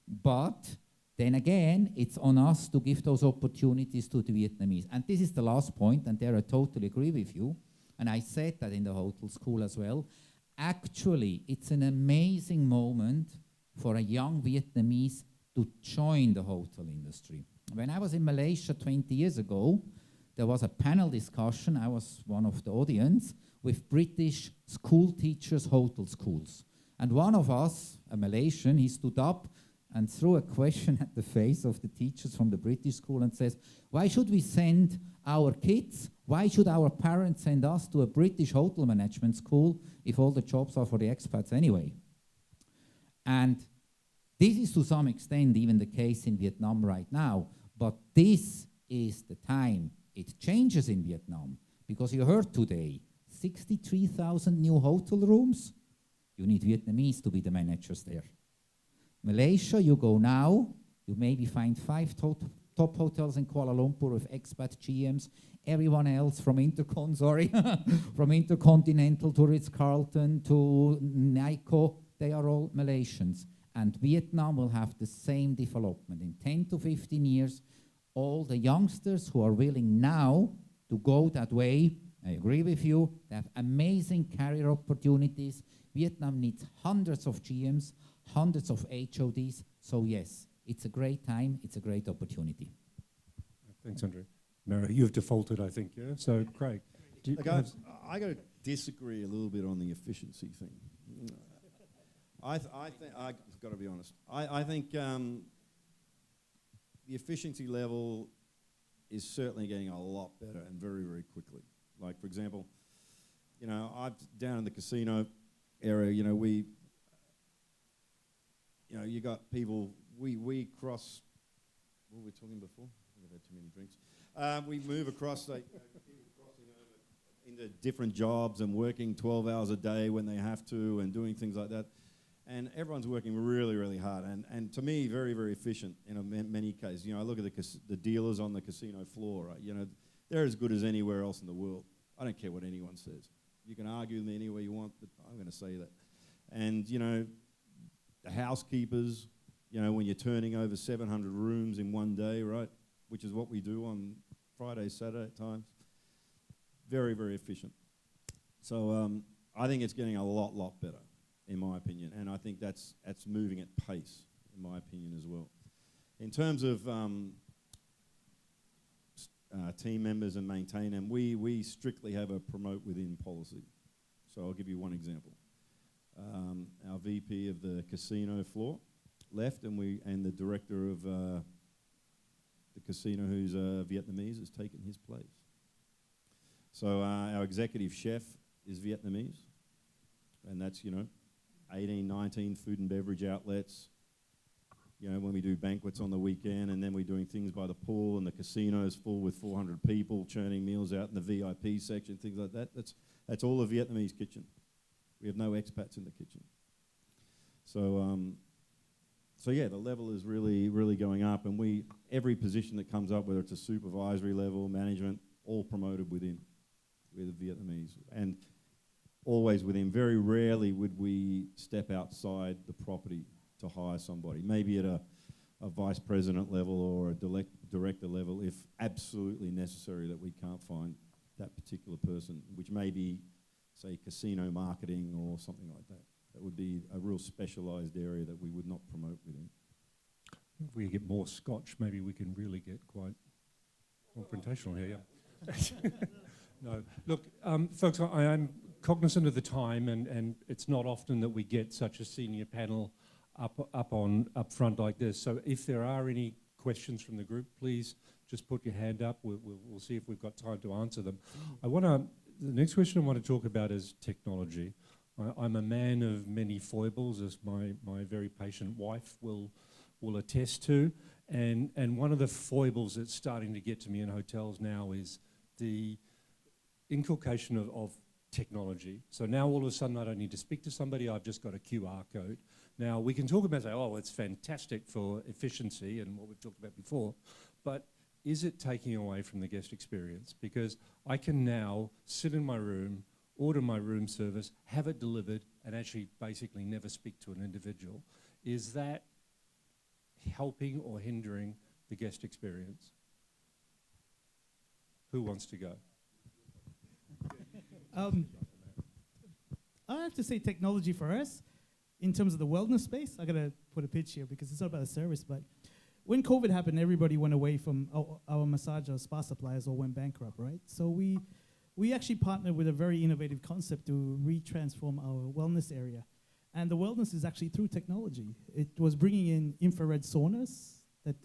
Speaker 18: but then again, it's on us to give those opportunities to the Vietnamese. And this is the last point, and there I totally agree with you, and I said that in the hotel school as well. Actually, it's an amazing moment for a young Vietnamese to join the hotel industry. When I was in Malaysia 20 years ago, there was a panel discussion. I was one of the audience with British school teachers, hotel schools. And one of us, a Malaysian, he stood up and threw a question at the face of the teachers from the British school and says, why should we send our kids, why should our parents send us to a British hotel management school if all the jobs are for the expats anyway? And this is to some extent even the case in Vietnam right now, but this is the time it changes in Vietnam, because you heard today, 63,000 new hotel rooms, you need Vietnamese to be the managers there. Malaysia, you go now, you maybe find 5 top hotels in Kuala Lumpur with expat GMs, everyone else from from InterContinental to Ritz-Carlton to Nikko, they are all Malaysians. And Vietnam will have the same development. In 10 to 15 years, all the youngsters who are willing now to go that way, I agree with you, they have amazing career opportunities. Vietnam needs hundreds of GMs, hundreds of HODs. So yes, it's a great time, it's a great opportunity.
Speaker 14: Thanks, Andre. Mara, you've defaulted, I think, yeah? So, Craig.
Speaker 20: I got to disagree a little bit on the efficiency thing. I think, I've got to be honest, I think the efficiency level is certainly getting a lot better and very, very quickly. Like, for example, you know, down in the casino area, you know, you got people, we cross, what were we talking before? I think I've had too many drinks. We move across, like, people crossing over into different jobs and working 12 hours a day when they have to and doing things like that. And everyone's working really, really hard. And to me, very, very efficient in many cases. You know, I look at the dealers on the casino floor, right? You know, they're as good as anywhere else in the world. I don't care what anyone says. You can argue with me any way you want, but I'm going to say that. And, you know, the housekeepers, you know, when you're turning over 700 rooms in one day, right, which is what we do on Friday, Saturday at times, very, very efficient. So I think it's getting a lot better, in my opinion, and I think that's moving at pace, in my opinion, as well. In terms of team members and maintain them, we strictly have a promote within policy. So I'll give you one example. Our VP of the casino floor left, and the director of the casino, who's Vietnamese, has taken his place. So our executive chef is Vietnamese, and that's, you know, 18, 19 food and beverage outlets. You know, when we do banquets on the weekend, and then we're doing things by the pool, and the casino is full with 400 people churning meals out in the VIP section, things like that. That's all a Vietnamese kitchen. We have no expats in the kitchen. So yeah, the level is really, really going up, and every position that comes up, whether it's a supervisory level, management, all promoted with Vietnamese, and always within. Very rarely would we step outside the property to hire somebody, maybe at a vice president level or a director level, if absolutely necessary that we can't find that particular person, which may be, say, casino marketing or something like that. That would be a real specialised area that we would not promote within.
Speaker 14: If we get more scotch, maybe we can really get quite confrontational here, yeah. No, look, folks, I am cognizant of the time, and it's not often that we get such a senior panel up front like this. So if there are any questions from the group, please just put your hand up. We'll see if we've got time to answer them. The next question I want to talk about is technology. I'm a man of many foibles, as my very patient wife will attest to. And one of the foibles that's starting to get to me in hotels now is the inculcation of technology. So now all of a sudden I don't need to speak to somebody, I've just got a QR code. Now we can talk about, say, oh, it's fantastic for efficiency and what we've talked about before, but is it taking away from the guest experience? Because I can now sit in my room, order my room service, have it delivered, and actually basically never speak to an individual. Is that helping or hindering the guest experience? Who wants to go?
Speaker 19: I have to say technology for us, in terms of the wellness space, I gotta put a pitch here because it's not about the service, but when COVID happened, everybody went away from our massage or spa suppliers all went bankrupt, right? So we actually partnered with a very innovative concept to retransform our wellness area. And the wellness is actually through technology. It was bringing in infrared saunas that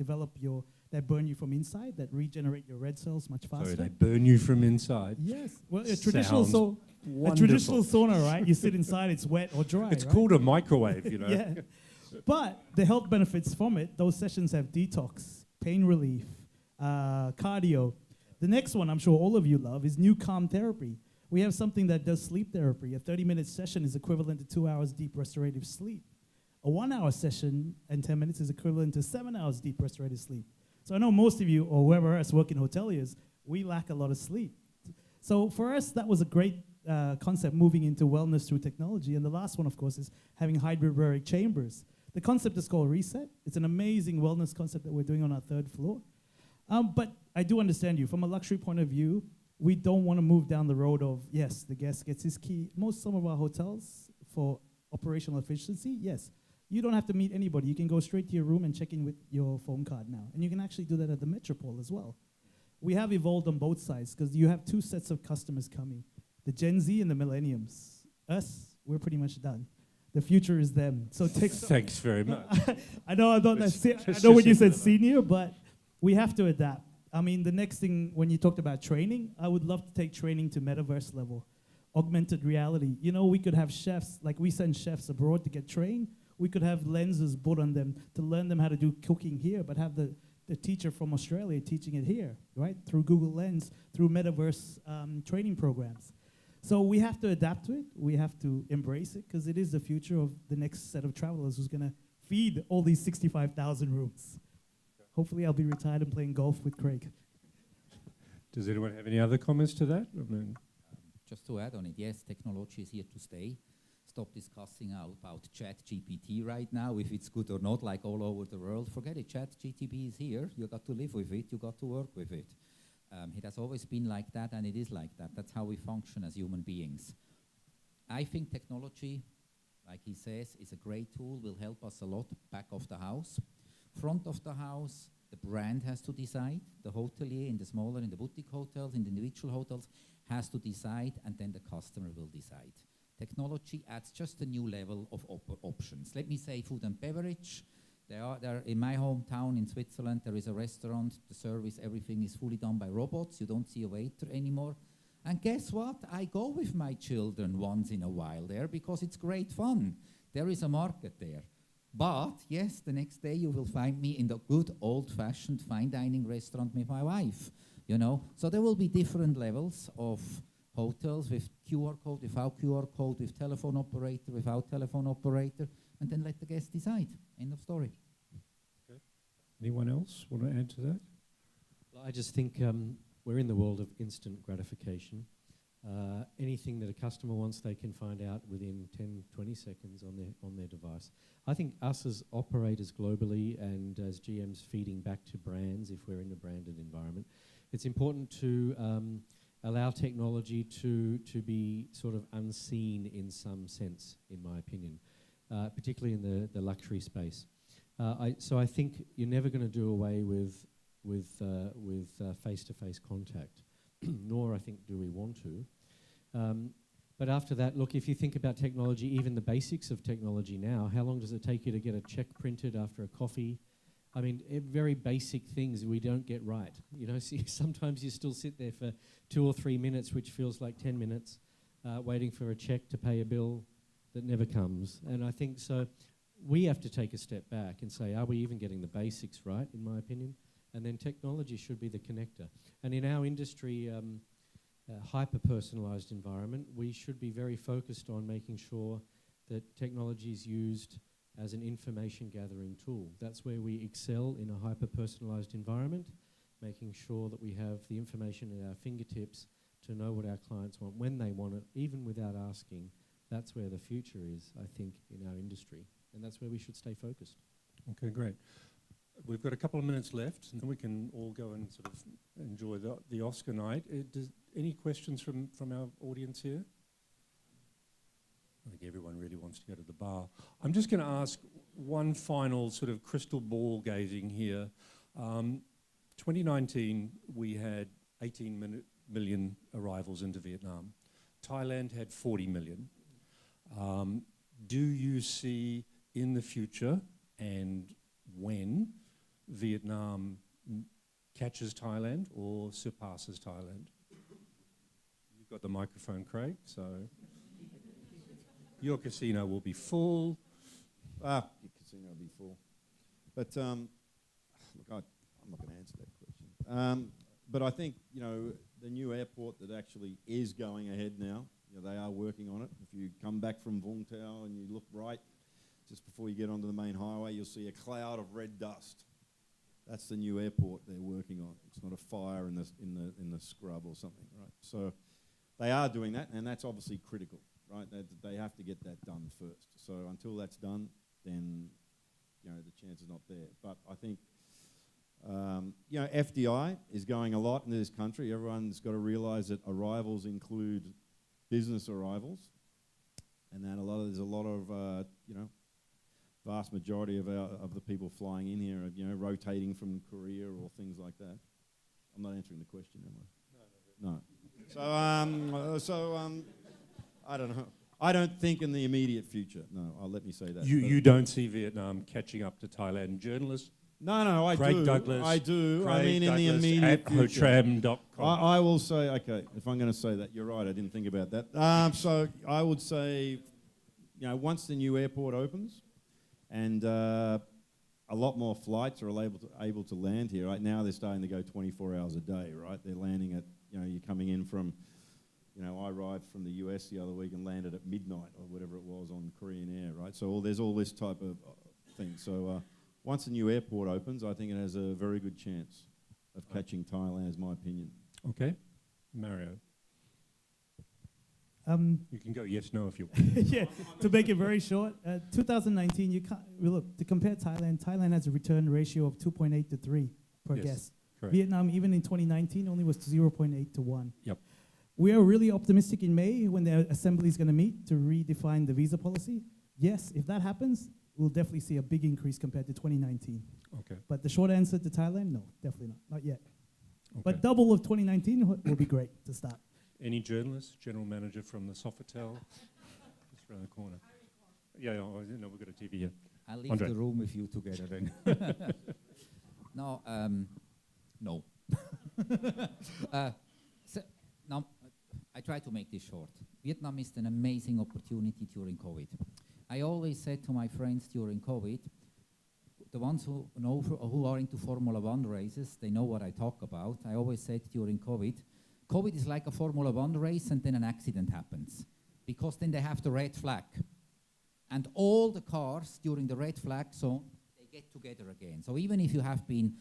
Speaker 19: that burn you from inside, that regenerate your red cells much faster.
Speaker 14: Sorry, they burn you from inside?
Speaker 19: Yes. Well, a traditional
Speaker 14: wonderful.
Speaker 19: sauna, right? You sit inside, it's wet or dry.
Speaker 14: It's
Speaker 19: right?
Speaker 14: called a microwave, you know.
Speaker 19: Yeah. But the health benefits from it, those sessions have detox, pain relief, cardio. The next one I'm sure all of you love is new calm therapy. We have something that does sleep therapy. A 30-minute session is equivalent to 2 hours deep restorative sleep. A 1-hour session and 10 minutes is equivalent to 7 hours deep restorative sleep. So I know most of you, or whoever else working hoteliers, we lack a lot of sleep. So for us, that was a great concept, moving into wellness through technology. And the last one, of course, is having hyperbaric chambers. The concept is called Reset. It's an amazing wellness concept that we're doing on our 3rd floor. But I do understand you. From a luxury point of view, we don't want to move down the road of, yes, the guest gets his key. Some of our hotels, for operational efficiency, yes, you don't have to meet anybody. You can go straight to your room and check in with your phone card now. And you can actually do that at the Metropole as well. We have evolved on both sides because you have 2 sets of customers coming, the Gen Z and the Millenniums. Us, we're pretty much done. The future is them. So
Speaker 14: Thanks very much.
Speaker 19: I know when you said senior, but we have to adapt. I mean, the next thing, when you talked about training, I would love to take training to metaverse level, augmented reality. You know, we could have chefs, like we send chefs abroad to get trained. We could have lenses put on them to learn them how to do cooking here, but have the teacher from Australia teaching it here, right? Through Google Lens, through metaverse training programs. So we have to adapt to it. We have to embrace it because it is the future of the next set of travelers who's going to feed all these 65,000 rooms. Hopefully I'll be retired and playing golf with Craig.
Speaker 14: Does anyone have any other comments to that? I mean,
Speaker 18: just to add on it, yes, technology is here to stay. Stop discussing about ChatGPT right now, if it's good or not, like all over the world. Forget it, ChatGPT is here. You got to live with it. You got to work with it. It has always been like that, and it is like that. That's how we function as human beings. I think technology, like he says, is a great tool, will help us a lot back of the house. Front of the house, the brand has to decide. The hotelier in the smaller, in the boutique hotels, in the individual hotels, has to decide, and then the customer will decide. Technology adds just a new level of options. Let me say food and beverage. There in my hometown in Switzerland, there is a restaurant, the service, everything is fully done by robots. You don't see a waiter anymore. And guess what? I go with my children once in a while there because it's great fun. There is a market there. But yes, the next day you will find me in the good old-fashioned fine dining restaurant with my wife, you know. So there will be different levels of hotels with QR code, without QR code, with telephone operator, without telephone operator, and then let the guest decide. End of story.
Speaker 14: Okay. Anyone else want to add to that?
Speaker 15: Well, I just think we're in the world of instant gratification. Anything that a customer wants, they can find out within 10, 20 seconds on their device. I think us as operators globally and as GMs feeding back to brands, if we're in a branded environment, it's important to allow technology to be sort of unseen in some sense, in my opinion, particularly in the luxury space. So I think you're never going to do away with face-to-face contact, nor I think do we want to. But after that, look, if you think about technology, even the basics of technology now, how long does it take you to get a check printed after a coffee? I mean, very basic things we don't get right. You know, sometimes you still sit there for 2 or 3 minutes, which feels like 10 minutes, waiting for a check to pay a bill that never comes. And I think so we have to take a step back and say, are we even getting the basics right, in my opinion? And then technology should be the connector. And in our industry, hyper-personalized environment, we should be very focused on making sure that technology is used as an information gathering tool. That's where we excel in a hyper-personalized environment, making sure that we have the information at our fingertips to know what our clients want, when they want it, even without asking. That's where the future is, I think, in our industry. And that's where we should stay focused.
Speaker 14: Okay, great. We've got a couple of minutes left, and then we can all go and sort of enjoy the Oscar night. Any questions from our audience here? I think everyone really wants to go to the bar. I'm just going to ask one final sort of crystal ball gazing here. 2019, we had 18 million arrivals into Vietnam. Thailand had 40 million. do you see in the future and when Vietnam catches Thailand or surpasses Thailand? You've got the microphone, Craig, so your casino will be full.
Speaker 20: Your casino will be full. But look, I'm not going to answer that question. But I think, you know, the new airport that actually is going ahead now, you know, they are working on it. If you come back from Vung Tau and you look right, just before you get onto the main highway, you'll see a cloud of red dust. That's the new airport they're working on. It's not a fire in the scrub or something, right? So they are doing that, and that's obviously critical, right? They have to get that done first. So until that's done, then, you know, the chance is not there. But I think, you know, FDI is going a lot in this country. Everyone's got to realise that arrivals include business arrivals, and that there's a lot of, you know, vast majority of the people flying in here are, you know, rotating from Korea or things like that. I'm not answering the question, am I? No. So I don't know. I don't think in the immediate future. No, let me say that.
Speaker 14: You don't see Vietnam catching up to Thailand journalists?
Speaker 20: No, I
Speaker 14: Craig
Speaker 20: do.
Speaker 14: Douglas.
Speaker 20: I do.
Speaker 14: Craig
Speaker 20: I mean, in the
Speaker 14: Douglas
Speaker 20: immediate
Speaker 14: at
Speaker 20: future.
Speaker 14: hotram.com.
Speaker 20: I will say, okay, if I'm going to say that, you're right, I didn't think about that. So I would say, you know, once the new airport opens and a lot more flights are able to land here. Right now they're starting to go 24 hours a day, right? They're landing at, you know, you're coming in from, you know, I arrived from the US the other week and landed at midnight or whatever it was on Korean Air, right? So there's all this type of thing. So once the new airport opens, I think it has a very good chance of catching Thailand, is my opinion.
Speaker 14: Okay. Mario. You can go yes, no if you want.
Speaker 19: Yeah, to make it very short, 2019, you can't, look, to compare Thailand has a return ratio of 2.8 to 3 per
Speaker 14: Yes,
Speaker 19: guest.
Speaker 14: correct.
Speaker 19: Vietnam, even in 2019, only was 0.8 to 1.
Speaker 14: Yep.
Speaker 19: We are really optimistic in May when the assembly is going to meet to redefine the visa policy. Yes, if that happens, we'll definitely see a big increase compared to 2019.
Speaker 14: Okay.
Speaker 19: But the short answer to Thailand, no, definitely not yet.
Speaker 14: Okay.
Speaker 19: But double of 2019 will be great to start.
Speaker 14: Any journalists, general manager from the Sofitel, just around the corner. Yeah, no, we've got a TV here.
Speaker 18: I'll leave
Speaker 14: Andre.
Speaker 18: the room with you together then. No. Now, I try to make this short. Vietnam missed an amazing opportunity during COVID. I always said to my friends during COVID, the ones who know who are into Formula One races, they know what I talk about. I always said during COVID is like a Formula One race and then an accident happens. Because then they have the red flag. And all the cars during the red flag zone, they get together again. So even if you have been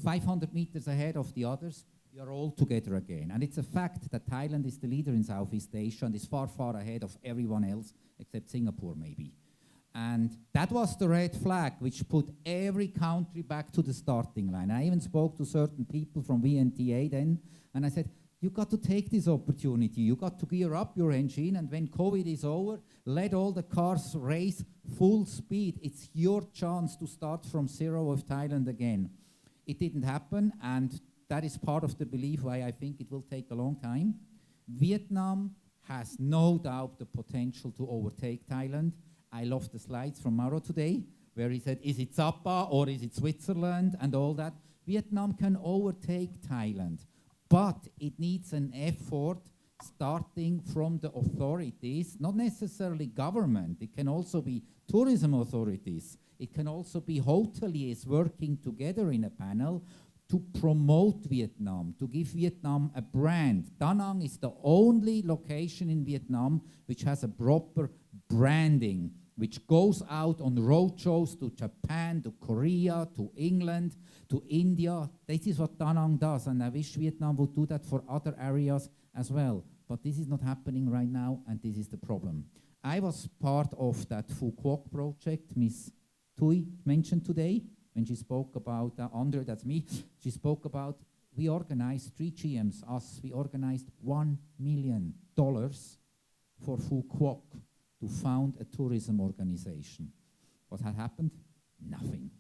Speaker 18: 500 meters ahead of the others, you're all together again. And it's a fact that Thailand is the leader in Southeast Asia and is far, far ahead of everyone else, except Singapore maybe. And that was the red flag, which put every country back to the starting line. I even spoke to certain people from VNTA then, and I said, you got to take this opportunity. You got to gear up your engine, and when COVID is over, let all the cars race full speed. It's your chance to start from zero with Thailand again. It didn't happen, and that is part of the belief why I think it will take a long time. Vietnam has no doubt the potential to overtake Thailand. I love the slides from Mauro today, where he said, is it Zappa or is it Switzerland and all that? Vietnam can overtake Thailand, but it needs an effort starting from the authorities, not necessarily government. It can also be tourism authorities. It can also be hoteliers working together in a panel to promote Vietnam, to give Vietnam a brand. Da Nang is the only location in Vietnam which has a proper branding, which goes out on road shows to Japan, to Korea, to England, to India. This is what Da Nang does, and I wish Vietnam would do that for other areas as well. But this is not happening right now, and this is the problem. I was part of that Phu Quoc project Miss Tui mentioned today, when she spoke about, Andre, that's me, she spoke about, we organized 3 GMs, we organized $1 million for Phu Quoc to found a tourism organization. What had happened? Nothing.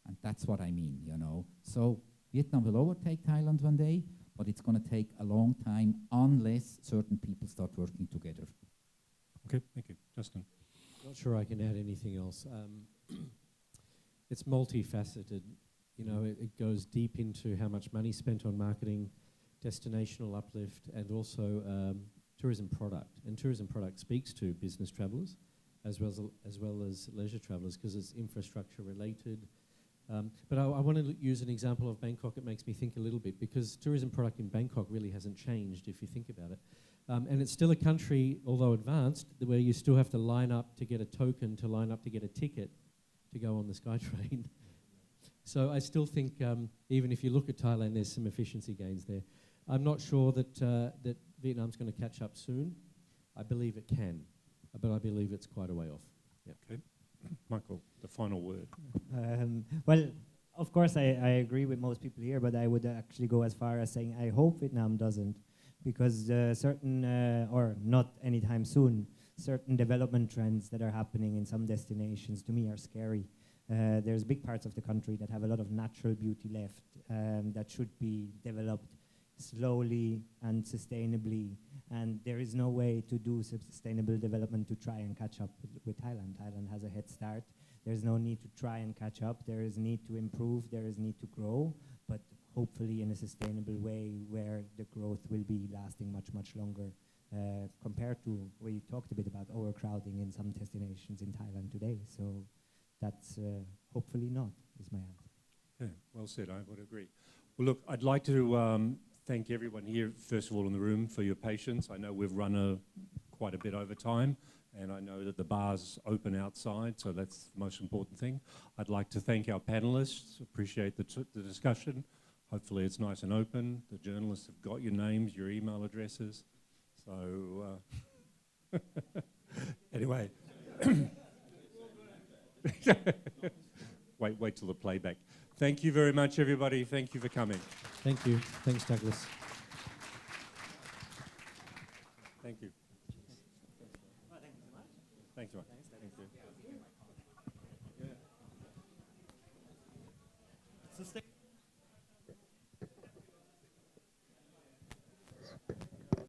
Speaker 18: And that's what I mean, you know. So Vietnam will overtake Thailand one day, but it's going to take a long time unless certain people start working together.
Speaker 14: Okay, thank you. Justin.
Speaker 17: Not sure I can add anything else. It's multifaceted. You know, it goes deep into how much money spent on marketing, destinational uplift, and also tourism product. And tourism product speaks to business travellers as well as leisure travellers because it's infrastructure related. But I want to use an example of Bangkok. It makes me think a little bit because tourism product in Bangkok really hasn't changed if you think about it. And it's still a country, although advanced, where you still have to line up to get a token, to line up to get a ticket to go on the SkyTrain. So I still think, even if you look at Thailand, there's some efficiency gains there. I'm not sure that that Vietnam's going to catch up soon. I believe it can, but I believe it's quite a way off. Yep.
Speaker 14: Okay. Michael, the final word.
Speaker 16: Well, of course, I agree with most people here, but I would actually go as far as saying I hope Vietnam doesn't, because certain, or not anytime soon, certain development trends that are happening in some destinations to me are scary. There's big parts of the country that have a lot of natural beauty left that should be developed slowly and sustainably, and there is no way to do sustainable development to try and catch up with Thailand. Thailand has a head start. There's no need to try and catch up. There is need to improve. There is need to grow, but hopefully in a sustainable way where the growth will be lasting much, much longer compared to, we talked a bit about overcrowding in some destinations in Thailand today. So that's hopefully not, is my answer.
Speaker 14: Okay, well said, I would agree. Well, look, I'd like to thank everyone here, first of all, in the room for your patience. I know we've run quite a bit over time, and I know that the bar's open outside, so that's the most important thing. I'd like to thank our panelists, appreciate the discussion. Hopefully it's nice and open. The journalists have got your names, your email addresses. So, anyway. Wait till the playback. Thank you very much, everybody. Thank you for coming.
Speaker 17: Thank you. Thanks, Douglas.
Speaker 14: Thank you. Thanks so much. Thank you.